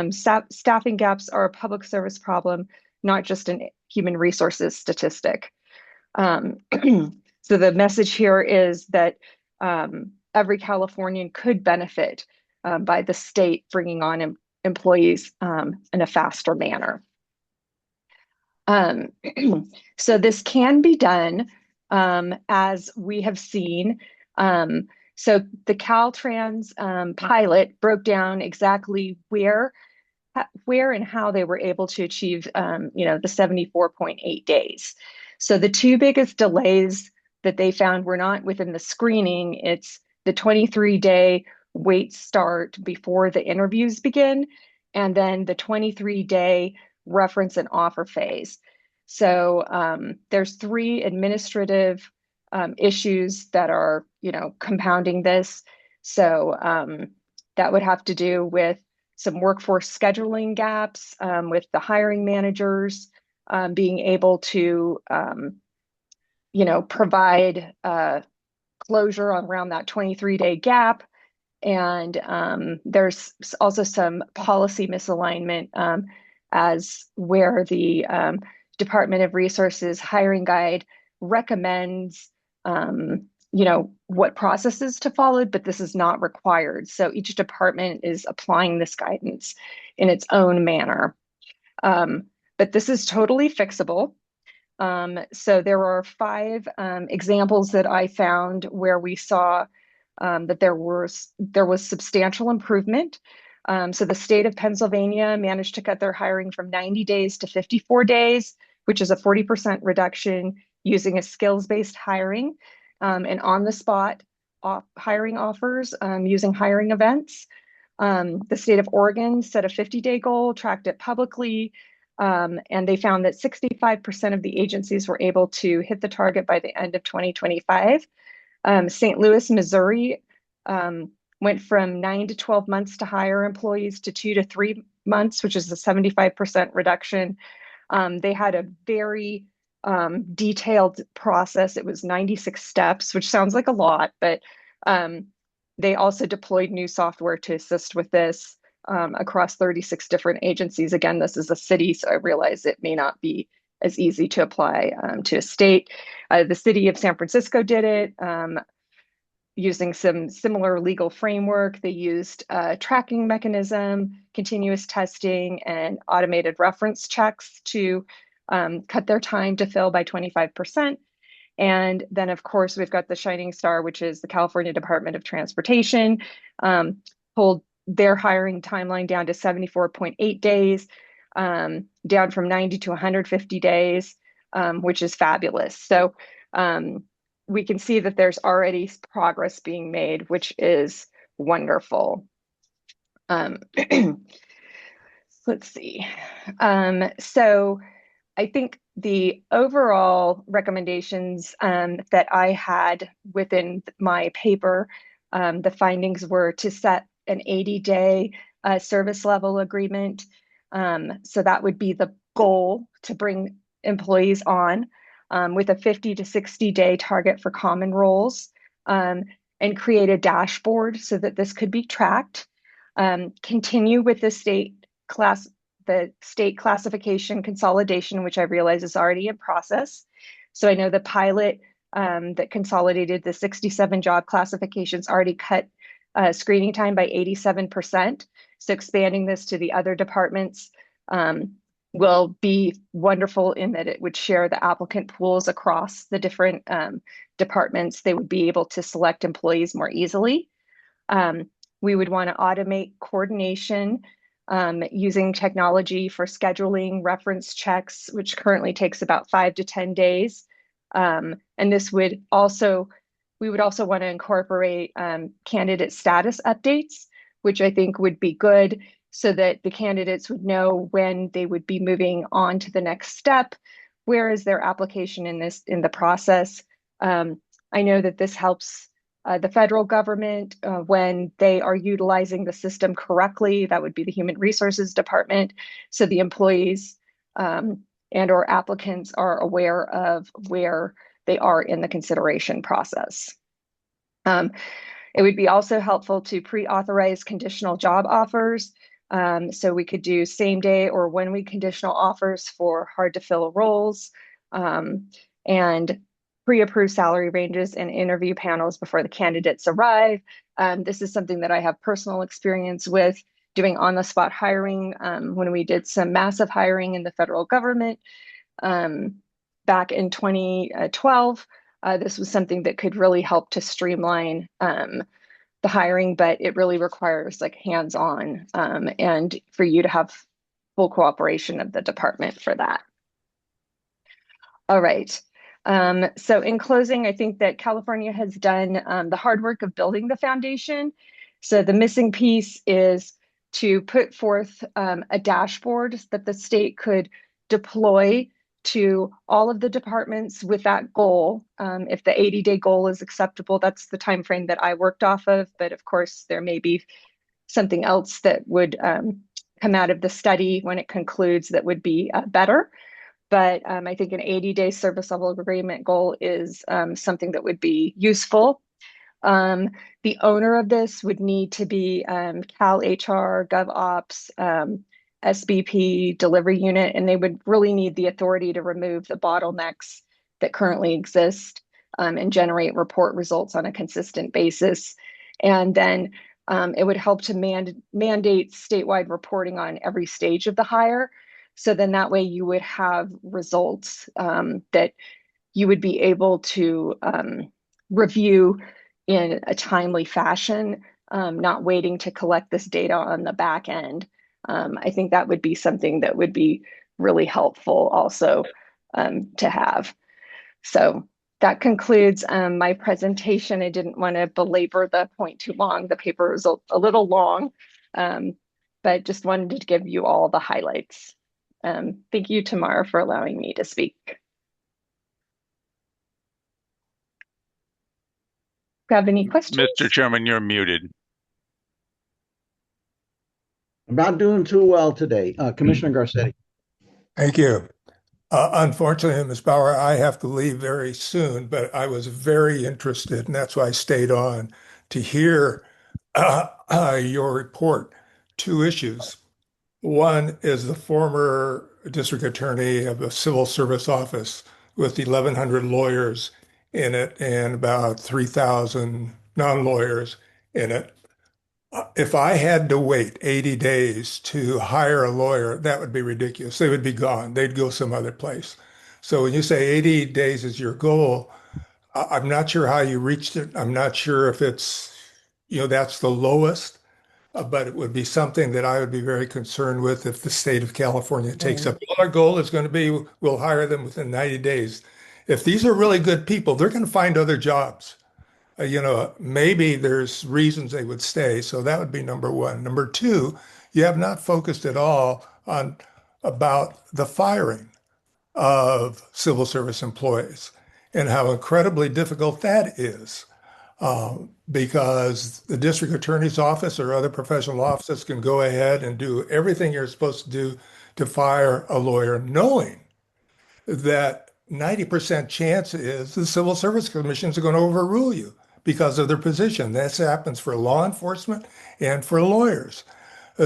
Staffing gaps are a public service problem, not just a human resources statistic. So the message here is that every Californian could benefit by the state bringing on employees in a faster manner. So this can be done as we have seen. So the Caltrans pilot broke down exactly where and how they were able to achieve the 74.8 days. So the 2 biggest delays that they found were not within the screening. It's the 23-day wait start before the interviews begin, and then the 23-day reference and offer phase. So there's 3 administrative issues that are, compounding this. So that would have to do with some workforce scheduling gaps with the hiring managers, being able to, provide closure around that 23-day gap. And there's also some policy misalignment as where the Department of Resources hiring guide recommends, what processes to follow, but this is not required. So each department is applying this guidance in its own manner. But this is totally fixable. So there are 5 examples that I found where we saw that there was substantial improvement. So the state of Pennsylvania managed to cut their hiring from 90 days to 54 days, which is a 40% reduction using a skills-based hiring and on-the-spot hiring offers using hiring events. The state of Oregon set a 50-day goal, tracked it publicly, and they found that 65% of the agencies were able to hit the target by the end of 2025. St. Louis, Missouri went from 9 to 12 months to hire employees to 2 to 3 months, which is a 75% reduction. They had a very detailed process. It was 96 steps, which sounds like a lot, but they also deployed new software to assist with this across 36 different agencies. Again, this is a city, so I realize it may not be as easy to apply to a state. The city of San Francisco did it using some similar legal framework. They used a tracking mechanism, continuous testing, and automated reference checks to cut their time to fill by 25%. And then, of course, we've got the shining star, which is the California Department of Transportation, pulled their hiring timeline down to 74.8 days, down from 90 to 150 days, which is fabulous. So we can see that there's already progress being made, which is wonderful. Let's see. So I think the overall recommendations that I had within my paper, the findings were to set an 80-day service level agreement. So that would be the goal, to bring employees on with a 50 to 60-day target for common roles, and create a dashboard so that this could be tracked. Continue with the state classification consolidation, which I realize is already in process. So I know the pilot that consolidated the 67 job classifications already cut screening time by 87%. So expanding this to the other departments will be wonderful in that it would share the applicant pools across the different departments. They would be able to select employees more easily. We would want to automate coordination using technology for scheduling reference checks, which currently takes about 5 to 10 days. And this would also, we would also want to incorporate candidate status updates, which I think would be good so that the candidates would know when they would be moving on to the next step. Where is their application in the process? I know that this helps the federal government when they are utilizing the system correctly. That would be the Human Resources Department. So the employees and or applicants are aware of where they are in the consideration process. It would be also helpful to pre-authorize conditional job offers. So we could do same day or 1 week conditional offers for hard to fill roles, and pre-approve salary ranges and interview panels before the candidates arrive. This is something that I have personal experience with doing on-the-spot hiring when we did some massive hiring in the federal government back in 2012. This was something that could really help to streamline the hiring, but it really requires like hands-on and for you to have full cooperation of the department for that. All right. So in closing, I think that California has done the hard work of building the foundation. So the missing piece is to put forth a dashboard that the state could deploy to all of the departments with that goal. If the 80-day goal is acceptable, that's the time frame that I worked off of. But of course, there may be something else that would come out of the study when it concludes that would be better. but I think an 80-day service level agreement goal is something that would be useful. The owner of this would need to be Cal HR, GovOps, SBP, delivery unit, and they would really need the authority to remove the bottlenecks that currently exist and generate report results on a consistent basis. And then it would help to mandate statewide reporting on every stage of the hire. So then that way you would have results that you would be able to review in a timely fashion, not waiting to collect this data on the back end. I think that would be something that would be really helpful also to have. So that concludes my presentation. I didn't want to belabor the point too long. The paper was a little long, but just wanted to give you all the highlights. Thank you, Tamara, for allowing me to speak. Have any questions? Mr. Chairman, you're muted. I'm not doing too well today. Commissioner Garcetti. Thank you. Unfortunately, Ms. Bauer, I have to leave very soon, but I was very interested, and that's why I stayed on to hear your report. Two issues. One is the former district attorney of a civil service office with 1,100 lawyers in it and about 3,000 non-lawyers in it. If I had to wait 80 days to hire a lawyer, that would be ridiculous. They would be gone. They'd go some other place. So when you say 80 days is your goal, I'm not sure how you reached it. I'm not sure if it's, that's the lowest, but it would be something that I would be very concerned with if the state of California takes up. Our goal is going to be we'll hire them within 90 days. If these are really good people, they're going to find other jobs. Maybe there's reasons they would stay. So that would be number one. Number two, you have not focused at all on about the firing of civil service employees and how incredibly difficult that is. Because the district attorney's office or other professional offices can go ahead and do everything you're supposed to do to fire a lawyer, knowing that 90% chance is the civil service commissions are going to overrule you because of their position. That happens for law enforcement and for lawyers.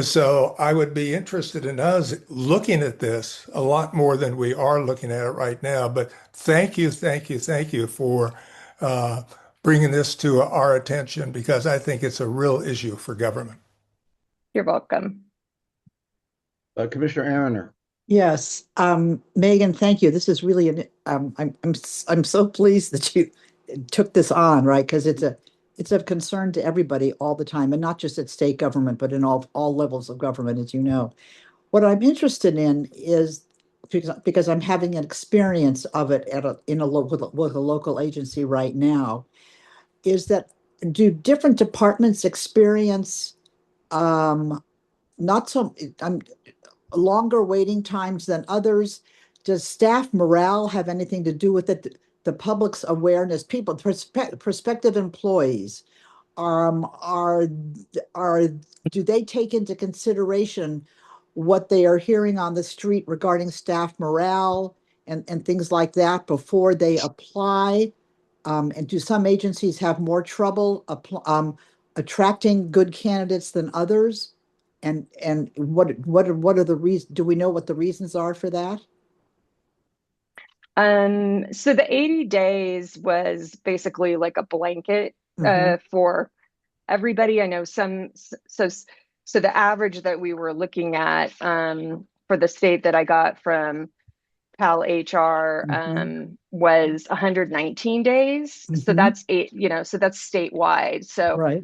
So I would be interested in us looking at this a lot more than we are looking at it right now. But thank you for bringing this to our attention because I think it's a real issue for government. You're welcome. Commissioner Aaroner. Yes, Megan, thank you. This is really I'm so pleased that you took this on, right? Because it's of concern to everybody all the time, and not just at state government, but in all levels of government, as you know. What I'm interested in is because I'm having an experience of it with a local agency right now, is that do different departments experience not so longer waiting times than others? Does staff morale have anything to do with it? The public's awareness, prospective employees, do they take into consideration what they are hearing on the street regarding staff morale and things like that before they apply? And do some agencies have more trouble attracting good candidates than others? And what are the reasons? Do we know what the reasons are for that? So the 80 days was basically like a blanket for everybody. I know so the average that we were looking at for the state that I got from Cal HR was 119 days. So that's so that's statewide. So right.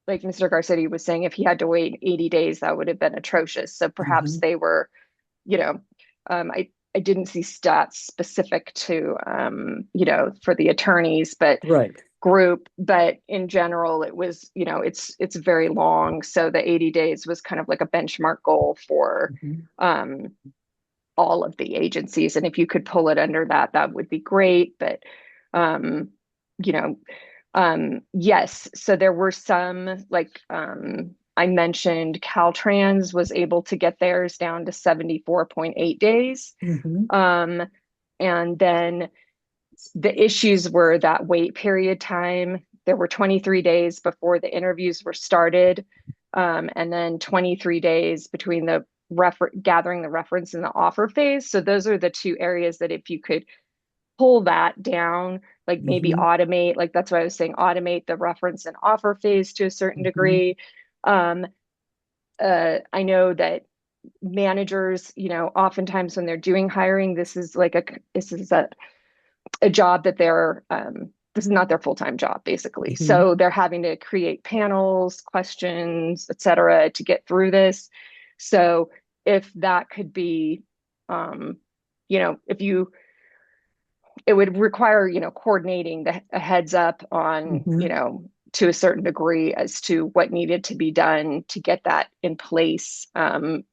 Like Mr. Garcetti was saying, if he had to wait 80 days, that would have been atrocious. So perhaps they were, I didn't see stats specific to, for the attorneys, but group, but in general, it was, it's very long. So the 80 days was kind of like a benchmark goal for all of the agencies. And if you could pull it under that, that would be great. But, yes, so there were some I mentioned Caltrans was able to get theirs down to 74.8 days. And then the issues were that wait period time. There were 23 days before the interviews were started, and then 23 days between the gathering the reference and the offer phase. So those are the two areas that if you could pull that down, like maybe automate, like that's why I was saying automate the reference and offer phase to a certain degree. I know that managers, oftentimes when they're doing hiring, this is a job that this is not their full-time job, basically. So they're having to create panels, questions, et cetera, to get through this. So if that could be, it would require, coordinating a heads up on, to a certain degree as to what needed to be done to get that in place.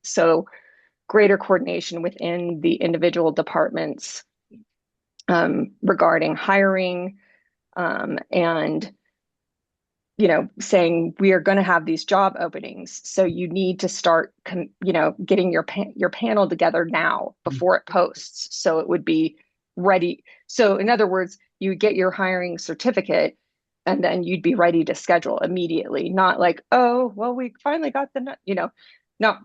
So greater coordination within the individual departments regarding hiring, and saying we are going to have these job openings, so you need to start getting your panel together now before it posts, so it would be ready. So in other words, you get your hiring certificate and then you'd be ready to schedule immediately, not like, oh well, we finally got the no.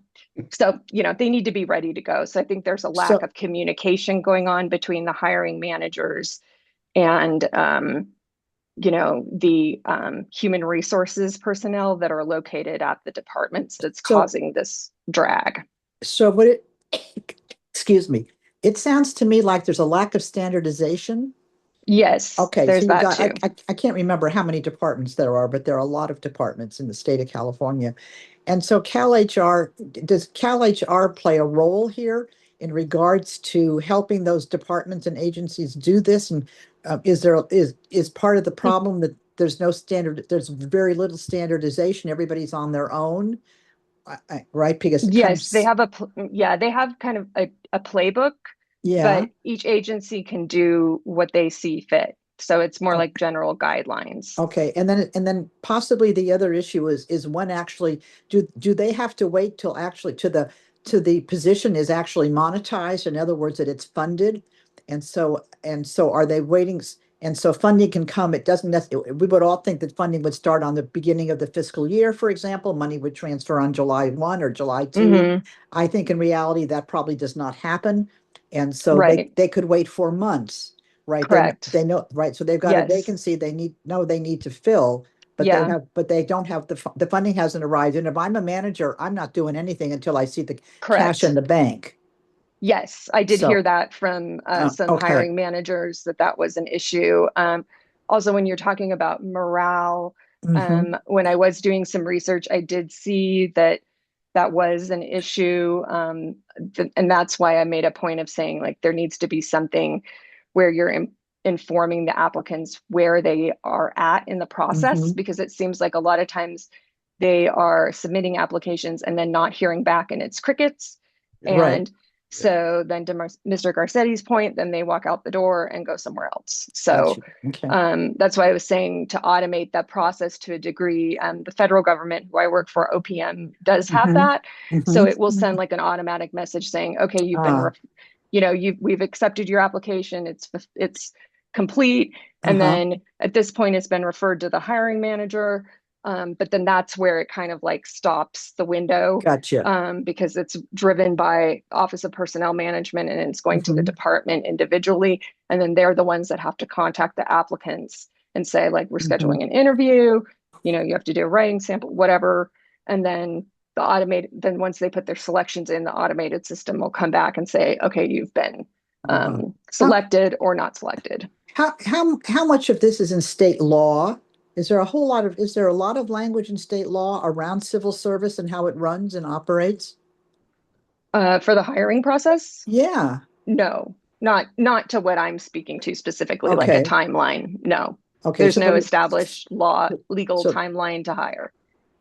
So they need to be ready to go. So I think there's a lack of communication going on between the hiring managers and the human resources personnel that are located at the departments that's causing this drag. So excuse me, it sounds to me like there's a lack of standardization. Yes. Okay. There's so that too. I can't remember how many departments there are, but there are a lot of departments in the state of California. And so does CalHR play a role here in regards to helping those departments and agencies do this? And is part of the problem that there's very little standardization, everybody's on their own, right? Because yes, they have they have kind of a playbook, but each agency can do what they see fit. So it's more like general guidelines. Okay, and then possibly the other issue is when actually do they have to wait till actually to the position is actually monetized? In other words, that it's funded, and so are they waiting? And so funding can come. It doesn't necessarily. We would all think that funding would start on the beginning of the fiscal year, for example. Money would transfer on July 1 or July 2. I think in reality that probably does not happen, and so they could wait 4 months. Right. Correct. They know, right. So they've got a vacancy they need to fill, but they don't have the funding hasn't arrived. And if I'm a manager, I'm not doing anything until I see the cash in the bank. Yes, I did hear that from some hiring managers that was an issue. Also, when you're talking about morale, when I was doing some research, I did see that was an issue. And that's why I made a point of saying, like, there needs to be something where you're informing the applicants where they are at in the process, because it seems like a lot of times they are submitting applications and then not hearing back, and it's crickets. And so then to Mr. Garcetti's point, then they walk out the door and go somewhere else. So that's why I was saying to automate that process to a degree. The federal government, who I work for, OPM, does have that. So it will send like an automatic message saying, okay, you've been, we've accepted your application. It's complete. And then at this point, it's been referred to the hiring manager. But then that's where it kind of like stops the window. Gotcha. Because it's driven by Office of Personnel Management, and it's going to the department individually. And then they're the ones that have to contact the applicants and say, like, we're scheduling an interview, you have to do a writing sample, whatever. And then then once they put their selections in, the automated system will come back and say, okay, you've been selected or not selected. How much of this is in state law? Is there a lot of language in state law around civil service and how it runs and operates? For the hiring process? Yeah. No, not to what I'm speaking to specifically, like a timeline. No. Okay. There's no established legal timeline to hire.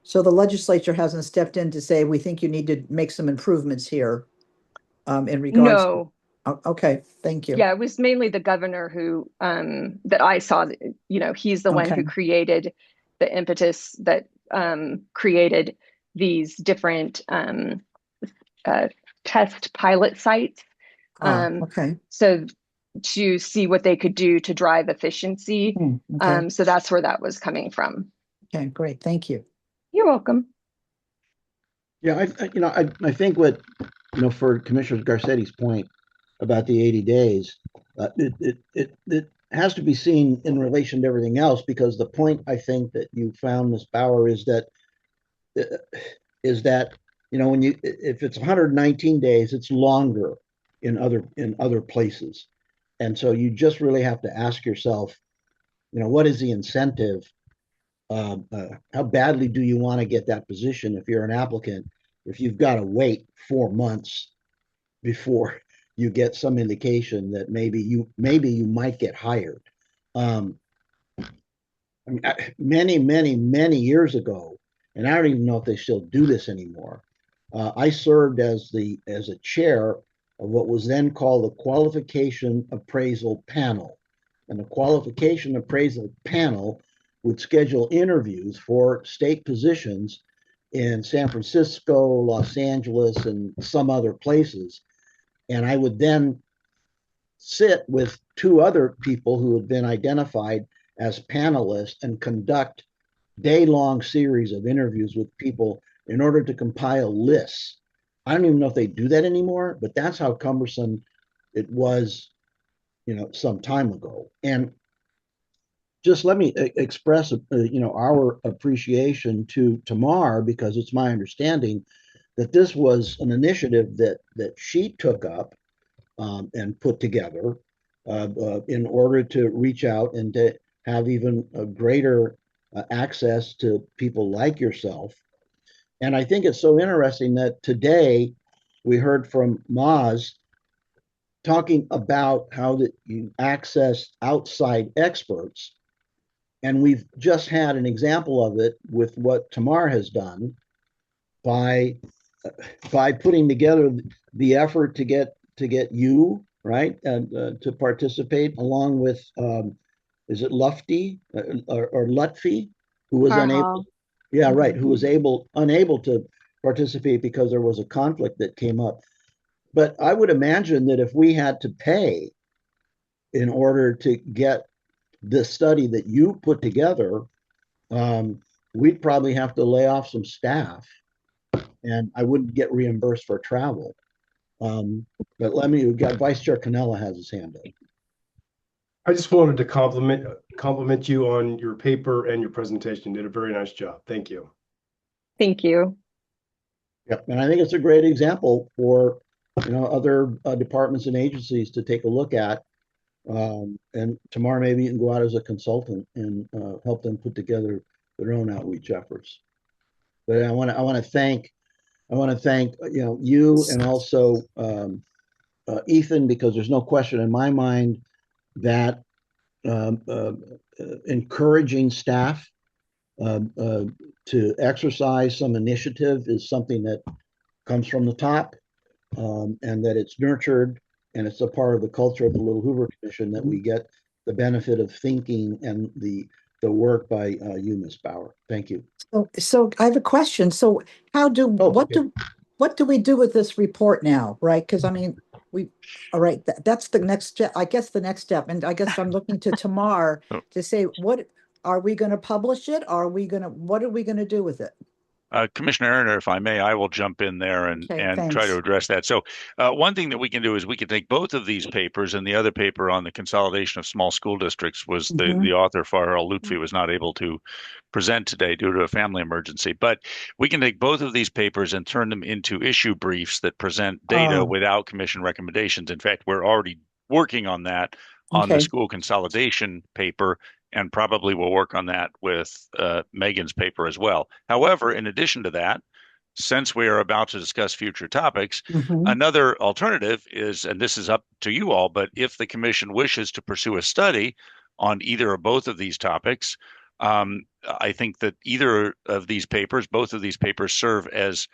So the legislature hasn't stepped in to say, we think you need to make some improvements here in regards. No. Okay, thank you. Yeah, it was mainly the governor who that I saw, he's the one who created the impetus that created these different test pilot sites. Okay. So to see what they could do to drive efficiency. Okay. So that's where that was coming from. Okay, great. Thank you. You're welcome. Yeah, I think what, for Commissioner Garcetti's point about the 80 days, it has to be seen in relation to everything else, because the point I think that you found, Ms. Bauer, is that when if it's 119 days, it's longer in other places. And so you just really have to ask yourself, what is the incentive? How badly do you want to get that position if you're an applicant, if you've got to wait 4 months before you get some indication that maybe you might get hired? Many years ago, and I don't even know if they still do this anymore. I served as a chair of what was then called the Qualification Appraisal Panel, and the Qualification Appraisal Panel would schedule interviews for state positions in San Francisco, Los Angeles, and some other places. And I would then sit with 2 other people who had been identified as panelists and conduct day-long series of interviews with people in order to compile lists. I don't even know if they do that anymore, but that's how cumbersome it was, some time ago. And just let me express, our appreciation to Tamar, because it's my understanding that this was an initiative that she took up and put together in order to reach out and to have even a greater access to people like yourself. And I think it's so interesting that today we heard from Maz talking about how that you access outside experts. And we've just had an example of it with what Tamar has done by putting together the effort to get you, right, to participate, along with is it Lutfi or Lutfi, who was unable? Farhaal. Yeah, right, who was unable to participate because there was a conflict that came up. But I would imagine that if we had to pay in order to get this study that you put together, we'd probably have to lay off some staff, and I wouldn't get reimbursed for travel. But we've got Vice Chair Cannella has his hand up. I just wanted to compliment you on your paper and your presentation. You did a very nice job. Thank you. Thank you. Yeah, and I think it's a great example for other departments and agencies to take a look at. And tomorrow maybe you can go out as a consultant and help them put together their own outreach efforts. But I want to thank you, and also Ethan, because there's no question in my mind that encouraging staff to exercise some initiative is something that comes from the top, and that it's nurtured, and it's a part of the culture of the Little Hoover Commission that we get the benefit of thinking and the work by you, Ms. Bauer. Thank you. So I have a question. So what do we do with this report now, right? Because all right, that's the next step. I guess the next step, and I guess I'm looking to Tamar to say, what are we going to publish it? What are we going to do with it? Commissioner Erner, if I may, I will jump in there and try to address that. So one thing that we can do is we can take both of these papers, and the other paper on the consolidation of small school districts was the author, Farhaal Lutfi, was not able to present today due to a family emergency. But we can take both of these papers and turn them into issue briefs that present data without commission recommendations. In fact, we're already working on that on the school consolidation paper, and probably will work on that with Megan's paper as well. However, in addition to that, since we are about to discuss future topics, another alternative is, and this is up to you all, but if the commission wishes to pursue a study on either or both of these topics, I think that both of these papers serve as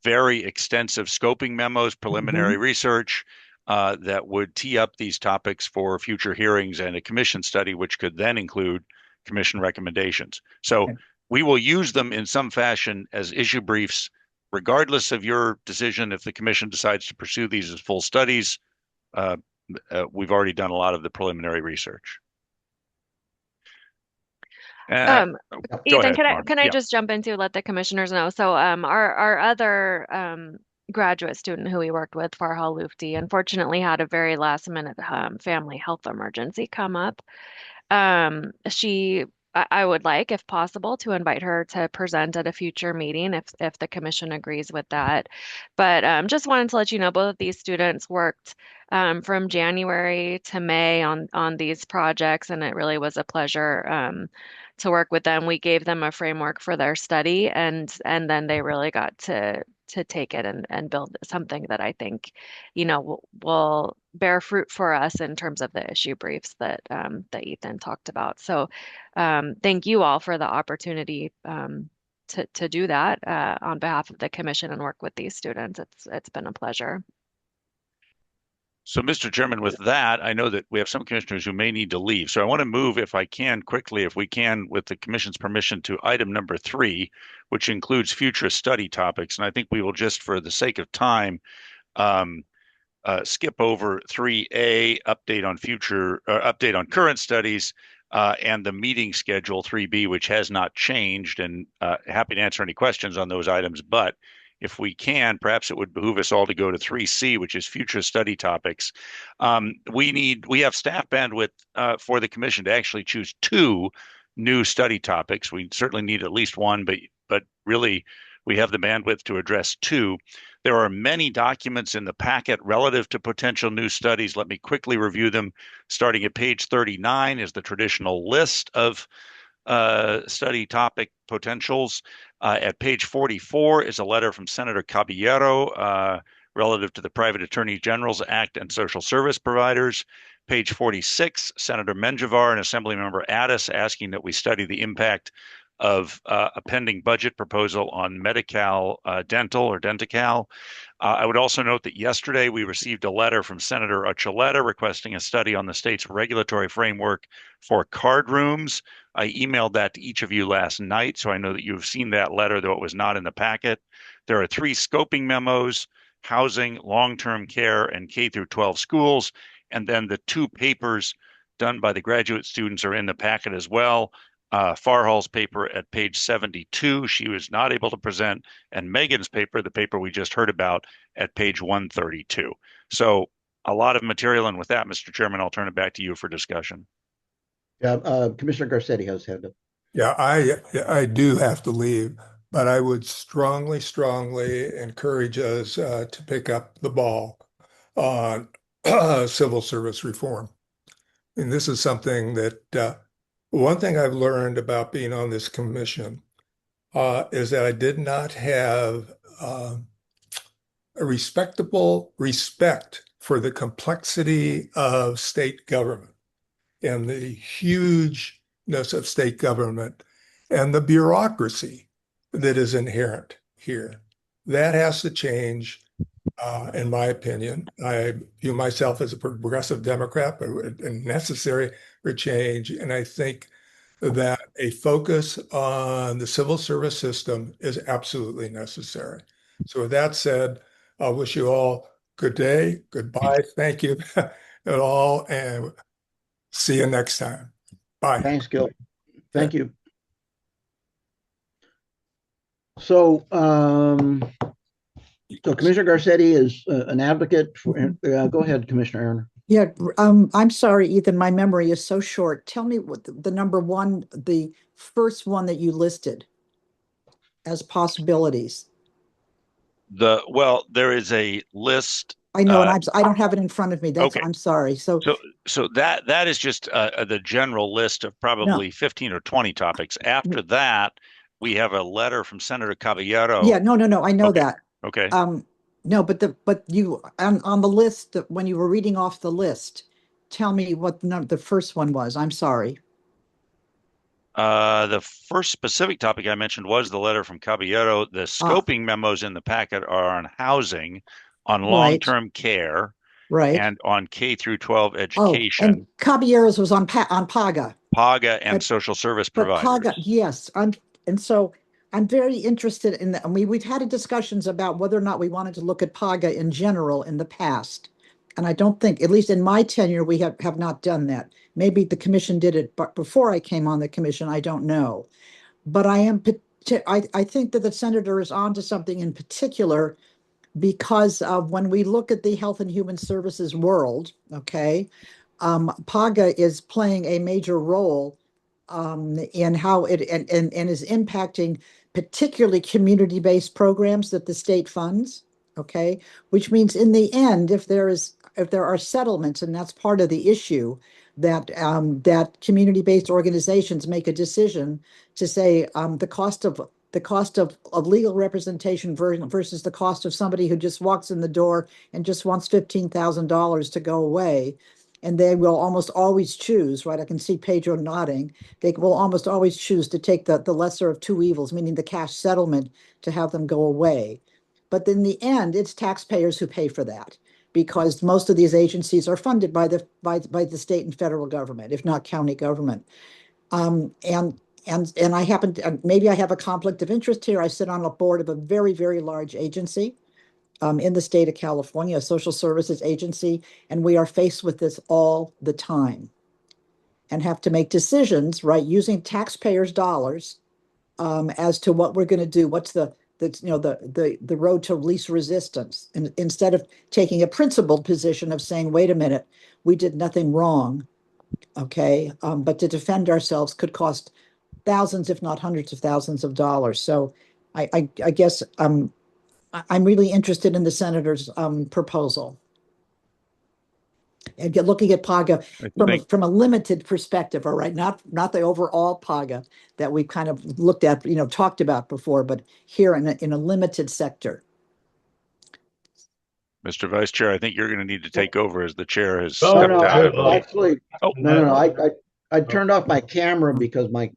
very extensive scoping memos, preliminary research, that would tee up these topics for future hearings and a commission study, which could then include commission recommendations. So we will use them in some fashion as issue briefs, regardless of your decision. If the commission decides to pursue these as full studies, we've already done a lot of the preliminary research. Go Ethan, ahead, Mark. can I just jump into let the commissioners know? So our other graduate student who we worked with, Farhaal Lutfi, unfortunately had a very last minute family health emergency come up. I would like, if possible, to invite her to present at a future meeting if the commission agrees with that. But just wanted to let you know both of these students worked from January to May on these projects, and it really was a pleasure to work with them. We gave them a framework for their study, and then they really got to take it and build something that I think, will bear fruit for us in terms of the issue briefs that Ethan talked about. So thank you all for the opportunity to do that on behalf of the commission and work with these students. It's been a pleasure. So, Mr. Chairman, with that, I know that we have some commissioners who may need to leave. So I want to move, if I can, quickly, if we can, with the commission's permission, to item number 3, which includes future study topics. And I think we will just, for the sake of time, skip over 3A, update on current studies, and the meeting schedule 3B, which has not changed, and happy to answer any questions on those items. But if we can, perhaps it would behoove us all to go to 3C, which is future study topics. We have staff bandwidth for the commission to actually choose 2 new study topics. We certainly need at least one, but really we have the bandwidth to address 2. There are many documents in the packet relative to potential new studies. Let me quickly review them. Starting at page 39 is the traditional list of study topic potentials. At page 44 is a letter from Senator Caballero relative to the Private Attorney General's Act and social service providers. Page 46, Senator Menjivar and Assemblymember Addis asking that we study the impact of a pending budget proposal on Medi-Cal dental or Denti-Cal. I would also note that yesterday we received a letter from Senator Archuleta requesting a study on the state's regulatory framework for card rooms. I emailed that to each of you last night, so I know that you've seen that letter, though it was not in the packet. There are 3 scoping memos: housing, long-term care, and K through 12 schools. And then the 2 papers done by the graduate students are in the packet as well. Farhaal's paper at page 72, she was not able to present, and Megan's paper, the paper we just heard about, at page 132. So a lot of material, and with that, Mr. Chairman, I'll turn it back to you for discussion. Yeah, Commissioner Garcetti has hand up. Yeah, I do have to leave, but I would strongly encourage us to pick up the ball on civil service reform. And this is something that one thing I've learned about being on this commission is that I did not have a respectable respect for the complexity of state government and the hugeness of state government and the bureaucracy that is inherent here. That has to change, in my opinion. I view myself as a progressive Democrat, but necessary for change. And I think that a focus on the civil service system is absolutely necessary. So with that said, I wish you all good day, goodbye, thank you at all, and see you next time. Bye. Thanks, Gil. Thank you. So, Commissioner Garcetti is an advocate for, go ahead, Commissioner Aaron. Yeah, I'm sorry, Ethan, my memory is so short. Tell me what the number 1, the first one that you listed as possibilities. There is a list. I know, and I don't have it in front of me. That's Okay. I'm sorry. So that is just the general list of probably 15 or 20 topics. After that, we have a letter from Senator Caballero. Yeah, no, I know that. Okay. No, but you on the list, when you were reading off the list, tell me what the first one was. I'm sorry. The first specific topic I mentioned was the letter from Caballero. The scoping memos in the packet are on housing, on long-term care, and on K through 12 education. And Caballero's was on PAGA. PAGA and social service providers. PAGA, yes. And so I'm very interested in that. We've had discussions about whether or not we wanted to look at PAGA in general in the past. And I don't think, at least in my tenure, we have not done that. Maybe the commission did it, but before I came on the commission, I don't know. But I think that the senator is onto something in particular because of when we look at the Health and Human Services world, okay, PAGA is playing a major role in how it and is impacting particularly community-based programs that the state funds, okay, which means in the end, if there are settlements, and that's part of the issue, that that community-based organizations make a decision to say the cost of legal representation versus the cost of somebody who just walks in the door and just wants $15,000 to go away. And they will almost always choose, right? I can see Pedro nodding. They will almost always choose to take the lesser of two evils, meaning the cash settlement, to have them go away. But in the end, it's taxpayers who pay for that, because most of these agencies are funded by the state and federal government, if not county government. And I happen to, maybe I have a conflict of interest here. I sit on a board of a very, very large agency in the state of California, a social services agency, and we are faced with this all the time and have to make decisions, right, using taxpayers' dollars as to what we're going to do. What's the road to least resistance, and instead of taking a principled position of saying, wait a minute, we did nothing wrong, okay, but to defend ourselves could cost thousands, if not hundreds of thousands of dollars. So I guess I'm really interested in the senator's proposal and looking at PAGA from a limited perspective, all right, not the overall PAGA that we've kind of looked at, talked about before, but here in a limited sector. Mr. Vice Chair, I think you're going to need to take over as the chair has Oh, stepped no, out. actually, no. I turned off my camera because my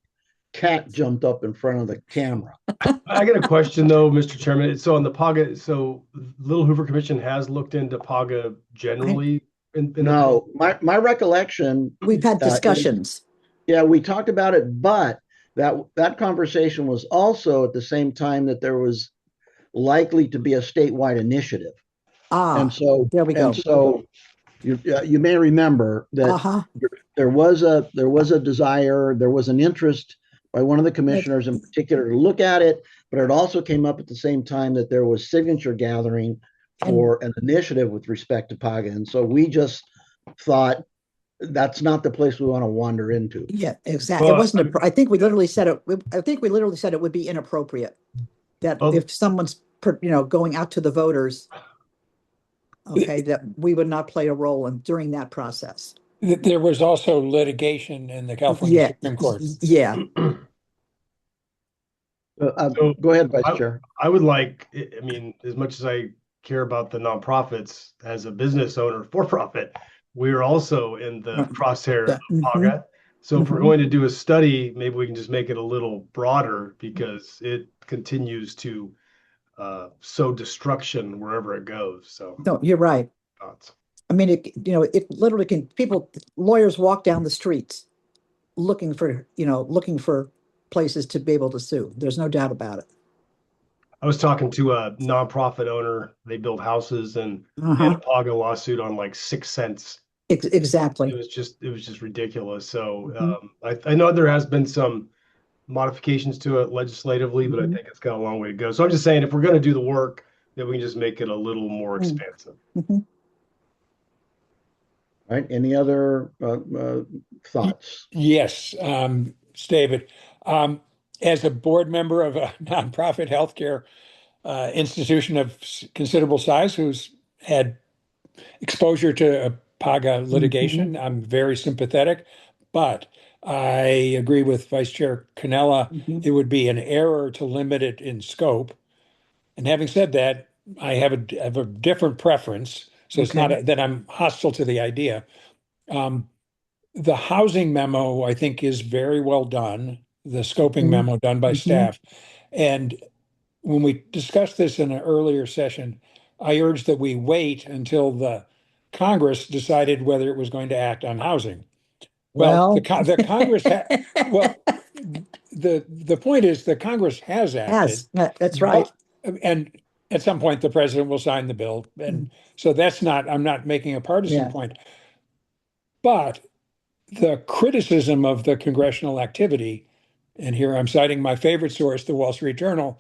cat jumped up in front of the camera. I got a question though, Mr. Chairman. So on the PAGA, so Little Hoover Commission has looked into PAGA generally. No, my recollection. We've had discussions. Yeah, we talked about it, but that conversation was also at the same time that there was likely to be a statewide initiative. And so there we go. And so you may remember that there was a desire, there was an interest by one of the commissioners in particular to look at it, but it also came up at the same time that there was signature gathering for an initiative with respect to PAGA. And so we just thought that's not the place we want to wander into. Yeah, exactly. It wasn't. I think we literally said it. I think we literally said it would be inappropriate that if someone's going out to the voters, okay, that we would not play a role during that process. There was also litigation in the California Supreme Court. Yeah. Go ahead, Vice Chair. I would like, I mean, as much as I care about the nonprofits, as a business owner for profit, we're also in the crosshair of PAGA. So if we're going to do a study, maybe we can just make it a little broader, because it continues to sow destruction wherever it goes. So no, you're right. I mean, it literally can. Lawyers walk down the streets looking for places to be able to sue. There's no doubt about it. I was talking to a nonprofit owner. They build houses and had a PAGA lawsuit on like 6 cents. Exactly. It was just ridiculous. So I know there has been some modifications to it legislatively, but I think it's got a long way to go. So I'm just saying, if we're going to do the work, then we can just make it a little more expansive. All right. Any other thoughts? Yes, David. As a board member of a nonprofit healthcare institution of considerable size who's had exposure to PAGA litigation, I'm very sympathetic, but I agree with Vice Chair Cannella. It would be an error to limit it in scope. And having said that, I have a different preference. So it's not that I'm hostile to the idea. The housing memo, I think, is very well done. The scoping memo done by staff. And when we discussed this in an earlier session, I urged that we wait until the Congress decided whether it was going to act on housing. Well, the Congress the point is that Congress has acted. That's right. And at some point, the president will sign the bill. And so I'm not making a partisan point. But the criticism of the congressional activity, and here I'm citing my favorite source, the Wall Street Journal,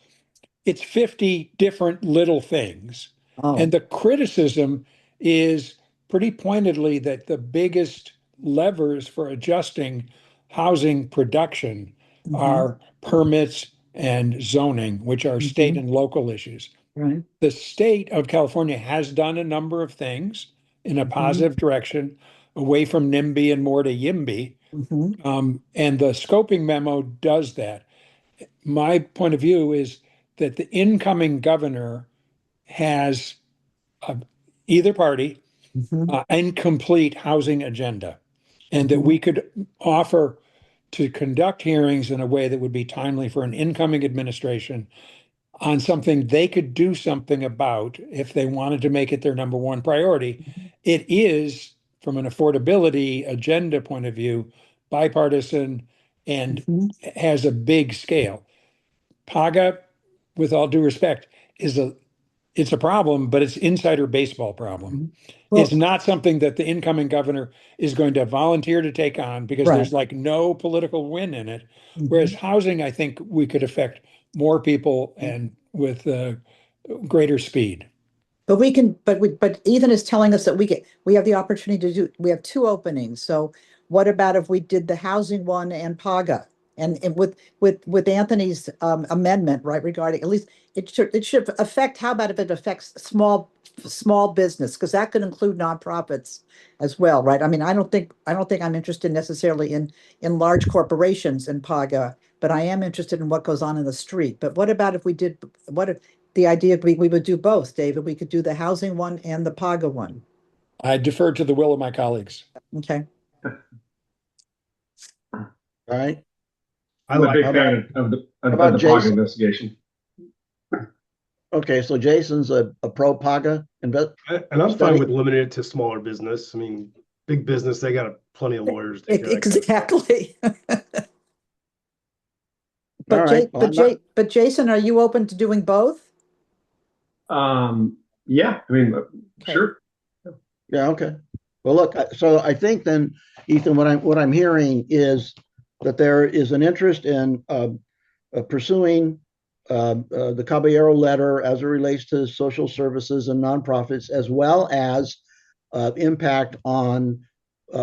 it's 50 different little things. And the criticism is pretty pointedly that the biggest levers for adjusting housing production are permits and zoning, which are state and local issues. Right. The state of California has done a number of things in a positive direction, away from NIMBY and more to YIMBY. And the scoping memo does that. My point of view is that the incoming governor has either party incomplete housing agenda, and that we could offer to conduct hearings in a way that would be timely for an incoming administration on something they could do something about if they wanted to make it their number one priority. It is, from an affordability agenda point of view, bipartisan and has a big scale. PAGA, with all due respect, it's a problem, but it's insider baseball problem. It's not something that the incoming governor is going to volunteer to take on because there's like no political win in it. Whereas housing, I think we could affect more people and with greater speed. But but Ethan is telling us that we have the opportunity to we have two openings. So what about if we did the housing one and PAGA? And with Anthony's amendment, right, regarding, at least it should affect, how about if it affects small business, because that could include nonprofits as well, right? I mean, I don't think I'm interested necessarily in large corporations in PAGA, but I am interested in what goes on in the street. But what about if we did, what if the idea we would do both, David? We could do the housing one and the PAGA one. I defer to the will of my colleagues. Okay. All right. I'm a big fan of the PAGA investigation. Okay, so Jason's a pro PAGA and I'm fine with limiting it to smaller business. I mean, big business, they got plenty of lawyers. Exactly. But but Jason, are you open to doing both? Yeah, I mean, sure. Yeah, okay. Well, look, so I think then, Ethan, what I'm hearing is that there is an interest in pursuing the Caballero letter as it relates to social services and nonprofits, as well as impact on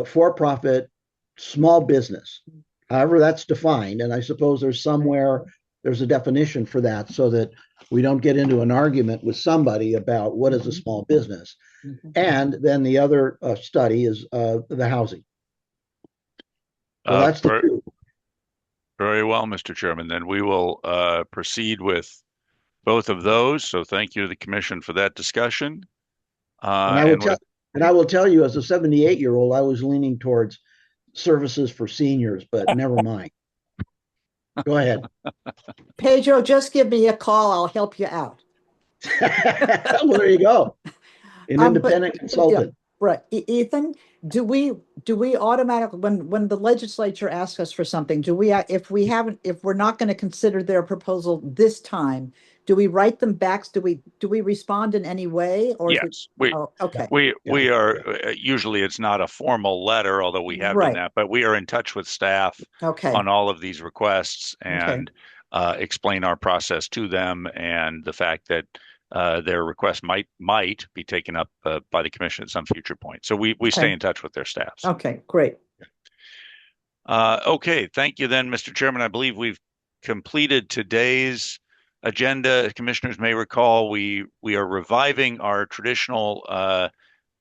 for-profit small business. However, that's defined, and I suppose there's a definition for that, so that we don't get into an argument with somebody about what is a small business. And then the other study is the housing. So that's the two. Very well, Mr. Chairman. Then we will proceed with both of those. So thank you to the Commission for that discussion. And I will tell you, as a 78-year-old, I was leaning towards services for seniors, but never mind. Go ahead. Pedro, just give me a call. I'll help you out. Well, there you go. An independent consultant. Yeah, right. Ethan, do we automatically, when the legislature asks us for something, if we're not going to consider their proposal this time, do we write them back? Do we respond in any way? Or yes, okay. We are usually, it's not a formal letter, although we have done that, but we are in touch with staff on all of these requests and explain our process to them, and the fact that their request might be taken up by the Commission at some future point. So we stay in touch with their staffs. Okay, great. Okay, thank you then, Mr. Chairman. I believe we've completed today's agenda. Commissioners may recall we are reviving our traditional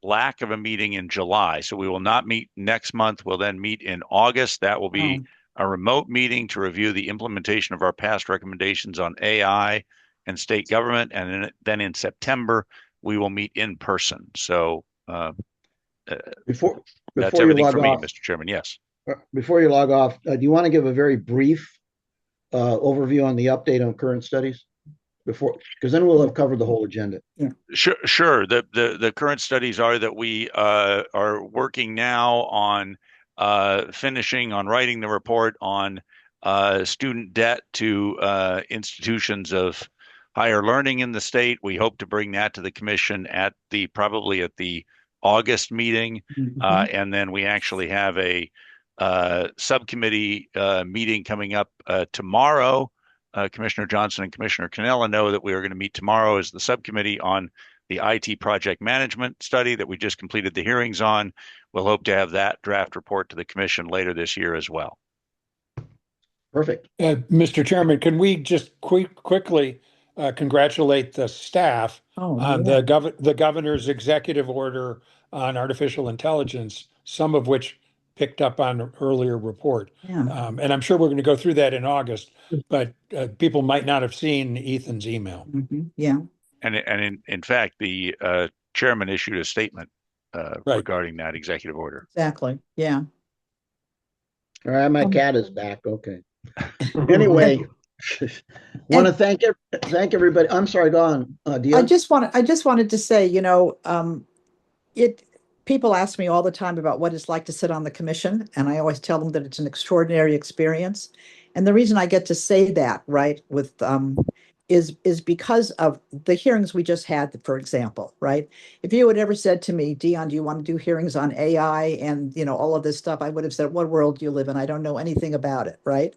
lack of a meeting in July. So we will not meet next month. We'll then meet in August. That will be a remote meeting to review the implementation of our past recommendations on AI and state government. And then in September, we will meet in person. So before that's everything for me, Mr. Chairman. Yes. Before you log off, do you want to give a very brief overview on the update on current studies because then we'll have covered the whole agenda. Yeah. Sure. The current studies are that we are working now on writing the report on student debt to institutions of higher learning in the state. We hope to bring that to the commission probably at the August meeting. And then we actually have a subcommittee meeting coming up tomorrow. Commissioner Johnson and Commissioner Cannella know that we are going to meet tomorrow as the subcommittee on the IT project management study that we just completed the hearings on. We'll hope to have that draft report to the commission later this year as well. Perfect. Mr. Chairman, can we just quickly congratulate the staff on the governor's executive order on artificial intelligence, some of which picked up on an earlier report. And I'm sure we're going to go through that in August, but people might not have seen Ethan's email. Yeah. And in fact, the chairman issued a statement regarding that executive order. Exactly. Yeah. All right, my cat is back. Okay. Anyway, want to thank everybody. I'm sorry, go on, Dia. I just wanted to say, people ask me all the time about what it's like to sit on the commission, and I always tell them that it's an extraordinary experience. And the reason I get to say that, right, with is because of the hearings we just had, for example, right? If you had ever said to me, Dion, do you want to do hearings on AI and all of this stuff, I would have said, what world do you live in? I don't know anything about it, right?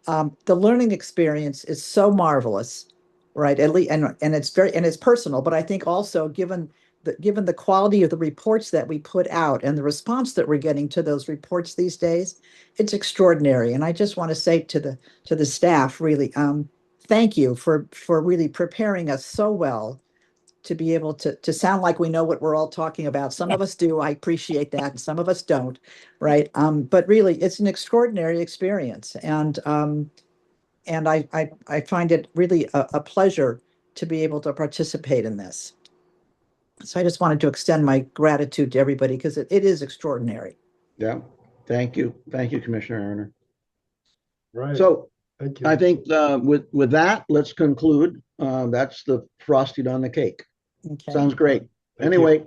The learning experience is so marvelous, right? At least, and it's personal, but I think also given the quality of the reports that we put out and the response that we're getting to those reports these days, it's extraordinary. And I just want to say to the staff, really, thank you for really preparing us so well to be able to sound like we know what we're all talking about. Some of us do. I appreciate that, and some of us don't, right? But really, it's an extraordinary experience, and I find it really a pleasure to be able to participate in this. So I just wanted to extend my gratitude to everybody because it is extraordinary. Yeah, thank you, Commissioner Erner. Right. So thank you. I think with that, let's conclude. That's the frosting on the cake. Okay. Sounds great. Anyway,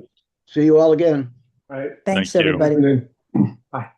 see you all again. All right. Thanks, Thank you. everybody. Bye.